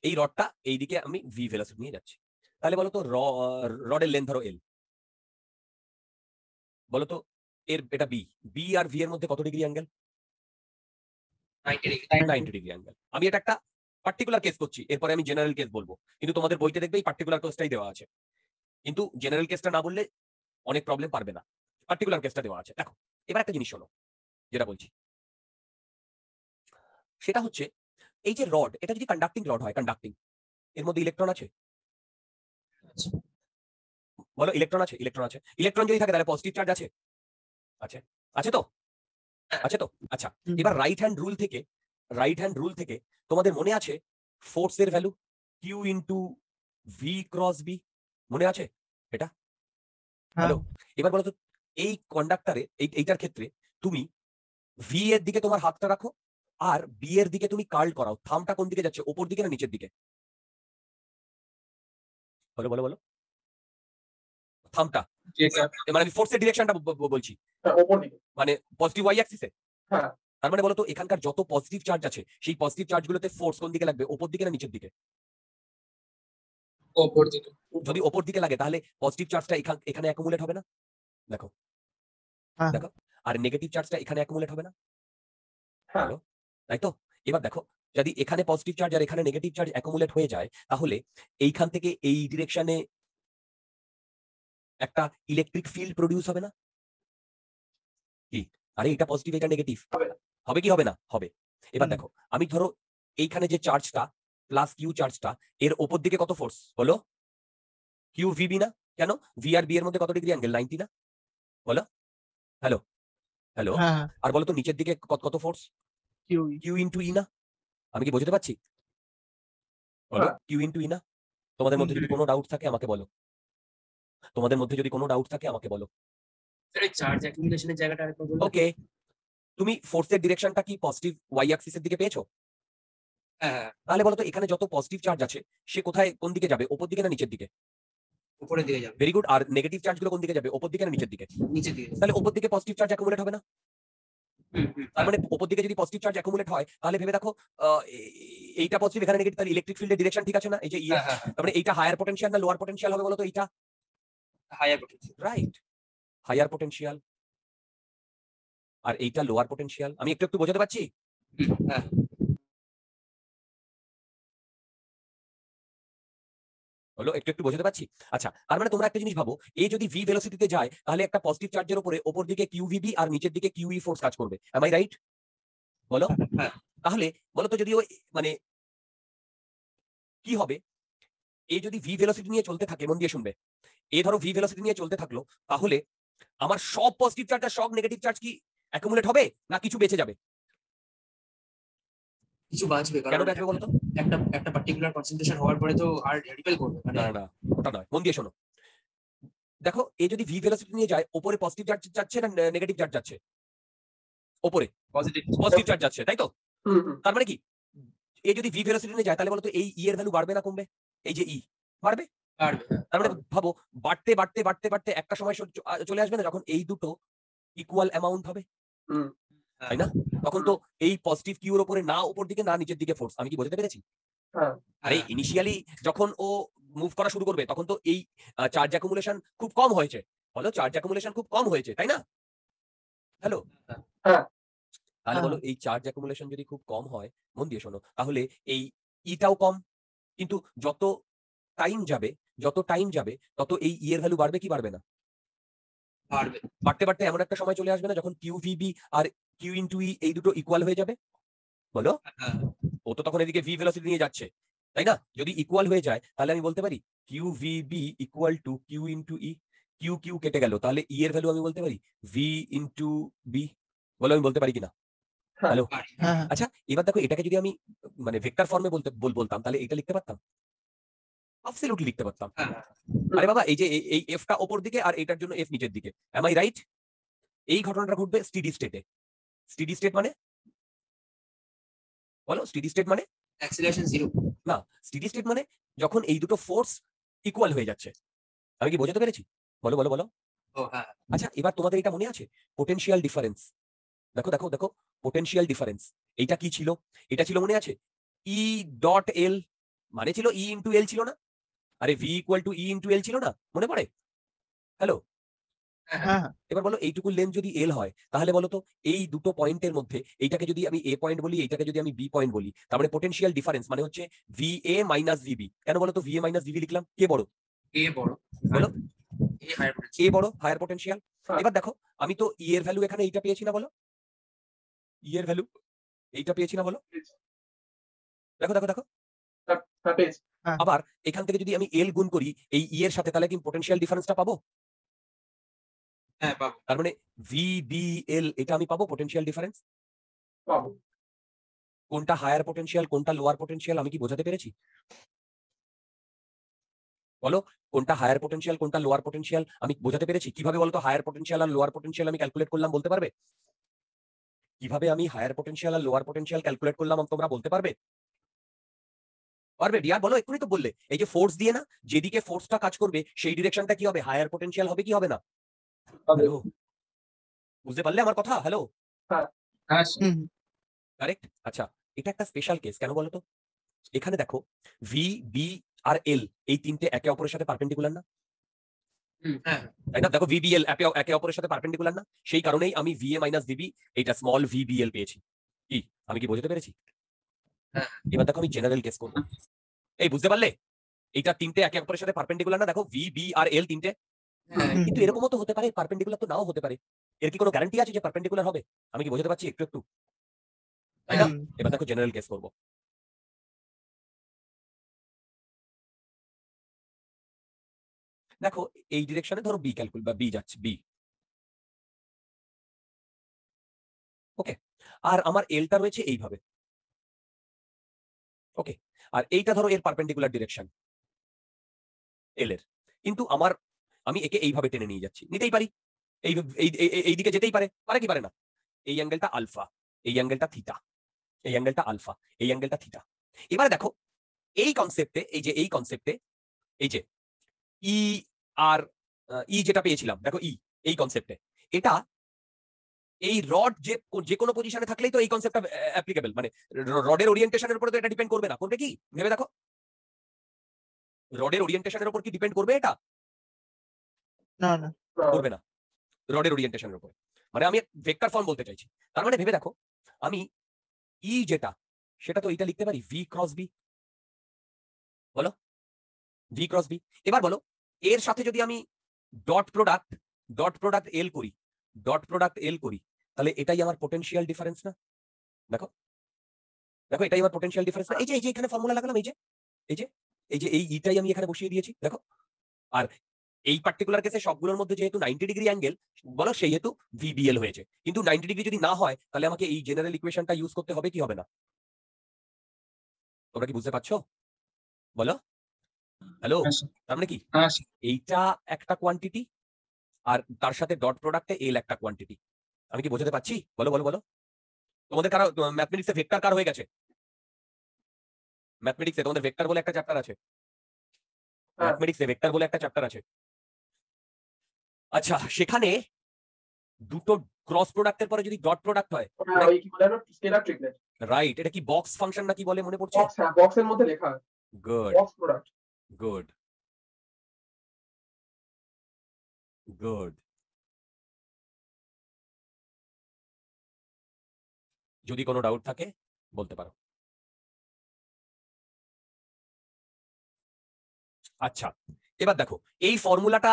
এই রডটা এইদিকে আমি ভি ভেলোসিটি নিয়ে যাচ্ছি। তাহলে বলো তো রডের লেন্থ ধরো এল, বলো তো এর এটা বি, বি আর ভি এর মধ্যে কত ডিগ্রি অ্যাঙ্গেল? 90 90 degree angle. আমি এটা একটা পার্টিকুলার কেস করছি, এরপরে আমি জেনারেল কেস বলবো, কিন্তু তোমাদের বইতে দেখবে এই পার্টিকুলার কেসটাই দেওয়া আছে, কিন্তু জেনারেল কেসটা না বললে অনেক প্রবলেম পারবে না, পার্টিকুলার কেসটা দেওয়া আছে। দেখো এবার একটা জিনিস শোনো যেটা বলছি, সেটা হচ্ছে এই যে রড, এটা যদি কন্ডাক্টিং রড হয়, কন্ডাক্টিং, এর মধ্যে ইলেকট্রন আছে? বলো, ইলেকট্রন আছে? ইলেকট্রন আছে। ইলেকট্রন যদি থাকে তাহলে পজিটিভ চার্জ আছে? আছে, আছে তো? আছে তো? আচ্ছা, এবার রাইট হ্যান্ড রুল থেকে তোমাদের মনে আছে ফোর্সের value q into v cross B, মনে আছে এটা? হ্যাঁ। হ্যালো, এবার বলো তো এই কন্ডাক্টরে, এইটার ক্ষেত্রে তুমি ভি এর দিকে তোমার হাতটা রাখো, আর বি এর দিকে তুমি কার্ল করাও, থামটা কোন দিকে যাচ্ছে, ওপর দিকে না নিচের দিকে? বলো বলো বলো, থামটা, মানে আমি ফোর্সের ডিরেকশনটা বলছি, হ্যাঁ, ওপর দিকে। মানে পজিটিভ ওয়াই অ্যাক্সিসে। হ্যাঁ। তার মানে বলো তো এখানকার যত পজিটিভ চার্জ আছে, সেই পজিটিভ চার্জগুলোতে ফোর্স কোন দিকে লাগবে, ওপর দিকে না নিচের দিকে? ওপর দিকে। যদি ওপর দিকে লাগে তাহলে পজিটিভ চার্জটা এখানে অ্যাকুমুলেট হবে না? দেখো হ্যাঁ। দেখো, আর নেগেটিভ চার্জটা এখানে অ্যাকুমুলেট হবে না? হ্যাঁ। হ্যালো, তাই তো? এবার দেখো, যদি এখানে পজিটিভ চার্জ আর এখানে নেগেটিভ চার্জ অ্যাকুমুলেট হয়ে যায়, তাহলে এইখান থেকে এই ডিরেকশনে একটা ইলেকট্রিক ফিল্ড প্রডিউস হবে না? কি? আরে এটা পজিটিভ, এটা নেগেটিভ, হবে না। হবে কি হবে না? হবে। এবার হুম। দেখো, আমি ধরো এইখানে যে চার্জটা প্লাস কিউ চার্জটা, এর ওপর দিকে কত ফোর্স বলো? কিউ ভিবি না? কেন? ভি আর বি এর মধ্যে কত ডিগ্রি অ্যাঙ্গেল? 90 না? বলো। হ্যালো হ্যালো, হ্যাঁ হ্যাঁ। আর বলো তো নিচের দিকে কত ফোর্স? কিউ কিউ ইন্টু ই না? আমি কি বোঝাতে পারছি? বলো, হ্যাঁ। কিউ ইন্টু ই না? তোমাদের মধ্যে যদি কোনো ডাউট থাকে আমাকে বলো, তোমাদের মধ্যে যদি কোনো ডাউট থাকে আমাকে বলো। চার্জ অ্যাকুমুলেশনের জায়গাটা আরেকবার বলুন। ওকে, তুমি ফোর্সের ডিরেকশনটা কি পজিটিভ ওয়াই অ্যাক্সিসের দিকে পেয়েছো? হ্যাঁ, তাহলে বলো তো এখানে যত পজিটিভ চার্জ আছে সে কোথায়, কোন দিকে যাবে, ওপর দিকে না নিচের দিকে? উপরের দিকে যাবে। Very good. আর নেগেটিভ চার্জগুলো কোন দিকে যাবে, ওপর দিকে না নিচের দিকে? নিচের দিকে যাবে। তাহলে ওপর দিকে পজিটিভ চার্জ অ্যাকুমুলেট হবে না? তার মানে ওপর দিকে যদি পজিটিভ চার্জ অ্যাকুমুলেট হয়, তাহলে ভেবে দেখো এইটা পজিটিভ, এখানে নেগেটিভ, তাহলে ইলেকট্রিক ফিল্ডের ডিরেকশন ঠিক আছে না? এই যে ইয়ে, তার মানে এইটা হায়ার পটেনশিয়াল না লোয়ার পটেনশিয়াল হবে বলো তো? এইটা higher potential. Right, higher potential, আর এইটা লোয়ার পটেনশিয়াল। আমি একটু একটু বোঝাতে পারছি? হ্যাঁ। হলো, একটু একটু বোঝাতে পারছি? আচ্ছা, তার মানে তোমরা একটা জিনিস ভাবো, এই যদি ভি ভেলোসিটিতে যায়, তাহলে একটা পজিটিভ চার্জের উপরে ওপর দিকে কিউভিবি আর নিচের দিকে কিউই ফোর্স কাজ করবে। Am I right? বলো। হ্যাঁ। তাহলে বলো তো, যদি ওই মানে কি হবে, এ যদি ভি ভেলোসিটি নিয়ে চলতে থাকে, মন দিয়ে শুনবে, এ ধরো ভি ভেলোসিটি নিয়ে চলতে থাকলো, তাহলে আমার সব পজিটিভ চার্জ আর সব নেগেটিভ চার্জ কি অ্যাকুমুলেট হবে, না কিছু বেঁচে যাবে? কিছু বাঁচবে, কেন কারণ বাঁচবে বলো তো? একটা পার্টিকুলার কনসেন্ট্রেশন হওয়ার পরে তো আর রিপেল করবে, মানে না না, ওটা নয়, মন দিয়ে শোনো। দেখো, এ যদি ভি ভেলোসিটি নিয়ে যায়, ওপরে পজিটিভ চার্জ যাচ্ছে না নেগেটিভ চার্জ যাচ্ছে? ওপরে পজিটিভ। পজিটিভ চার্জ যাচ্ছে, তাই তো? হুম হুম। তার মানে কি, এ যদি ভি ভেলোসিটি নিয়ে যায়, তাহলে বলো তো এই ই এর ভ্যালু বাড়বে না কমবে? এই যে ই বাড়বে। বাড়বে। তার মানে ভাবো, বাড়তে বাড়তে বাড়তে বাড়তে একটা সময় চলে আসবে না, যখন এই দুটো ইকুয়াল অ্যামাউন্ট হবে? হুম। তাই না? তখন তো এই পজিটিভ কিউ এর উপরে না উপর দিকে না নিচের দিকে ফোর্স। আমি কি বোঝাতে পেরেছি? হ্যাঁ আরে ইনিশিয়ালি যখন ও মুভ করা শুরু করবে তখন তো এই চার্জ অ্যাকুমুলেশন খুব কম হয়েছে। বলো চার্জ অ্যাকুমুলেশন খুব কম হয়েছে, তাই না? হ্যালো, হ্যাঁ তাহলে হ্যাঁ। বলো এই চার্জ অ্যাকুমুলেশন যদি খুব কম হয়, মন দিয়ে শোনো, তাহলে এই ইটাও কম। কিন্তু যত টাইম যাবে তত এই ই এর ভ্যালু বাড়বে কি বাড়বে না? বাড়বে। বাড়তে বাড়তে এমন একটা সময় চলে আসবে না যখন কিউ ভিবি আর কিউ ইন্টু ই এই দুটো ইকুয়াল হয়ে যাবে? বলো, হ্যাঁ, ও তো তখন এদিকে ভি ভেলোসিটি নিয়ে যাচ্ছে, তাই না? যদি ইকুয়াল হয়ে যায় তাহলে আমি বলতে পারি q v B equal to q into E. Q q কেটে গেল, তাহলে ই এর ভ্যালু আমি বলতে পারি ভি ইন্টু বি। বলো আমি বলতে পারি কিনা? হ্যাঁ হ্যালো, বাড়বে। হ্যাঁ হ্যাঁ। আচ্ছা এবার দেখো এটাকে যদি আমি মানে ভেক্টর ফর্মে বলতাম তাহলে এটা লিখতে পারতাম? অ্যাবসলিউটলি লিখতে পারতাম। হ্যাঁ, আরে বাবা এই যে এই এফটা ওপর দিকে আর এটার জন্য এফ নিচের দিকে, এম আই রাইট? এই ঘটনাটা ঘটবে স্টেডি স্টেটে। স্টেডি স্টেট মানে বলো, স্টেডি স্টেট মানে অ্যাক্সিলারেশন 0। না, স্টেডি স্টেট মানে যখন এই দুটো ফোর্স ইকুয়াল হয়ে যাচ্ছে। আমি কি বোঝাতে পেরেছি? বলো বলো বলো। ও হ্যাঁ, আচ্ছা এবার তোমাদের এটা মনে আছে পোটেনশিয়াল ডিফারেন্স? দেখো দেখো দেখো, পোটেনশিয়াল ডিফারেন্স এইটা কি ছিল? এটা ছিল মনে আছে ই ডট এল, মানে ছিল ই ইন্টু এল ছিল না? আরে V equal to E into L ছিল না? মনে পড়ে? হ্যালো, হ্যাঁ, হ্যাঁ হ্যাঁ। এবার বলো এইটুকু লেন্থ যদি এল হয় তাহলে বলো তো এই দুটো পয়েন্টের মধ্যে এইটাকে যদি আমি এ পয়েন্ট বলি, এইটাকে যদি আমি বি পয়েন্ট বলি, তার মানে পোটেনশিয়াল ডিফারেন্স মানে হচ্ছে ভি এ মাইনাস ভিবি। কেন বলো তো ভি এ মাইনাস ভিবি লিখলাম? কে বড়? এ বড়। বলো এ হায়ার এ বড়, হায়ার পোটেনশিয়াল। হ্যাঁ। এবার দেখো আমি তো ই এর ভ্যালু এখানে এইটা পেয়েছি না? বলো ই এর ভ্যালু এইটা পেয়েছি না? বলো দেখো দেখো দেখো। হ্যাঁ পেয়েছি। আবার এখান থেকে যদি আমি এল গুণ করি এই ই এর সাথে তাহলে কি পোটেনশিয়াল ডিফারেন্সটা পাবো? হ্যাঁ পাবো। তার মানে ভি বি এল এটা আমি পাবো পোটেনশিয়াল ডিফারেন্স। পাবো। কোনটা হায়ার পোটেনশিয়াল কোনটা লোয়ার পোটেনশিয়াল আমি কি বোঝাতে পেরেছি? বলো কোনটা হায়ার পোটেনশিয়াল কোনটা লোয়ার পোটেনশিয়াল আমি বোঝাতে পেরেছি? কিভাবে বলতো হায়ার পোটেনশিয়াল আর লোয়ার পোটেনশিয়াল আমি ক্যালকুলেট করলাম বলতে পারবে? কিভাবে আমি হায়ার পোটেনশিয়াল আর লোয়ার পোটেনশিয়াল ক্যালকুলেট করলাম তোমরা বলতে পারবে? পারবে ডিয়ার? বলো, এক্ষুনি তো বললে এই যে ফোর্স দিয়ে না, যেদিকে ফোর্সটা কাজ করবে সেই ডিরেকশনটা কি হবে? হায়ার পোটেনশিয়াল হবে কি হবে না? হবে। হ্যালো, বুঝতে পারলে আমার কথা? হ্যালো, হ্যাঁ, হুম হুম। কারেক্ট। আচ্ছা এটা একটা স্পেশাল কেস, কেন বলো তো? এখানে দেখো ভি বি আর এল এই তিনটে একে অপরের সাথে পারপেন্ডিকুলার না? হ্যাঁ, তাই না? দেখো ভিবিএল একে অপরের সাথে পারপেন্ডিকুলার না? সেই কারণেই আমি ভিএ মাইনাস ভিবি এইটা স্মল ভিবিএল পেয়েছি। কি আমি কি বোঝাতে পেরেছি? হ্যাঁ। এবার দেখো আমি জেনারেল কেস করবো। এই বুঝতে পারলে এইটা তিনটে একে অপরের সাথে পারপেন্ডিকুলার না? দেখো ভি বি আর এল তিনটে। হ্যাঁ, কিন্তু এরকমও তো হতে পারে পারপেন্ডিকুলার তো নাও হতে পারে। এর কি কোনো গ্যারান্টি আছে যে পারপেন্ডিকুলার হবে? আমি কি বোঝাতে পারছি একটু একটু? তাই না? হুম। এবার দেখো জেনারেল কেস করবো। দেখো এই ডিরেকশনে ধরো বি ক্যালকুল বা বি যাচ্ছে বি, ওকে। আর আমার এলটা রয়েছে এইভাবে, ওকে। আর এইটা ধরো এর পারপেন্ডিকুলার ডিরেকশন এল এর, কিন্তু আমি একে এইভাবে টেনে নিয়ে যাচ্ছি, নিতেই পারি। এই এই দিকে যেতেই পারে, পারে কি পারে না? এই অ্যাঙ্গেলটা আলফা, এই অ্যাঙ্গেলটা থিটা, এই অ্যাঙ্গেলটা আলফা, এই অ্যাঙ্গেলটা থিটা। এবারে দেখো এই কনসেপ্টে এই কনসেপ্টে এই যে ই আর ই যেটা পেয়েছিলাম, দেখো ই এই কনসেপ্টে এটা এই রড যে কোনো পজিশনে থাকলেই তো এই কনসেপ্টটা অ্যাপ্লিকেবল, মানে রডের ওরিয়েন্টেশনের উপরে তো এটা ডিপেন্ড করবে না। করবে কি ভেবে দেখো? রডের ওরিয়েন্টেশনের উপর কি ডিপেন্ড করবে এটা? না না। করবে না রডের ওরিয়েন্টেশনের উপর। মানে আমি ভেক্টর ফর্ম বলতে চাইছি। তার মানে ভেবে দেখো আমি ই যেটা সেটা তো এটা লিখতে পারি ভি ক্রস বি। বলো ভি ক্রস বি। এবার বলো এর সাথে যদি আমি ডট প্রোডাক্ট এল করি, তাহলে এটাই আমার পোটেনশিয়াল ডিফারেন্স না? দেখো দেখো এটাই আমার পোটেনশিয়াল ডিফারেন্স না? এই যে এখানে ফর্মুলা লাগালাম, এই ইটাই আমি এখানে বসিয়ে দিয়েছি, দেখো। আর এই পার্টিকুলার কেসে সবগুলোর মধ্যে যেহেতু 90 ডিগ্রি অ্যাঙ্গেল বলো সেই হেতু ভিবিএল হয়েছে। কিন্তু 90 ডিগ্রি যদি না হয় তাহলে আমাকে এই জেনারেল ইকুয়েশনটা ইউজ করতে হবে কি হবে না? তোমরা কি বুঝতে পারছো? বলো হ্যালো, তার মানে কি এইটা একটা কোয়ান্টিটি আর তার সাথে ডট প্রোডাক্টে এল একটা কোয়ান্টিটি। আমি কি বোঝাতে পারছি? বলো বলো বলো। তোমাদের কারো ম্যাথমেটিক্সে ভেক্টর কার হয়ে গেছে? ম্যাথমেটিক্সে তোমাদের ভেক্টর বলে একটা চ্যাপ্টার আছে। হ্যাঁ। ম্যাথমেটিক্সে ভেক্টর বলে একটা চ্যাপ্টার আছে। আচ্ছা সেখানে দুটো ক্রস প্রোডাক্টের পরে যদি ডট প্রোডাক্ট হয়, ওটা ওই কি বলে না স্কেলার ট্রিপলেট। রাইট, এটা কি বক্স ফাংশন না কি বলে মনে পড়ছে? বক্স, হ্যাঁ বক্সের মধ্যে লেখা হয় good box product. Good good. যদি কোনো ডাউট থাকে বলতে পারো। আচ্ছা, এবার দেখো এই ফর্মুলাটা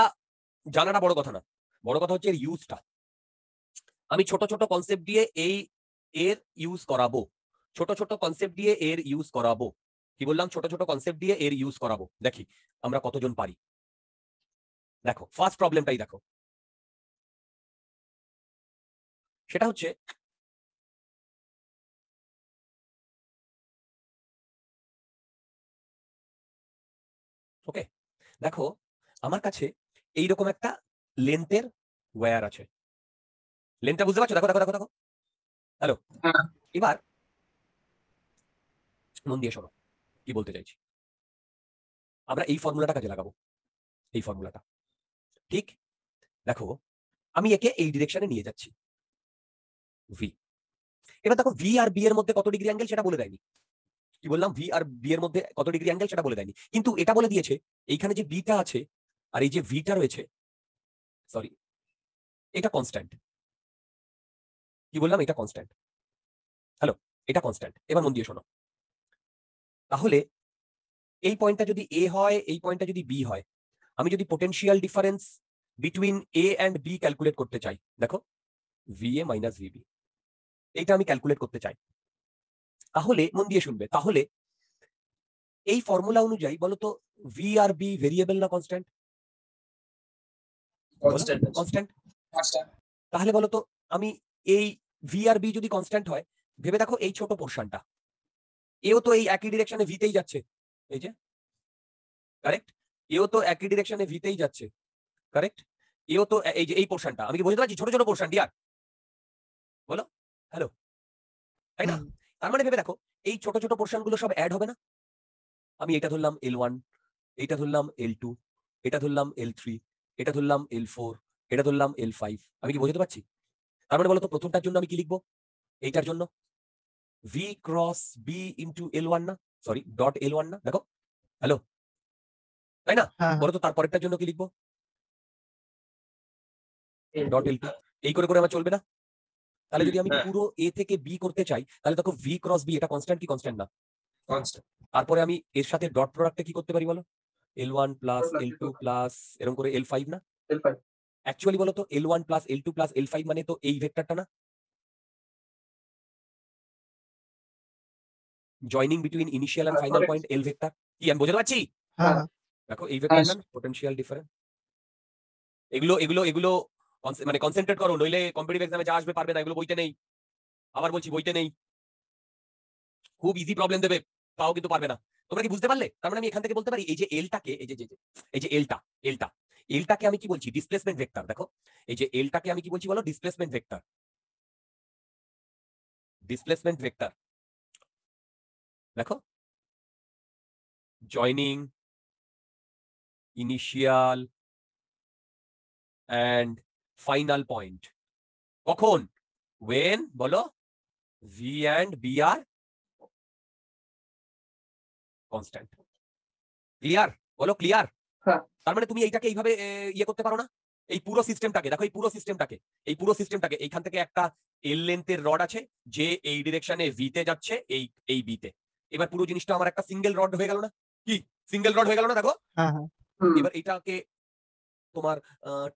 জানাটা বড় কথা না, বড় কথা হচ্ছে এর ইউজটা। আমি ছোট ছোট কনসেপ্ট দিয়ে এর ইউজ করাবো, ছোট ছোট কনসেপ্ট দিয়ে এর ইউজ করাবো। কি বললাম? ছোট ছোট কনসেপ্ট দিয়ে এর ইউজ করাবো। দেখি আমরা কতজন পারি। দেখো ফার্স্ট প্রবলেমটাই দেখো, সেটা হচ্ছে ওকে, দেখো আমার কাছে এইরকম একটা লেন্থের ওয়্যার আছে। লেন্থটা বুঝতে পারছো? দেখো দেখো দেখো দেখো, হ্যালো। হ্যাঁ। এবার মন দিয়ে শোনো কি বলতে চাইছি। আমরা এই ফর্মুলাটা কাজে লাগাবো, এই ফর্মুলাটা। ঠিক দেখো, আমি একে এই ডিরেকশনে নিয়ে যাচ্ছি ভি। এবার দেখো ভি আর বি এর মধ্যে কত ডিগ্রি অ্যাঙ্গেল সেটা বলে দেয়নি। কি বললাম? ভি আর বি এর মধ্যে কত ডিগ্রি অ্যাঙ্গেল সেটা বলে দেয়নি, কিন্তু এটা বলে দিয়েছে এইখানে যে বিটা আছে আর এই যে ভিটা রয়েছে, সরি এটা কনস্ট্যান্ট। কি বললাম? এটা কনস্ট্যান্ট। হ্যালো, এটা কনস্ট্যান্ট। এবার মন দিয়ে শোনো, তাহলে এই পয়েন্টটা যদি এ হয়, এই পয়েন্টটা যদি বি হয়, আমি যদি potential difference between A and B calculate করতে চাই, দেখো ভিএ মাইনাস ভিবি, এইটা আমি ক্যালকুলেট করতে চাই, তাহলে মন দিয়ে শুনবে, তাহলে এই ফর্মুলা অনুযায়ী বলো তো ভি আর বি ভেরিয়েবল না কনস্ট্যান্ট? Constant constant. কনস্ট্যান্ট তাহলে বলো তো আমি এই ভি আর বি যদি কনস্ট্যান্ট হয়, ভেবে দেখো এই ছোট পোর্শনটা, এও তো এই একই ডিরেকশনে ভিতেই যাচ্ছে, এই যে কারেক্ট, এও তো একই ডিরেকশনে ভিতেই যাচ্ছে, কারেক্ট। এও তো এই যে এই পোর্শনটা, আমি কি বুঝতে পারছি? ছোট ছোট পোর্শন ডিয়ার, বলো হ্যালো, তাই না? তার মানে ভেবে দেখো এই ছোট ছোট পোর্শন গুলো সব অ্যাড হবে না? আমি এটা ধরলাম L1, এটা ধরলাম L2, এটা ধরলাম L3, এটা ধরলাম L4, এটা ধরলাম L5। আমি কি বোঝাতে পারছি? তার মানে বলো তো প্রথমটার জন্য আমি কি লিখবো? এইটার জন্য V cross B into L1 না, সরি ডট L1 না, দেখো হ্যালো, তাই না? হ্যাঁ বলো তো তারপরেরটার জন্য কি লিখবো? Dot L2। এই করে করে আমার চলবে না? তাহলে যদি আমি হ্যাঁ। পুরো এ থেকে বি করতে চাই, তাহলে দেখো ভি ক্রস বি এটা কনস্ট্যান্ট কি কনস্ট্যান্ট না? কনস্ট্যান্ট তারপরে আমি এর সাথে ডট প্রোডাক্টে কি করতে পারি বলো? L1 প্লাস L2 প্লাস এরকম করে L5 না? L5। অ্যাকচুয়ালি বলো তো L1 plus L2 plus L5 মানে তো এই ভেক্টরটা না? জয়নিং বিটুইন ইনিশিয়াল এন্ড হ্যাঁ, ফাইনাল correct. পয়েন্ট এল ভেক্টর। কি আমি বোঝাতে পারছি? হ্যাঁ দেখো এই ভেক্টর হ্যাঁ। না পোটেনশিয়াল ডিফারেন্স। এগুলো এগুলো এগুলো মানে কনসেন্ট্রেট করো, নইলে কম্পিটিটিভ এক্সামে যা আসবে পারবে না, এগুলো বইতে নেই। আবার বলছি বইতে নেই, খুব ইজি প্রবলেম দেবে, তাও কিন্তু পারবে না। তোমরা কি বুঝতে পারলে? তার মানে আমি এখান থেকে বলতে পারি এই যে এলটাকে, এই যে এই যে এলটাকে আমি কি বলছি? Displacement vector. দেখো এই যে এলটাকে আমি কি বলছি বলো? Displacement vector. ডিসপ্লেসমেন্ট ভেক্টর দেখো, joining initial and final point কখন? when বলো v and b are constant। Clear? বলো ক্লিয়ার? হ্যাঁ। তার মানে তুমি এইটাকে এইভাবে ইয়ে করতে পারো না? এই পুরো সিস্টেমটাকে দেখো, এই পুরো সিস্টেমটাকে এইখান থেকে একটা এল লেন্থের রড আছে যে এই ডিরেকশনে ভি তে যাচ্ছে, এই বি তে। এবার পুরো জিনিসটা আমার একটা সিঙ্গেল রড হয়ে গেল না? কি সিঙ্গেল রড হয়ে গেল না? দেখো হ্যাঁ হ্যাঁ এবার এটাকে তোমার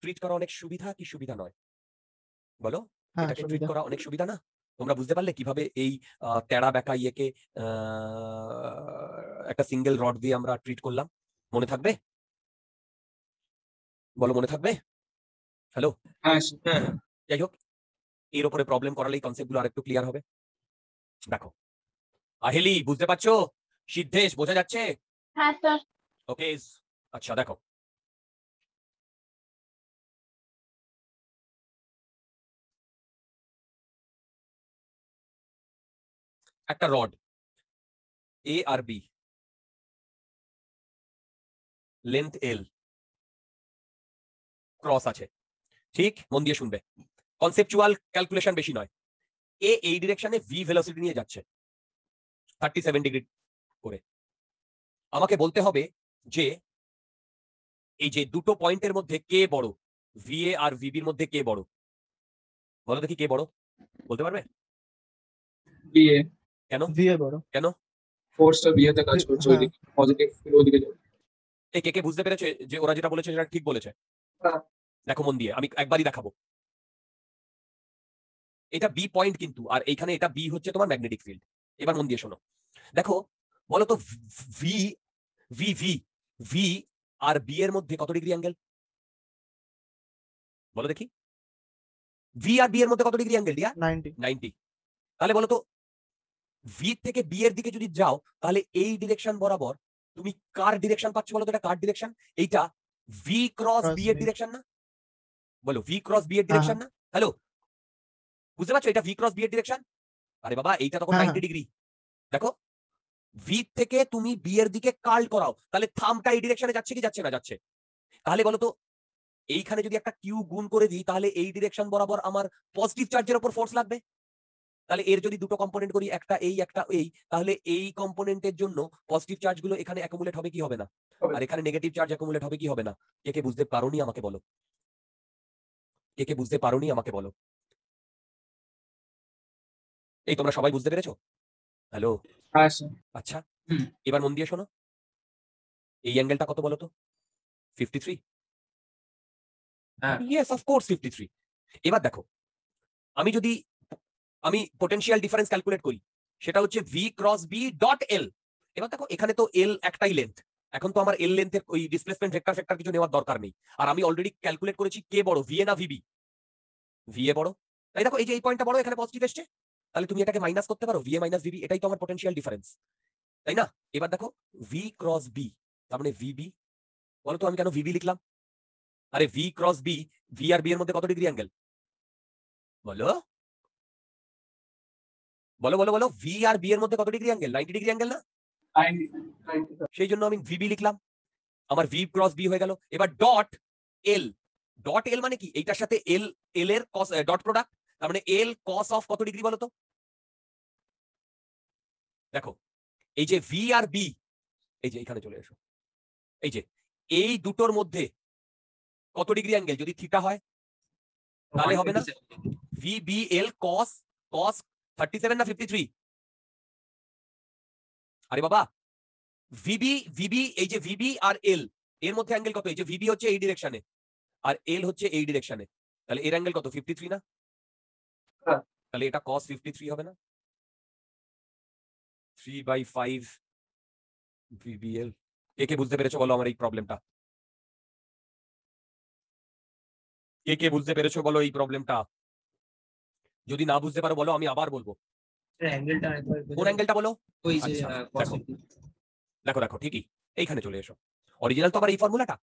ট্রিট করা অনেক সুবিধা কি সুবিধা নয় বলো? হ্যাঁ এটাকে ট্রিট সুবিধা। করা অনেক সুবিধা না? তোমরা বুঝতে পারলে কিভাবে এই টেরা বেঁকা ইয়েকে একটা সিঙ্গেল রড দিয়ে আমরা ট্রিট করলাম? মনে থাকবে? বলো মনে থাকবে? হ্যালো, হ্যাঁ যাই হোক এর উপরে প্রবলেম করালেই কনসেপ্ট গুলো আরেকটু ক্লিয়ার হবে। দেখো আহেলি বুঝতে পারছো? সিদ্ধেশ বোঝা যাচ্ছে? হ্যাঁ স্যার। ওকে, আচ্ছা দেখো একটা রড এ আর বি, লেন্থ এল, ক্রস আছে, ঠিক? মন দিয়ে শুনবে। কনসেপচুয়াল ক্যালকুলেশন বেশি নয়। এ এই ডিরেকশনে ভি ভেলোসিটি নিয়ে যাচ্ছে 37 ডিগ্রি করে। আমাকে বলতে হবে যে এই যে দুটো পয়েন্টের মধ্যে কে বড়, ভিএ আর ভিবির মধ্যে কে বড়? বলো দেখি কে বড়, বলতে পারবে? বিএ, কেন ভিএ বড়। কেন? ফোর্সটা বিএ তে কাজ করছে, হ্যাঁ। ওইদিকে পজিটিভ ওইদিকে যাবে। এই কে কে বুঝতে পেরেছে যে ওরা যেটা বলেছে সেটা ঠিক বলেছে? হ্যাঁ। দেখো মন দিয়ে, আমি একবারই দেখাবো। এটা বি পয়েন্ট কিন্তু, আর এইখানে এটা বি হচ্ছে তোমার ম্যাগনেটিক ফিল্ড। এবার মন দিয়ে শোনো, দেখো বলো তো ভি ভি ভি ভি আর বি এর মধ্যে কত ডিগ্রি অ্যাঙ্গেল? বলো দেখি, ভি আর বি এর মধ্যে কত ডিগ্রি অ্যাঙ্গেল ডিয়ার? 90। 90। তাহলে বলো তো ভি থেকে বি এর দিকে যদি যাও তাহলে এই ডিরেকশন বরাবর তুমি কার ডিরেকশন পাচ্ছ বলো তো? এটা কার ডিরেকশন? এইটা ভি ক্রস Cross বি এর B। ডিরেকশন না? বলো ভি ক্রস বি এর হ্যাঁ, ডিরেকশন না? হ্যালো, বুঝতে পারছো এটা ভি ক্রস বি এর ডিরেকশন? আরে বাবা এইটা তখন হ্যাঁ, 90 ডিগ্রি। দেখো ভি থেকে তুমি বি এর দিকে কার্ল করাও, তাহলে থামটা এই ডিরেকশনে যাচ্ছে কি যাচ্ছে না? যাচ্ছে। তাহলে বলো তো এইখানে যদি একটা কিউ গুণ করে দিই তাহলে এই ডিরেকশন বরাবর আমার পজিটিভ চার্জের উপর ফোর্স লাগবে। তাহলে এর যদি দুটো কম্পোনেন্ট করি, একটা এই একটা এই, তাহলে এই কম্পোনেন্টের জন্য পজিটিভ চার্জ গুলো এখানে অ্যাকুমুলেট হবে কি হবে না? হবে। আর এখানে নেগেটিভ চার্জ অ্যাকুমুলেট হবে কি হবে না? কে কে বুঝতে পারোনি আমাকে বলো, কে কে বুঝতে পারোনি আমাকে বলো। এই তোমরা সবাই বুঝতে পেরেছো? হ্যালো, হ্যাঁ স্যার। আচ্ছা হুম। এবার মন দিয়ে শোনো, এই অ্যাঙ্গেলটা কত বলো তো? 53। হ্যাঁ। Yes of course 53। এবার দেখো আমি পোটেনশিয়াল ডিফারেন্স ক্যালকুলেট করি, সেটা হচ্ছে v cross B dot l. এবার দেখো এখানে তো এল একটাই লেন্থ, এখন তো আমার এল লেন্থের ওই ডিসপ্লেসমেন্ট ভেক্টর ফেক্টর কিছু নেওয়ার দরকার নেই। আর আমি অলরেডি ক্যালকুলেট করেছি কে বড়, ভিএ না ভিবি? ভিএ বড়। তাই দেখো এই যে এই পয়েন্টটা বড়, এখানে পজিটিভ এসছে, তাহলে তুমি এটাকে মাইনাস করতে পারো, ভিএ মাইনাস ভিবি, এটাই তো আমার পোটেনশিয়াল ডিফারেন্স, তাই না? এবার দেখো ভি ক্রস বি, তার মানে ভিবি। বলো তো আমি কেন ভিবি লিখলাম? আরে ভি ক্রস বি, ভি আর বি এর মধ্যে কত ডিগ্রি অ্যাঙ্গেল? বলো বলো বলো বলো, ভি আর বি এর মধ্যে কত ডিগ্রি অ্যাঙ্গেল? 90 ডিগ্রি অ্যাঙ্গেল না? সেই জন্য আমি ভিবি লিখলাম, আমার ভি ক্রস বি হয়ে গেল। এবার ডট এল, ডট এল মানে কি? এইটার সাথে এল, এল এর কস ডট প্রোডাক্ট, তার মানে এল কস অফ কত ডিগ্রি বলো তো? দেখো এই যে ভি আর বি, এই যে এখানে চলে এসো, এই যে এই দুটোর মধ্যে কত ডিগ্রি অ্যাঙ্গেল যদি থিটা হয় তাহলে হবে না ভি বি এল কস কস 37 না 53? আরে বাবা ভিবি ভিবি, এই যে ভিবি আর এল এর মধ্যে অ্যাঙ্গেল কত? এই যে ভিবি হচ্ছে এই ডিরেকশনে আর এল হচ্ছে এই ডিরেকশনে, তাহলে এর অ্যাঙ্গেল কত? 53 না? হ্যাঁ। তাহলে এটা cos 53 হবে না? 3/5 VBL। কে কে বুঝতে পেরেছো বলো আমার এই প্রবলেমটা? কে কে বুঝতে পেরেছো বলো এই প্রবলেমটা? যদি না বুঝতে পারো বলো, আমি আবার বলবো। অ্যাঙ্গেলটা একবার কোন অ্যাঙ্গেলটা বলো? ওই যে আচ্ছা, cos দেখো। দেখো দেখো ঠিকই, এইখানে চলে এসো। অরিজিনাল তো আবার এই ফর্মুলাটা,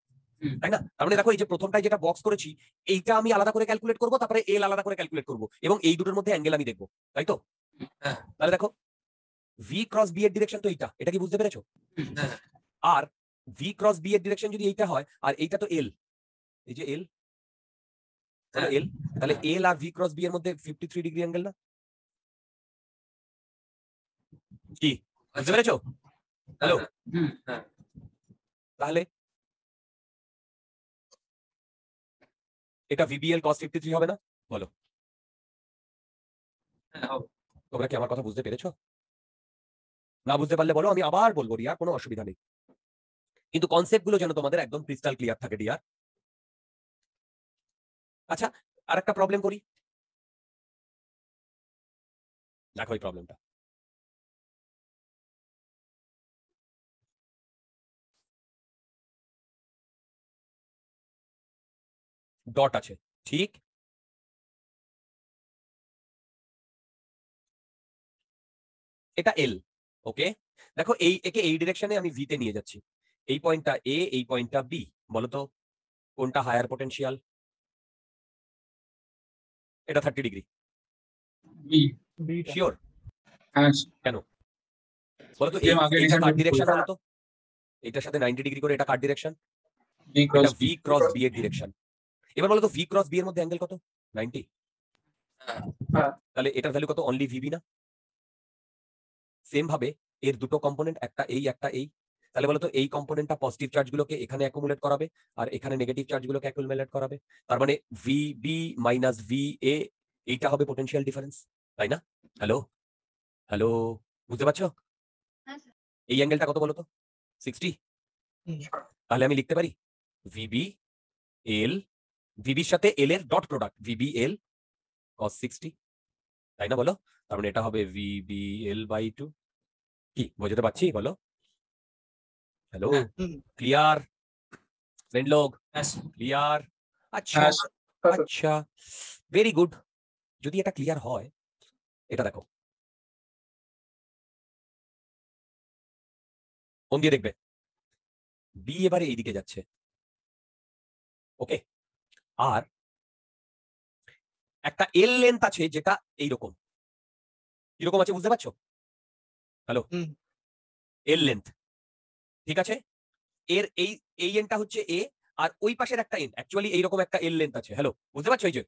হুম। তাই না? তার মানে দেখো এই যে প্রথমটাই যেটা বক্স করেছি, এইটা আমি আলাদা করে ক্যালকুলেট করব, তারপরে এল আলাদা করে ক্যালকুলেট করব, এবং এই দুটোর মধ্যে অ্যাঙ্গেল আমি দেখবো, তাই তো? হ্যাঁ। তাহলে দেখো ভি ক্রস বি এর ডিরেকশন তো এইটা, এটা কি বুঝতে পেরেছো? হ্যাঁ। আর ভি ক্রস বি এর ডিরেকশন যদি এইটা হয়, আর এইটা তো এল, এই যে এল, তাহলে এল, তাহলে এল আর ভি ক্রস বি এর মধ্যে 53 ডিগ্রি অ্যাঙ্গেল না? কি বুঝতে পেরেছো? হ্যালো, হুম। হ্যাঁ। তাহলে এটা ভিবিএল cos 53 হবে না? বলো, হ্যাঁ হবে। তোমরা কি আমার কথা বুঝতে পেরেছো? না বুঝতে পারলে বলো, আমি আবার বলবো রিয়া, কোনো অসুবিধা নেই, কিন্তু কনসেপ্ট গুলো যেন তোমাদের একদম ক্রিস্টাল ক্লিয়ার থাকে ডিয়ার। আচ্ছা আর একটা প্রবলেম করি, দেখো এই প্রবলেমটা। ডট আছে, ঠিক? এটা এল, ওকে। দেখো এই একে এই ডিরেকশনে আমি ভি তে নিয়ে যাচ্ছি, এই পয়েন্টটা এ, এই পয়েন্টটা বি, বলো তো কোনটা হায়ার পোটেনশিয়াল? এটা 30 ডিগ্রি বি। বিটা। শিওর? হ্যাঁ কেন বলো তো? Same আগে এইটা reason কার বলবো। ডিরেকশন বলো তো? এটার সাথে 90 ডিগ্রি করে এটা কার ডিরেকশন? বি এটা ক্রস ভি ক্রস বি এর ডিরেকশন। এবার বলো তো ভি ক্রস বি এর মধ্যে অ্যাঙ্গেল কত? 90। হ্যাঁ। তাহলে এটার ভ্যালু কত? অনলি ভিবি না? সেম ভাবে এর দুটো কম্পোনেন্ট, একটা এই একটা এই, তাহলে বলতো এই কম্পোনেন্টটা পজিটিভ চার্জ গুলোকে এখানে অ্যাকুমুলেট করাবে আর এখানে নেগেটিভ চার্জ গুলোকে অ্যাকুমুলেট করাবে। তার মানে ভিবি মাইনাস ভিএ, এইটা হবে পোটেনশিয়াল ডিফারেন্স, তাই না? হ্যালো হ্যালো, বুঝতে পারছো? হ্যাঁ স্যার। এই অ্যাঙ্গেলটা কত বলতো? 60। হুম। তাহলে আমি লিখতে পারি ভিবি এল, ভিবির সাথে এল এর ডট প্রোডাক্ট ভিবি এল cos 60, তাই না বলো? তার মানে এটা হবে ভিবি এল বাই 2। কি বোঝাতে পারছি বলো? হ্যালো, হ্যাঁ। ক্লিয়ার ফ্রেন্ড লোক? হ্যাঁ ক্লিয়ার? আচ্ছা হ্যাঁ, হ্যাঁ, স্যার। আচ্ছা, ভেরি গুড। যদি এটা ক্লিয়ার হয়, এটা দেখো, মন দিয়ে দেখবে, বি এবারে এইদিকে যাচ্ছে, ওকে, আর একটা এল লেন্থ আছে যেটা এইরকম, কিরকম আছে বুঝতে পারছো? হ্যালো, হুম। এল লেন্থ, ঠিক আছে? এর এই এন্ডটা হচ্ছে এ, আর ওই পাশের একটা এন্ড অ্যাকচুয়ালি এইরকম একটা এল লেন্থ আছে। হ্যালো, বুঝতে পারছো? এই যে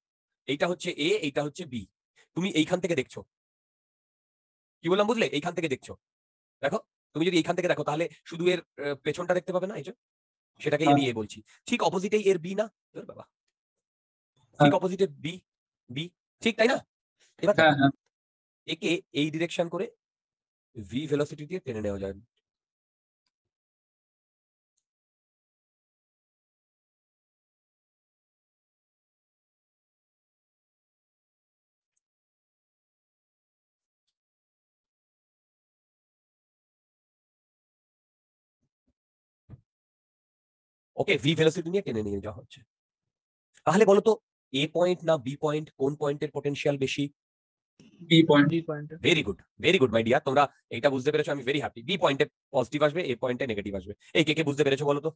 এইটা হচ্ছে এ, এইটা হচ্ছে বি, তুমি এইখান থেকে দেখছো, কি বললাম বুঝলে? এইখান থেকে দেখছো, দেখো, তুমি যদি এইখান থেকে দেখো তাহলে শুধু এর পেছনটা দেখতে পাবে না, এই যে সেটাকেই আমি এ বলছি। ঠিক অপোজিটেই এর বি না? তোর বাবা, ঠিক অপোজিটে বি, বি, ঠিক তাই না? এবার দেখো, হ্যাঁ, একে এই ডিরেকশন করে ভি ভেলোসিটি দিয়ে টেনে নেওয়া যায়। ওকে, ভি ভেলোসিটি নিয়ে টেনে নিয়ে যাওয়া হচ্ছে। তাহলে বলো তো এ পয়েন্ট না বি পয়েন্ট, কোন পয়েন্টের পোটেনশিয়াল বেশি? B point. D point. Very good my dear, তোমরা এটা বুঝতে পেরেছো, আমি ভেরি হ্যাপি। বি পয়েন্টে পজিটিভ আসবে, এ পয়েন্টে নেগেটিভ আসবে। এই কে কে বুঝতে পেরেছো বলো তো?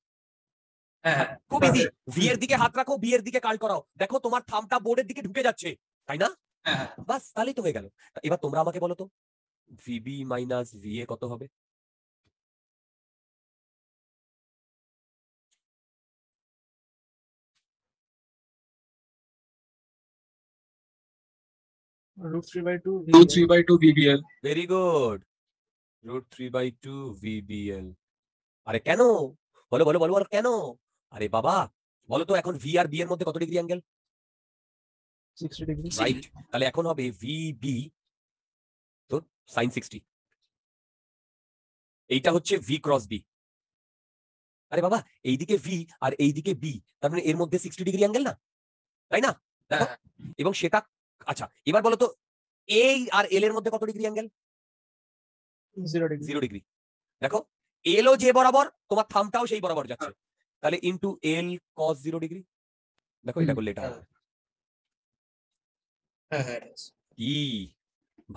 হ্যাঁ। খুব ইজি। ভি এর দিকে হাত রাখো, বি এর দিকে কার্ল করাও, দেখো তোমার থামটা বোর্ডের দিকে ঢুকে যাচ্ছে, তাই না? হ্যাঁ। বাস, তাহলেই তো হয়ে গেল। এবার তোমরা আমাকে বলো তো ভিবি মাইনাস ভিএ কত হবে? √3/2 2/3/2 VBL। Very good, √3/2 ভিবিএল। আরে কেন? বলো বলো বলো বলো, কেন? আরে বাবা, বলো তো এখন ভি আর বি এর মধ্যে কত ডিগ্রি অ্যাঙ্গেল? 60 ডিগ্রি। রাইট, তাহলে এখন হবে ভিবি তো সাইন 60, এইটা হচ্ছে ভি ক্রস বি। আরে বাবা, এইদিকে ভি আর এইদিকে বি, তার মানে এর মধ্যে 60 ডিগ্রি অ্যাঙ্গেল না, তাই না? দেখো, এবং সেটা, আচ্ছা এবার বলো তো এই আর এল এর মধ্যে কত ডিগ্রি অ্যাঙ্গেল? 0 ডিগ্রি। 0 ডিগ্রি। দেখো, এলও যে বরাবর, তোমার থামটাও সেই বরাবর যাচ্ছে, তাহলে ইনটু এল cos 0 ডিগ্রি। দেখো এটা করলে এটা হবে। হ্যাঁ। হ্যাঁ। কি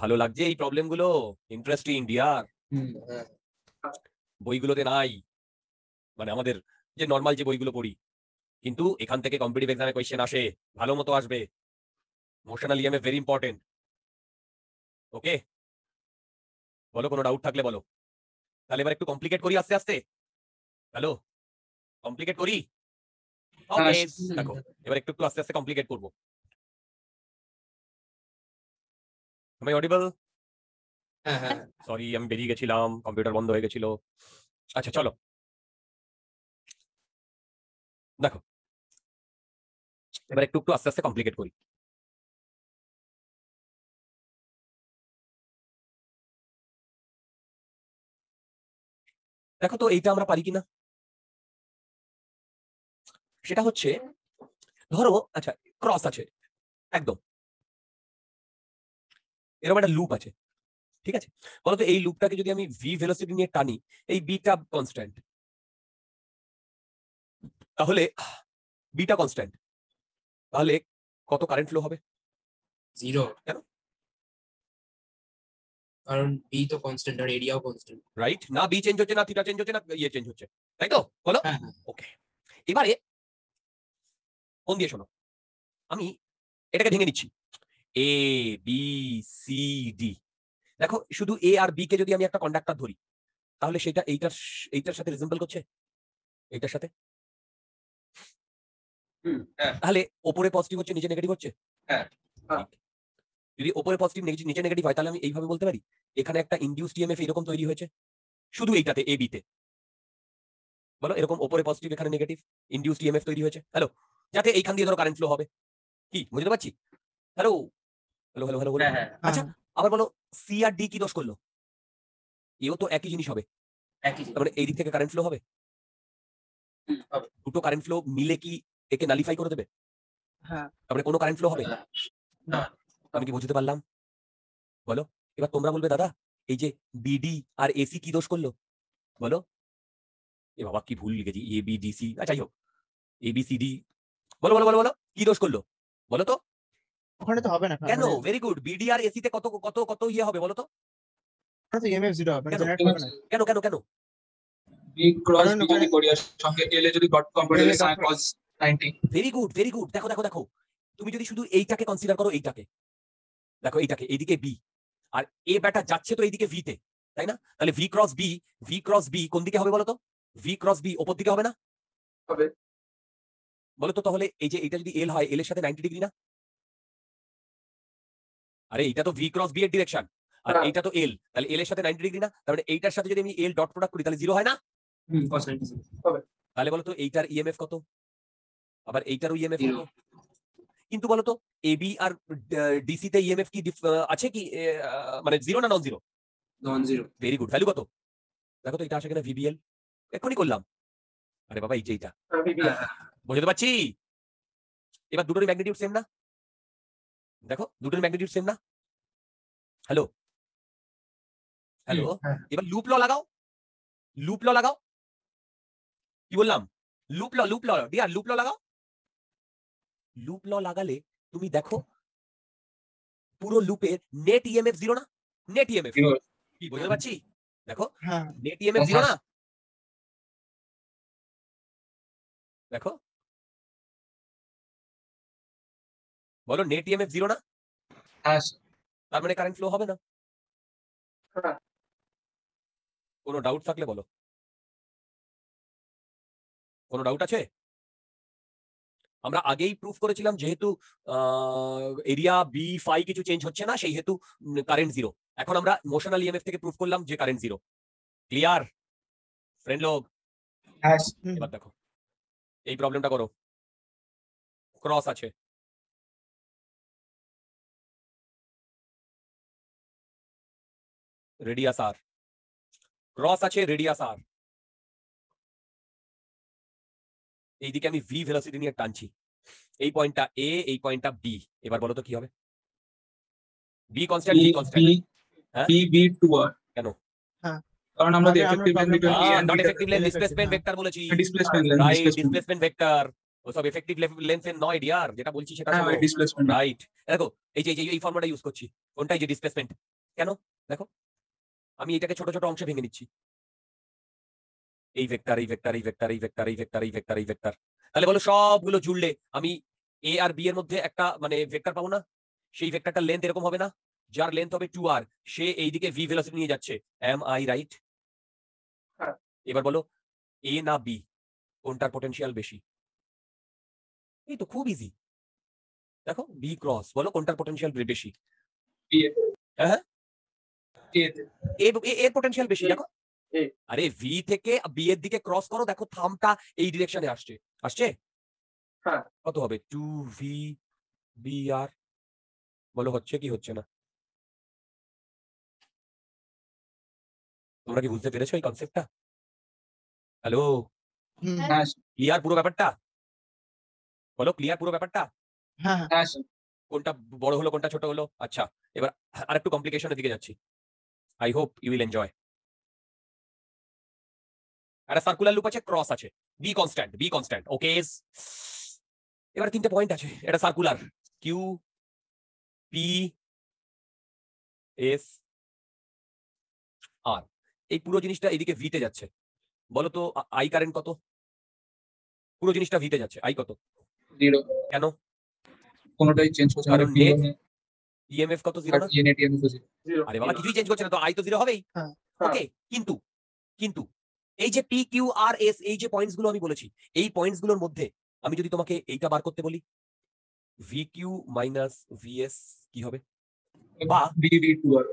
ভালো লাগছে এই প্রবলেম গুলো, ইন্টারেস্টিং ডিয়ার। হ্যাঁ। বইগুলোতে নাই, মানে আমাদের যে নর্মাল যে বইগুলো পড়ি, কিন্তু এখান থেকে কম্পিটিটিভ এক্সামে কোয়েশ্চেন আসে, ভালো মতো আসবে। Motional EMF very important. ওকে, বলো কোনো ডাউট থাকলে বলো। তাহলে এবার একটু কমপ্লিকেট করি আস্তে আস্তে। হ্যালো, কমপ্লিকেট করি? ওকে, দেখো এবার একটু একটু আস্তে আস্তে কমপ্লিকেট করবো। আমি অডিবল? হ্যাঁ। সরি, আমি বেরিয়ে গেছিলাম, কম্পিউটার বন্ধ হয়ে গেছিল। আচ্ছা চলো, দেখো এবার একটু একটু আস্তে আস্তে কমপ্লিকেট করি। দেখো তো এইটা আমরা পারি কিনা। সেটা হচ্ছে, ধরো আচ্ছা ক্রস আছে একদম, এরকম একটা লুপ আছে, ঠিক আছে? বলতো এই লুপটাকে যদি আমি ভি ভেলোসিটি নিয়ে টানি, এই বিটা কনস্ট্যান্ট, তাহলে বিটা কনস্ট্যান্ট, তাহলে কত কারেন্ট ফ্লো হবে? 0। কেন? কারণ বি তো কনস্ট্যান্ট আর এরিয়াও কনস্ট্যান্ট। রাইট, না বি চেঞ্জ হচ্ছে, না থিটা চেঞ্জ হচ্ছে, না ইয়ে চেঞ্জ হচ্ছে, তাই তো বলো? হ্যাঁ। ওকে, এবারে মন দিয়ে শোনো, আমি এটাকে ভেঙে নিচ্ছি, এ বি সি ডি। দেখো, শুধু এ আর বি কে যদি আমি একটা কন্ডাক্টর ধরি, তাহলে সেটা এইটার সাথে রিজেম্বল করছে, এইটার সাথে। হ্যাঁ। তাহলে ওপরে পজিটিভ হচ্ছে, নিচে নেগেটিভ হচ্ছে। হ্যাঁ। ঠিক। যদি ওপরে পজিটিভ নিচে নেগেটিভ হয় তাহলে আমি এইভাবে বলতে পারি এখানে একটা ইনডিউসড ইএমএফ এরকম তৈরি হয়েছে শুধু এইটাতে এ বিতে, বলো এরকম ওপরে পজিটিভ এখানে নেগেটিভ ইনডিউসড ইএমএফ তৈরি হয়েছে। হ্যালো, যাতে এইখান দিয়ে ধরো কারেন্ট ফ্লো হবে, কি বুঝতে পারছি? হ্যালো হ্যালো হ্যালো হ্যালো হ্যাঁ হ্যাঁ আচ্ছা, আবার বলো সি আর ডি কি দোষ করলো? এও তো একই জিনিস হবে, একই তার মানে এই দিক থেকে কারেন্ট ফ্লো হবে। হবে। দুটো কারেন্ট ফ্লো মিলে কি একে নালিফাই করে দেবে? হ্যাঁ। তারপরে কোনো কারেন্ট ফ্লো হবে? না। আমি কি বুঝতে পারলাম বলো? এবার তোমরা বলবে দাদা এই যে বিডি আর এসি কি দোষ করলো বলো? এ বাবা কি ভুল লিখেছি, এ বি ডি সি, আচ্ছা যাই হোক, এ বি সি ডি, বলো বলো বলো বলো কি দোষ করলো বলো তো? ওখানে তো হবে না কেন? ভেরি গুড, বিডি আর এসি তে কত কত কত ইয়ে হবে বলো তো? তো ইএমএফ 0 হবে, কেন? জেনারেট হবে না। কেন কেন কেন? বি ক্রস কারণ বি যদি ওখানে- করি আর সঙ্গে এল এ যদি ডট কম্পিউটার L এ dot cos 90 very good very good, দেখো দেখো দেখো, তুমি যদি শুধু এইটাকে কনসিডার করো, এইটাকে দেখো, এইটাকে এইদিকে বি আর এ ব্যাটা যাচ্ছে তো এইদিকে ভি তে, তাই না? তাহলে ভি ক্রস বি কোন দিকে হবে বলো তো? ভি ক্রস বি ওপর দিকে হবে না? হবে। বলো তো তাহলে এই যে এটা যদি এল হয়, এল এর সাথে 90 ডিগ্রি না? আরে এইটা তো ভি ক্রস বি এর ডিরেকশন আর হ্যাঁ। এইটা তো এল, তাহলে এল এর সাথে 90 ডিগ্রি না? তার মানে এইটার সাথে যদি আমি এল ডট প্রোডাক্ট করি তাহলে 0 হয় না? cos 90 তাহলে বলো তো এইটার ইএমএফ কত, আবার এইটারও ইএমএফ Zero. কত? কিন্তু বলো তো এবি আর ডিসি তে ইএমএফ কি আছে কি মানে 0 না নন 0? Non zero very good, value কত দেখো তো? এটা আসে কিনা ভিবিএল, এক্ষুনি করলাম। আরে বাবা এই যে এইটা VBL বুঝতে পারছি। এবার দুটোরই ম্যাগনিটিউড সেম না? দেখো দুটোর ম্যাগনিটিউড সেম না? হ্যালো হ্যালো, হ্যাঁ। এবার লুপ ল লাগাও, লুপ ল লাগাও, কি বললাম? লুপ ল ডিয়ার, লুপ ল লাগাও। লুপ ল লাগালে তুমি দেখো পুরো লুপের নেট ইএমএফ 0 না? Net EMF Zero. কি বুঝতে পারছি? দেখো হ্যাঁ। নেট ইএমএফ 0 না? দেখো বলো নেট ইএমএফ 0 না? হ্যাঁ তার মানে কারেন্ট ফ্লো হবে না। হ্যাঁ। কোনো ডাউট থাকলে বলো, কোনো ডাউট আছে? আমরা আগেই প্রুফ করেছিলাম যেহেতু এরিয়া বি ফাই কিছু চেঞ্জ হচ্ছে না সেই হেতু কারেন্ট 0। এখন আমরা মোশনাল ইএমএফ থেকে প্রুফ করলাম যে কারেন্ট 0। ক্লিয়ার ফ্রেন্ড লোক? হ্যাঁ এবার দেখো এই প্রবলেমটা করো, ক্রস আছে, রেডিয়াস আর, ক্রস আছে রেডিয়াস আর, এইদিকে আমি ভি ভেলোসিটি নিয়ে টানছি, এই পয়েন্টটা এ, এই পয়েন্টটা বি। এবার বলো তো কি হবে? বি কনস্ট্যান্ট, বি কনস্ট্যান্ট, হ্যাঁ? বি বি টু আর কেন? হ্যাঁ। কারণ আমরা আগে আমরা effective length problem- between A and not B effective length, Effective, displacement হ্যাঁ। ভেক্টর বলেছি। Displacement length right, displacement vector, ওসব এফেক্টিভ লেন্থের নয় ডিয়ার, যেটা বলছি সেটা হ্যাঁ শোনো। ডিসপ্লেসমেন্ট রাইট, দেখো এই যে এই ফর্মুলাটা ইউজ করছি, কোনটাই যে ডিসপ্লেসমেন্ট। কেন? দেখো আমি এটাকে ছোট ছোট অংশে ভেঙে নিচ্ছি, এই ভেক্টর এই ভেক্টর এই ভেক্টর এই ভেক্টর এই ভেক্টর এই ভেক্টর এই ভেক্টর। তাহলে বলো সবগুলো জুড়লে আমি এ আর বি এর মধ্যে একটা মানে ভেক্টর পাবো না? সেই ভেক্টরটার লেন্থ এরকম হবে না? যার লেন্থ হবে 2r, সে এইদিকে ভি ভেলোসিটি নিয়ে যাচ্ছে। Am I right? হ্যাঁ। এবার বলো এ না বি কোনটার পোটেনশিয়াল বেশি? এই তো খুব ইজি, দেখো বি ক্রস, বলো কোনটার পোটেনশিয়াল বেশি? বি হ্যাঁ এ এর পোটেনশিয়াল বেশি, দেখো। A। আরে ভি থেকে বি এর দিকে ক্রস করো, দেখো থামটা এই ডিরেকশনে আসছে, আসছে? হ্যাঁ। কত হবে? 2 ভি বি আর, বলো হচ্ছে কি হচ্ছে না? তোমরা কি বুঝতে পেরেছো এই কনসেপ্টটা? হ্যালো, হুম, হ্যাঁ ক্লিয়ার পুরো ব্যাপারটা? বলো ক্লিয়ার পুরো ব্যাপারটা? হ্যাঁ, হ্যাঁ কোনটা বড় হলো কোনটা ছোট হলো? আচ্ছা এবার আরেকটু কমপ্লিকেশনের দিকে যাচ্ছি, I hope you will enjoy. একটা সার্কুলার লুপ আছে, ক্রস আছে, বি কনস্ট্যান্ট ওকে। এবার তিনটে পয়েন্ট আছে, এটা circular, Q P S R, এই পুরো জিনিসটা এইদিকে ভিতে যাচ্ছে। বলো তো আই কারেন্ট কত? পুরো জিনিসটা ভিতে যাচ্ছে, আই কত? জিরো কেন? কোনোটাই চেঞ্জ হচ্ছে না কারণ বি net ইএমএফ কত? 0 না? আর N A T M zero Zero. আরে বাবা কিছুই চেঞ্জ করছে না তো, আই তো 0 হবেই। হ্যাঁ। ওকে, কিন্তু কিন্তু এই যে পি কিউ আর এস, এই যে পয়েন্টস গুলো আমি বলেছি, এই পয়েন্টস গুলোর মধ্যে আমি যদি তোমাকে এইটা বার করতে বলি, ভি কিউ মাইনাস ভিএস কি হবে? বা VB টু আর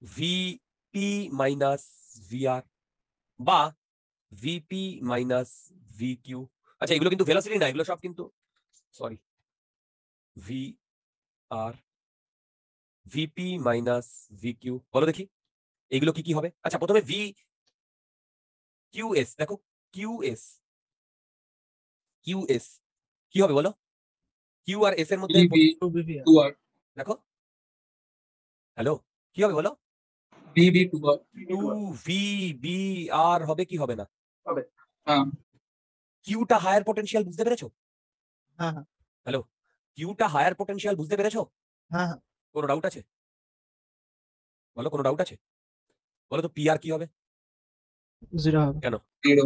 ভিপি মাইনাস ভিআর বা ভিপি মাইনাস ভিকিউ। আচ্ছা এগুলো কিন্তু ভেলোসিটি না, এগুলো সব কিন্তু সরি ভি আর ভিপি মাইনাস ভিকিউ। বলো দেখি এগুলো কি কি হবে। আচ্ছা প্রথমে ভি কিউএস, দেখো কিউএস কিউএস কি হবে বলো, কিউ আর এস এর মধ্যে VB টু আর দেখো, হ্যালো কি হবে বলো, VB টু আর টু ভি বি আর হবে কি হবে না, হ্যাঁ কিউটা হায়ার পটেনশিয়াল বুঝতে পেরেছো, হ্যাঁ হ্যাঁ হ্যালো কিউটা হায়ার পটেনশিয়াল বুঝতে পেরেছো, হ্যাঁ হ্যাঁ কোনো ডাউট আছে বলো, কোনো ডাউট আছে বলো তো পি আর কি হবে, 0 হবে। কেন? জিরো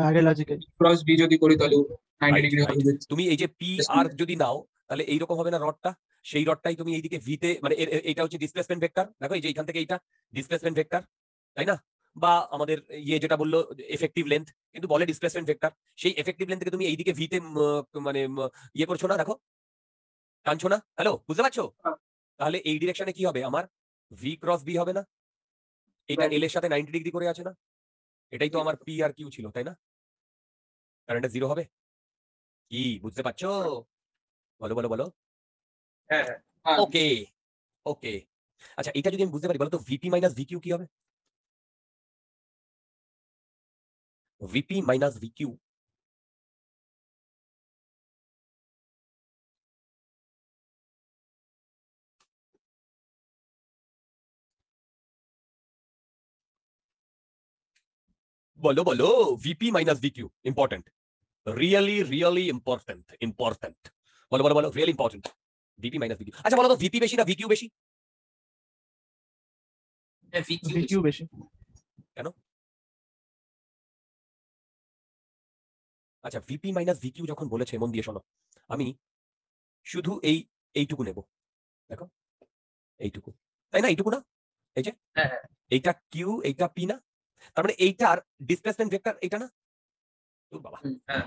আগে লজিকে ক্রস বি যদি করি তাহলে 90 Right, ডিগ্রি right. হবে। তুমি এই যে পি আর যদি নাও তাহলে এইরকম হবে না রডটা, সেই রডটাই তুমি এইদিকে ভিতে মানে এটা হচ্ছে ডিসপ্লেসমেন্ট ভেক্টর, দেখো এই যে এখান থেকে এইটা ডিসপ্লেসমেন্ট ভেক্টর, তাই না? বা আমাদের ইয়ে যেটা বললো এফেক্টিভ লেন্থ, কিন্তু বলে ডিসপ্লেসমেন্ট ভেক্টর, সেই এফেক্টিভ লেন্থ থেকে তুমি এইদিকে ভিতে মানে ইয়ে করছো না, দেখো টানছো না, হ্যালো বুঝতে পারছো? হ্যাঁ। তাহলে এই ডিরেকশনে কি হবে আমার, ভি ক্রস বি হবে না, এটা Right. এল এর সাথে 90 ডিগ্রি করে আছে না, এটাই তো আমার পি আর কিউ ছিল, তাই না? কারণ এটা 0 হবে, কি বুঝতে পারছো? বলো বলো বলো। হ্যাঁ হ্যাঁ ওকে ওকে। আচ্ছা এটা যদি আমি বুঝতে পারি, বলো তো ভিপি মাইনাস ভিকিউ কি হবে, ভিপি মাইনাস ভিকিউ বলো বলো, VP minus VQ important, really really important important, বলো বলো বলো, really important, VP minus VQ. আচ্ছা বলো তো ভিপি বেশি না ভিকিউ বেশি, ভিকিউ বেশি। আচ্ছা ভিপি মাইনাস ভিকিউ যখন বলেছে মন দিয়ে শোনো, আমি শুধু এইটুকু নেব, দেখো এইটুকু, তাই না? এইটুকু না, এই যে হ্যাঁ হ্যাঁ এইটা কিউ এইটা পি না, তার মানে এইটার ডিসপ্লেসমেন্ট ভেক্টর এইটা না, ও বাবা, হ্যাঁ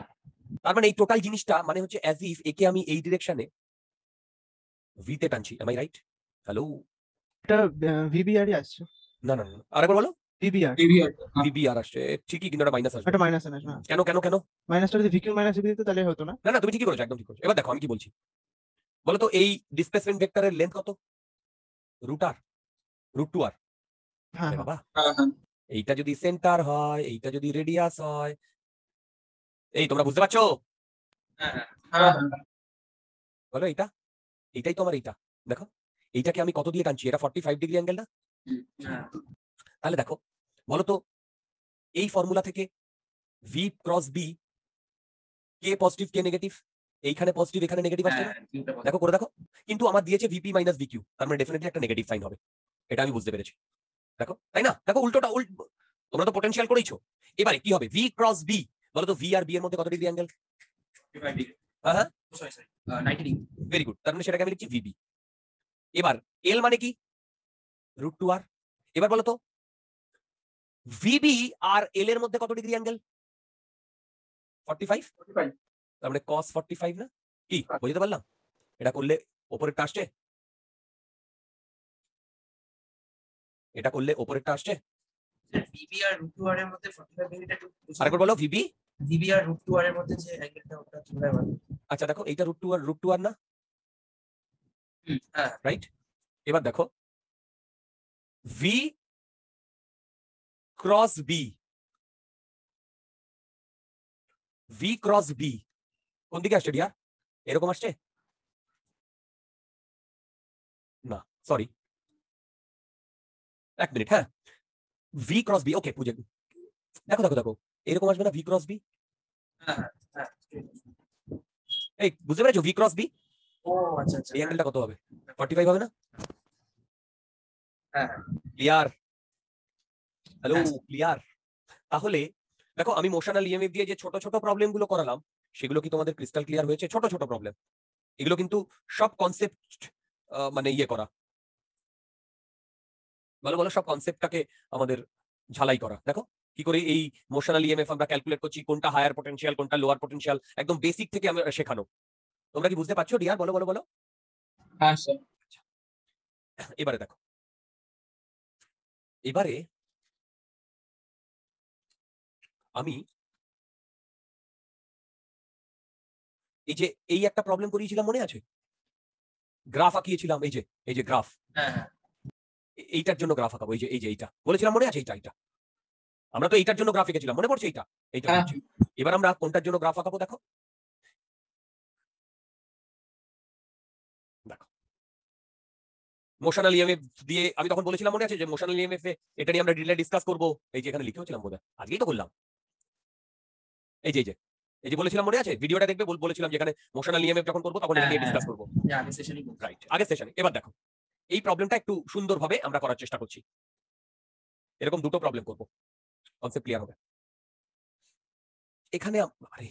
তার মানে এই টোটাল জিনিসটা মানে হচ্ছে অ্যাজ ইফ একে আমি এই ডিরেকশনে ভিতে টানছি, এম আই রাইট? হ্যালো এটা ভিবিআরই আসছে। না না না, আরেকবার বলো, ভিবিআর VB আর ভিবি আর আসছে ঠিকই, কিন্তু এটা মাইনাস আসবে, এটা মাইনাস না, হ্যাঁ কেন কেন কেন? মাইনাসটা যদি ভিকিউ মাইনাস ভিবি দিত তাহলে হতো না। না না তুমি ঠিকই করেছো, একদম ঠিক করেছো। এবার দেখো আমি কি বলছি, বলো তো এই ডিসপ্লেসমেন্ট ভেক্টরের লেন্থ কত, রুট আর, রুট টু আর, হ্যাঁ হ্যাঁ বাবা হ্যাঁ হ্যাঁ এইটা যদি সেন্টার হয়, এইটা যদি রেডিয়াস হয়, এই তোমরা বুঝতে পারছো? হ্যাঁ হ্যাঁ বলো এইটা, এইটাই তো আমার এইটা, দেখো এইটাকে আমি কত দিয়ে টানছি, এটা 45 ডিগ্রি অ্যাঙ্গেল না? হ্যাঁ তাহলে দেখো বলো তো এই ফর্মুলা থেকে ভি ক্রস বি কে পজিটিভ কে নেগেটিভ, এইখানে পজিটিভ এখানে নেগেটিভ আসছে না? দেখো করে দেখো, কিন্তু আমার দিয়েছে ভিপি মাইনাস ভিকিউ, তার মানে ডেফিনেটলি একটা নেগেটিভ সাইন হবে, এটা আমি বুঝতে পেরেছি, দেখো তাই না? দেখো উল্টোটা তোমরা তো পটেনশিয়াল করেইছো, এবারে কি হবে ভি ক্রস বি, বলো তো ভি আর বি এর মধ্যে কত ডিগ্রি অ্যাঙ্গেল? 45 ডিগ্রি হ্যাঁ হ্যাঁ সরি 90 ডিগ্রি ভেরি গুড, তার মানে সেটাকে আমি লিখছি ভিবি। এবার এল মানে কি, রুট টু আর। এবার বলো তো ভিবি আর এল এর মধ্যে কত ডিগ্রি অ্যাঙ্গেল? 45, 45 তার মানে cos 45 না, কি বুঝতে পারলাম? এটা করলে ওপরেরটা আসছে, এটা করলে ওপরেরটা আসছে, ভিবি আর রুট টু আর এর মধ্যে 45 ডিগ্রিটা একটু আরেকবার বলো ভিবি। ভিবি আর রুট টু আর এর মধ্যে যে অ্যাঙ্গেলটা ওটা কিভাবে হবে? আচ্ছা দেখো এইটা রুট টু আর না, হ্যাঁ রাইট? এবার দেখো v cross B, v cross B কোন দিকে আসছে ডিয়ার, এরকম আসছে না, সরি এক মিনিট, হ্যাঁ ভি ক্রস বি, ওকে বুঝে, দেখো দেখো দেখো এরকম আসবে না ভি ক্রস বি, হ্যাঁ হ্যাঁ এই বুঝতে পেরেছো ভি ক্রস বি, ও আচ্ছা আচ্ছা এই অ্যাঙ্গেলটা কত হবে, 45 হবে না? হ্যাঁ ক্লিয়ার, হ্যালো হ্যাঁ। ক্লিয়ার? তাহলে দেখো আমি মোশনাল ইএমএফ দিয়ে যে ছোট ছোট প্রবলেম গুলো করালাম, সেগুলো কি তোমাদের ক্রিস্টাল ক্লিয়ার হয়েছে? ছোট ছোট প্রবলেম, এগুলো কিন্তু সব কনসেপ্ট মানে ইয়ে করা, বলো বলো সব কনসেপ্টটাকে আমাদের ঝালাই করা, দেখো কি করে এই মোশনাল ইএমএফ আমরা ক্যালকুলেট করছি, কোনটা হায়ার পটেনশিয়াল কোনটা লোয়ার পটেনশিয়াল, একদম বেসিক থেকে আমরা শেখানো। তোমরা কি বুঝতে পারছো ডিয়ার, বলো বলো বলো। হ্যাঁ স্যার। এবারে দেখো, এবারে আমি এই যে এই একটা প্রবলেম করিয়েছিলাম মনে আছে, গ্রাফ আঁকিয়েছিলাম, এই যে গ্রাফ, হ্যাঁ হ্যাঁ এইটার জন্য গ্রাফ আঁকাবো, এই যে এইটা বলেছিলাম মনে আছে, এইটা আমরা তো এইটার জন্য গ্রাফ এঁকেছিলাম, মনে পড়ছে? এইটা হ্যাঁ। হচ্ছে। এবার আমরা কোনটার জন্য গ্রাফ আঁকাবো দেখো, দেখো মোশনাল ইএমএফ দিয়ে আমি তখন বলেছিলাম মনে আছে যে মোশনাল ইএমএফ এ এটা নিয়ে আমরা ডিটেইলে ডিসকাস করব, এই যে এখানে লিখেওছিলাম বোধহয়, আজকেই তো করলাম, এই যে বলেছিলাম মনে আছে, ভিডিওটা দেখবে, বলেছিলাম যে এখানে মোশনাল ইএমএফ যখন করবো তখন এটা নিয়ে হ্যাঁ, ডিসকাস করবো, আগের সেশনই বলছি। রাইট, আগের সেশনে। এবার দেখো এই প্রবলেমটা একটু সুন্দরভাবে আমরা করার চেষ্টা করছি, এরকম দুটো প্রবলেম করব, কনসেপ্ট ক্লিয়ার হবে। এখানে আরে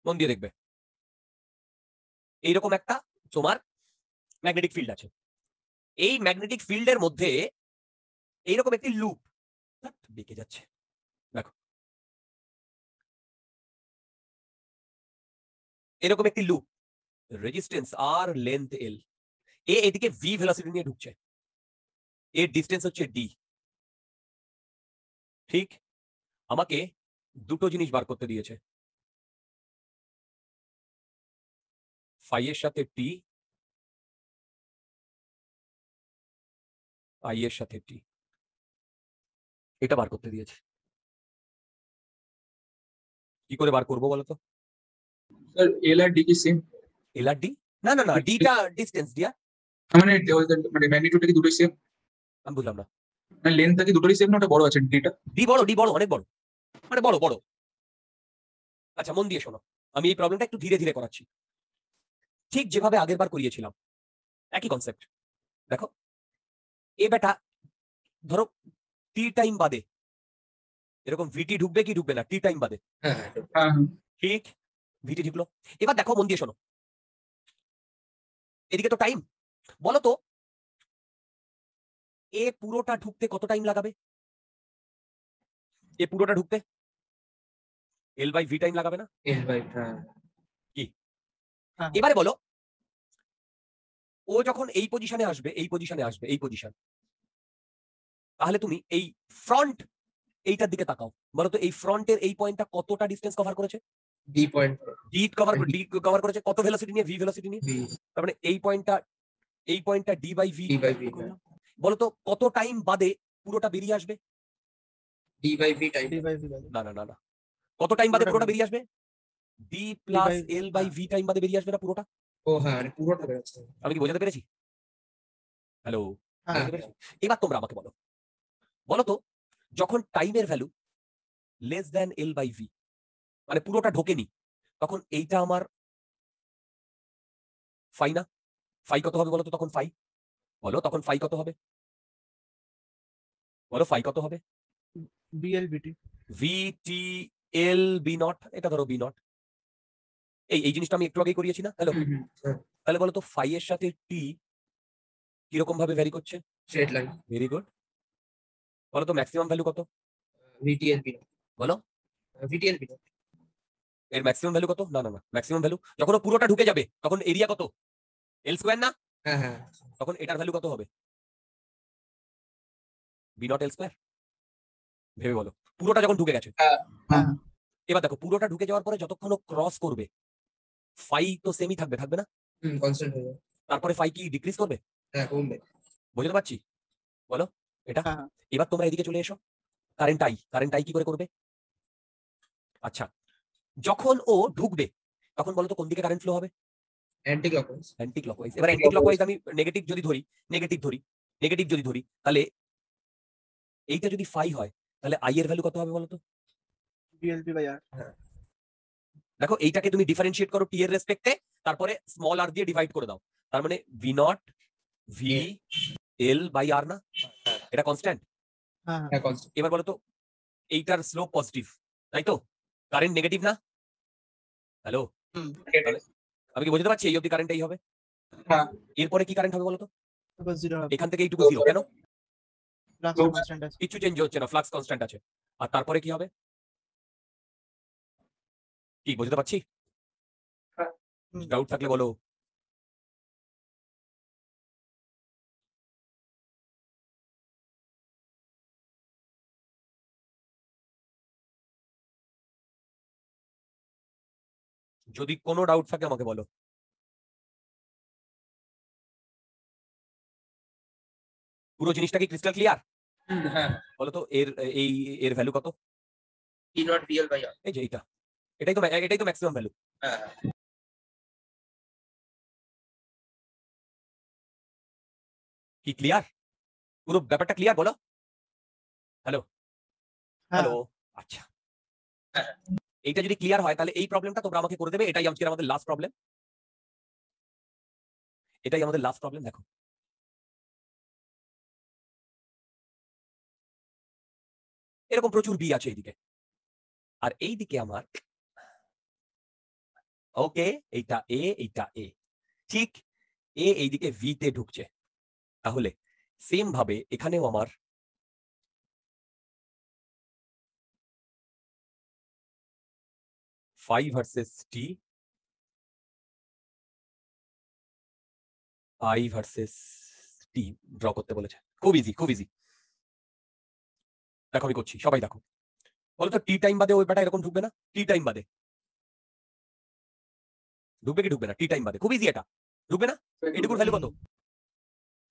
মন দিয়ে দেখবে, এইরকম একটা তোমার ম্যাগনেটিক ফিল্ড আছে, এই ম্যাগনেটিক ফিল্ডের মধ্যে এইরকম একটি লুপ বেঁকে যাচ্ছে, দেখো এরকম একটি লুপ, রেজিস্ট্যান্স আর, লেন্থ এল, এদিকে ভি ভেলোসিটি নিয়ে ঢুকছে, এর ডিস্টেন্স হচ্ছে ডি। ঠিক, আমাকে দুটো জিনিস বার করতে দিয়েছে, ফাই এর সাথে টি, আই এর সাথে টি, এটা বার করতে দিয়েছে। কি করে বার করবো বলতো? স্যার এল আর ডি কি সেম? এল আর ডি, না না না, ডিটা ডিস্টেন্স দিয়া, মানে মানে ম্যাগনিটিউডটা কি দুটোই সেম? আমি বুঝলাম না। মানে লেন্থটা কি দুটোই সেম না ওটা বড় আছে ডিটা? ডি বড়, অনেক বড়, মানে বড় বড়। আচ্ছা মন দিয়ে শোনো, আমি এই প্রবলেমটা একটু ধীরে ধীরে করাচ্ছি, ঠিক যেভাবে আগের বার করিয়েছিলাম, একই কনসেপ্ট। দেখো এ বেটা, ধরো টি টাইম বাদে এরকম ভিটি ঢুকবে কি ঢুকবে না, টি টাইম বাদে, হ্যাঁ হ্যাঁ হ্যাঁ ঠিক, ভিটি ঢুকলো। এবার দেখো মন দিয়ে শোনো, এদিকে তো টাইম, বলো তো এ পুরোটা ঢুকতে কত টাইম লাগাবে? এ পুরোটা ঢুকতে এল বাই ভি টাইম লাগাবে না? এল বাই হ্যাঁ এবারে বলো, ও যখন এই পজিশনে আসবে, এই পজিশন, তাহলে তুমি এই ফ্রন্ট এইটার দিকে তাকাও, বলো তো এই ফ্রন্টের এই পয়েন্টটা কতটা ডিস্টেন্স কভার করেছে? ডি পয়েন্ট ডি কভার করেছে কত ভেলোসিটি নিয়ে? ভি ভেলোসিটি নিয়ে। বি তার মানে এই পয়েন্টটা d by v. D by v বলো তো কত টাইম বাদে পুরোটা বেরিয়ে আসবে? ডি বাই ভি টাইম না না না না, কত টাইম বাদে পুরোটা বেরিয়ে আসবে? D plus by- l by v time বাদে বেরিয়ে আসবে না পুরোটা? ও হ্যাঁ মানে পুরোটা বেরোচ্ছে। আমি কি বোঝাতে পেরেছি? হ্যালো, হ্যাঁ, বোঝাতে পেরেছি? এবার তোমরা আমাকে বলো তো যখন টাইমের value less than l by v, মানে পুরোটা ঢোকেনি, তখন এইটা আমার ফাই না? ফাই কত হবে বলো তো তখন? ফাই বলো, তখন ফাই কত হবে? বলো ফাই কত হবে? BLBT V T L B naught, এটা ধরো বি নট, এই জিনিসটা আমি একটু আগেই করিয়েছি না? হ্যালো, তাহলে বলো তো ফাই এর সাথে টি কিরকম ভাবে ভ্যারি করছে? Straight line very good. বলো তো ম্যাক্সিমাম ভ্যালু কত? ভিটিএল বি বলো ভিটিএল বি এর ম্যাক্সিমাম ভ্যালু কত? না না না, ম্যাক্সিমাম ভ্যালু যখন ও পুরোটা ঢুকে যাবে তখন এরিয়া কত? এল স্কোয়ার না? হ্যাঁ হ্যাঁ তখন এটার ভ্যালু কত হবে? B naught l square. ভেবে বলো, পুরোটা যখন ঢুকে গেছে। হ্যাঁ। এবার দেখো পুরোটা ঢুকে যাওয়ার পরে যতক্ষণ ক্রস করবে ফাই তো সেমই থাকবে না? কনস্ট্যান্ট হয়ে যাবে। তারপরে ফাই কি ডিক্রিজ করবে? হ্যাঁ কমবে। বুঝতে পারছি? বলো এটা। হ্যাঁ। এবার তোমরা এদিকে চলে এসো, কারেন্ট আই কি করে করবে? আচ্ছা, যখন ও ঢুকবে তখন বলো তো কোন দিকে কারেন্ট ফ্লো হবে? Anti clockwise anti clockwise. এবার অ্যান্টি ক্লকওয়াইজ আমি নেগেটিভ যদি ধরি, তাহলে এইটা যদি ফাই হয় তাহলে আই এর ভ্যালু কত হবে বলো তো? বিএলবি বাই আর। দেখো এইটাকে তুমি ডিফারেন্সিয়েট করো টি এর রেসপেক্টে, তারপরে স্মল আর দিয়ে ডিভাইড করে দাও, তার মানে V naught V L by R না? এটা কনস্ট্যান্ট। হ্যাঁ হ্যাঁ কনস্ট্যান্ট এবার বলো তো এইটার স্লোপ পজিটিভ, তাই তো? কারেন্ট নেগেটিভ না? হ্যালো, হুম, আমি কি বুঝতে পারছি এই অবধি কারেন্ট এই হবে? হ্যাঁ। এরপরে কি কারেন্ট হবে বলো তো? তারপর জিরো হবে, এখান থেকে এইটুকু জিরো, কেন? ফ্লাক্সটা কনস্ট্যান্ট আছে। কিচ্ছু চেঞ্জ হচ্ছে না, ফ্লাক্স কনস্ট্যান্ট আছে। আর তারপরে কি হবে? কি বুঝতে পারছি? হ্যাঁ। ডাউট থাকলে বলো। যদি কোনো ডাউট থাকে আমাকে বলো। পুরো জিনিসটা কি ক্রিস্টাল ক্লিয়ার? হ্যাঁ, বলো তো এই এর ভ্যালু কত? E not VL by R. এই যে এইটা, এটাই তো ম্যাক্সিমাম ভ্যালু। হ্যাঁ, কি ক্লিয়ার? পুরো ব্যাপারটা ক্লিয়ার বলো। হ্যালো হ্যাঁ, হ্যালো, আচ্ছা। এইটা যদি ক্লিয়ার হয় তাহলে এই প্রবলেমটা তোমরা আমাকে করে দেবে। এটাই আজকের আমাদের লাস্ট প্রবলেম। এটাই আমাদের লাস্ট প্রবলেম। দেখো, এরকম প্রচুর বি আছে এইদিকে, আর এইদিকে আমার ওকে, এইটা এ, এইটা এ, ঠিক এ এইদিকে ভি তে ঢুকছে। তাহলে সেম ভাবে এখানেও আমার phi versus t, I versus t draw করতে বলেছে। খুব ইজি, খুব ইজি। দেখো আমি করছি, সবাই দেখো। বলো তো টি টাইম বাদে ওই ব্যাটা এরকম ঢুকবে না? টি টাইম বাদে ঢুকবে কি ঢুকবে না? টি টাইম বাদে খুব ইজি, এটা ঢুকবে না? এটুকুর ভ্যালু কত?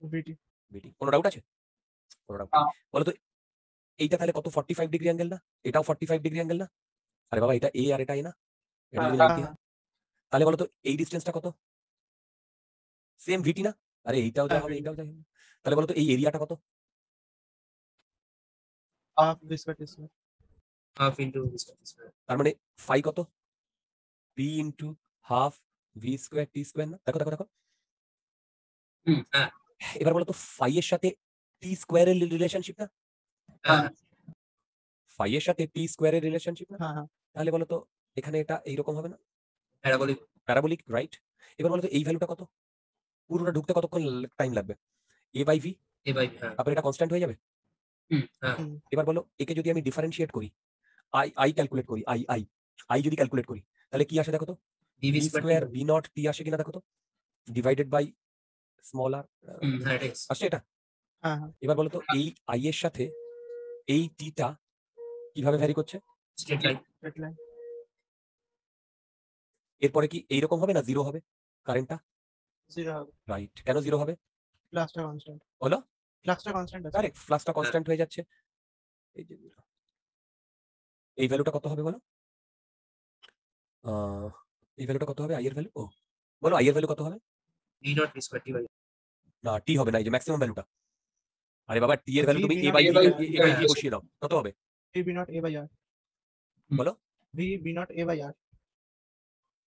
ভিটি বিটি, কোনো ডাউট আছে? কোনো ডাউট? হ্যাঁ। বলো তো এইটা তাহলে কত? 45 ডিগ্রি অ্যাঙ্গেল না? এটাও 45 ডিগ্রি অ্যাঙ্গেল না? আরে বাবা, এটা এ আর এটা এ না? এটা যদি হ্যাঁ, 90 হয়, তাহলে বলো তো এই ডিস্টেন্সটা কত? সেম ভিটি না? আরে এইটাও যা হ্যাঁ, হবে, VT এইটাও যা হবে। তাহলে বলো তো এই এরিয়াটা কত? Half V square T square. half into V square. তার মানে ফাই কত? P into half V square T square না? দেখো দেখো দেখো, হ্যাঁ, এবার বলো তো ফাই এর সাথে টি স্কোয়ারের রিলেশনশিপ না? হ্যাঁ, ফাই এর সাথে টি স্কোয়ারের রিলেশনশিপ না? হ্যাঁ, হ্যাঁ, তাহলে বলো তো এখানে এটা এইরকম হবে না? parabolic. Parabolic, right? এবার বলো তো এই ভ্যালুটা কত? পুরোটা ঢুকতে কতক্ষণ টাইম লাগবে? A by V, A by V. হ্যাঁ, তারপর এটা কনস্ট্যান্ট হয়ে যাবে। হ্যাঁ, এবার বলো একে যদি আমি ডিফারেন্সিয়েট করি, আই ক্যালকুলেট করি, আই যদি ক্যালকুলেট করি, তাহলে কি আসে দেখো তো? DV B square. Square B naught T আসে কিনা দেখো তো, ডিভাইডেড বাই স্মল আর। হ্যাঁ, it is. আসছে এটা? হ্যাঁ, হ্যাঁ, এবার বলো তো এই আই এর সাথে এই টিটা কিভাবে ভ্যারি করছে? Straight line. Straight line. এরপরে কি এইরকম হবে না জিরো হবে কারেন্টটা? জিরো হবে, রাইট, কেন জিরো হবে? ফ্লাক্সটা কনস্ট্যান্ট। বলো। ফ্লাক্সটা কনস্ট্যান্ট আছে। কারেক্ট, ফ্লাক্সটা কনস্ট্যান্ট হয়ে যাচ্ছে। এই যে zero। এই ভ্যালুটা কত হবে বলো? এই ভ্যালুটা কত হবে? আই এর ভ্যালু, ও বলো আই এর ভ্যালু কত হবে? V not V square T by. না, টি হবে না, এই যে ম্যাক্সিমাম ভ্যালুটা। আরে বাবা, টি এর ভ্যালু V তুমি B A not by A V by A by V R. বসিয়ে দাও, কত হবে? V B naught A by R. বলো। V B naught A by R.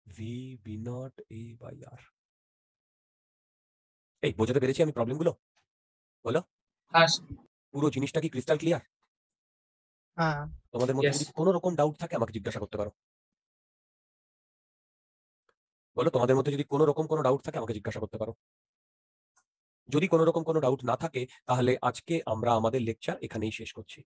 V B naught A by R. এই বোঝাতে পেরেছি আমি প্রবলেমগুলো? বলো, হ্যাঁ, পুরো জিনিসটা কি ক্রিস্টাল ক্লিয়ার? হ্যাঁ, তোমাদের মধ্যে Yes. যদি কোনো রকম ডাউট থাকে আমাকে জিজ্ঞাসা করতে পারো। বলো, তোমাদের মধ্যে যদি কোনো রকম কোনো ডাউট থাকে আমাকে জিজ্ঞাসা করতে পারো। যদি কোনো রকম কোনো ডাউট না থাকে তাহলে আজকে আমরা আমাদের লেকচার এখানেই শেষ করছি।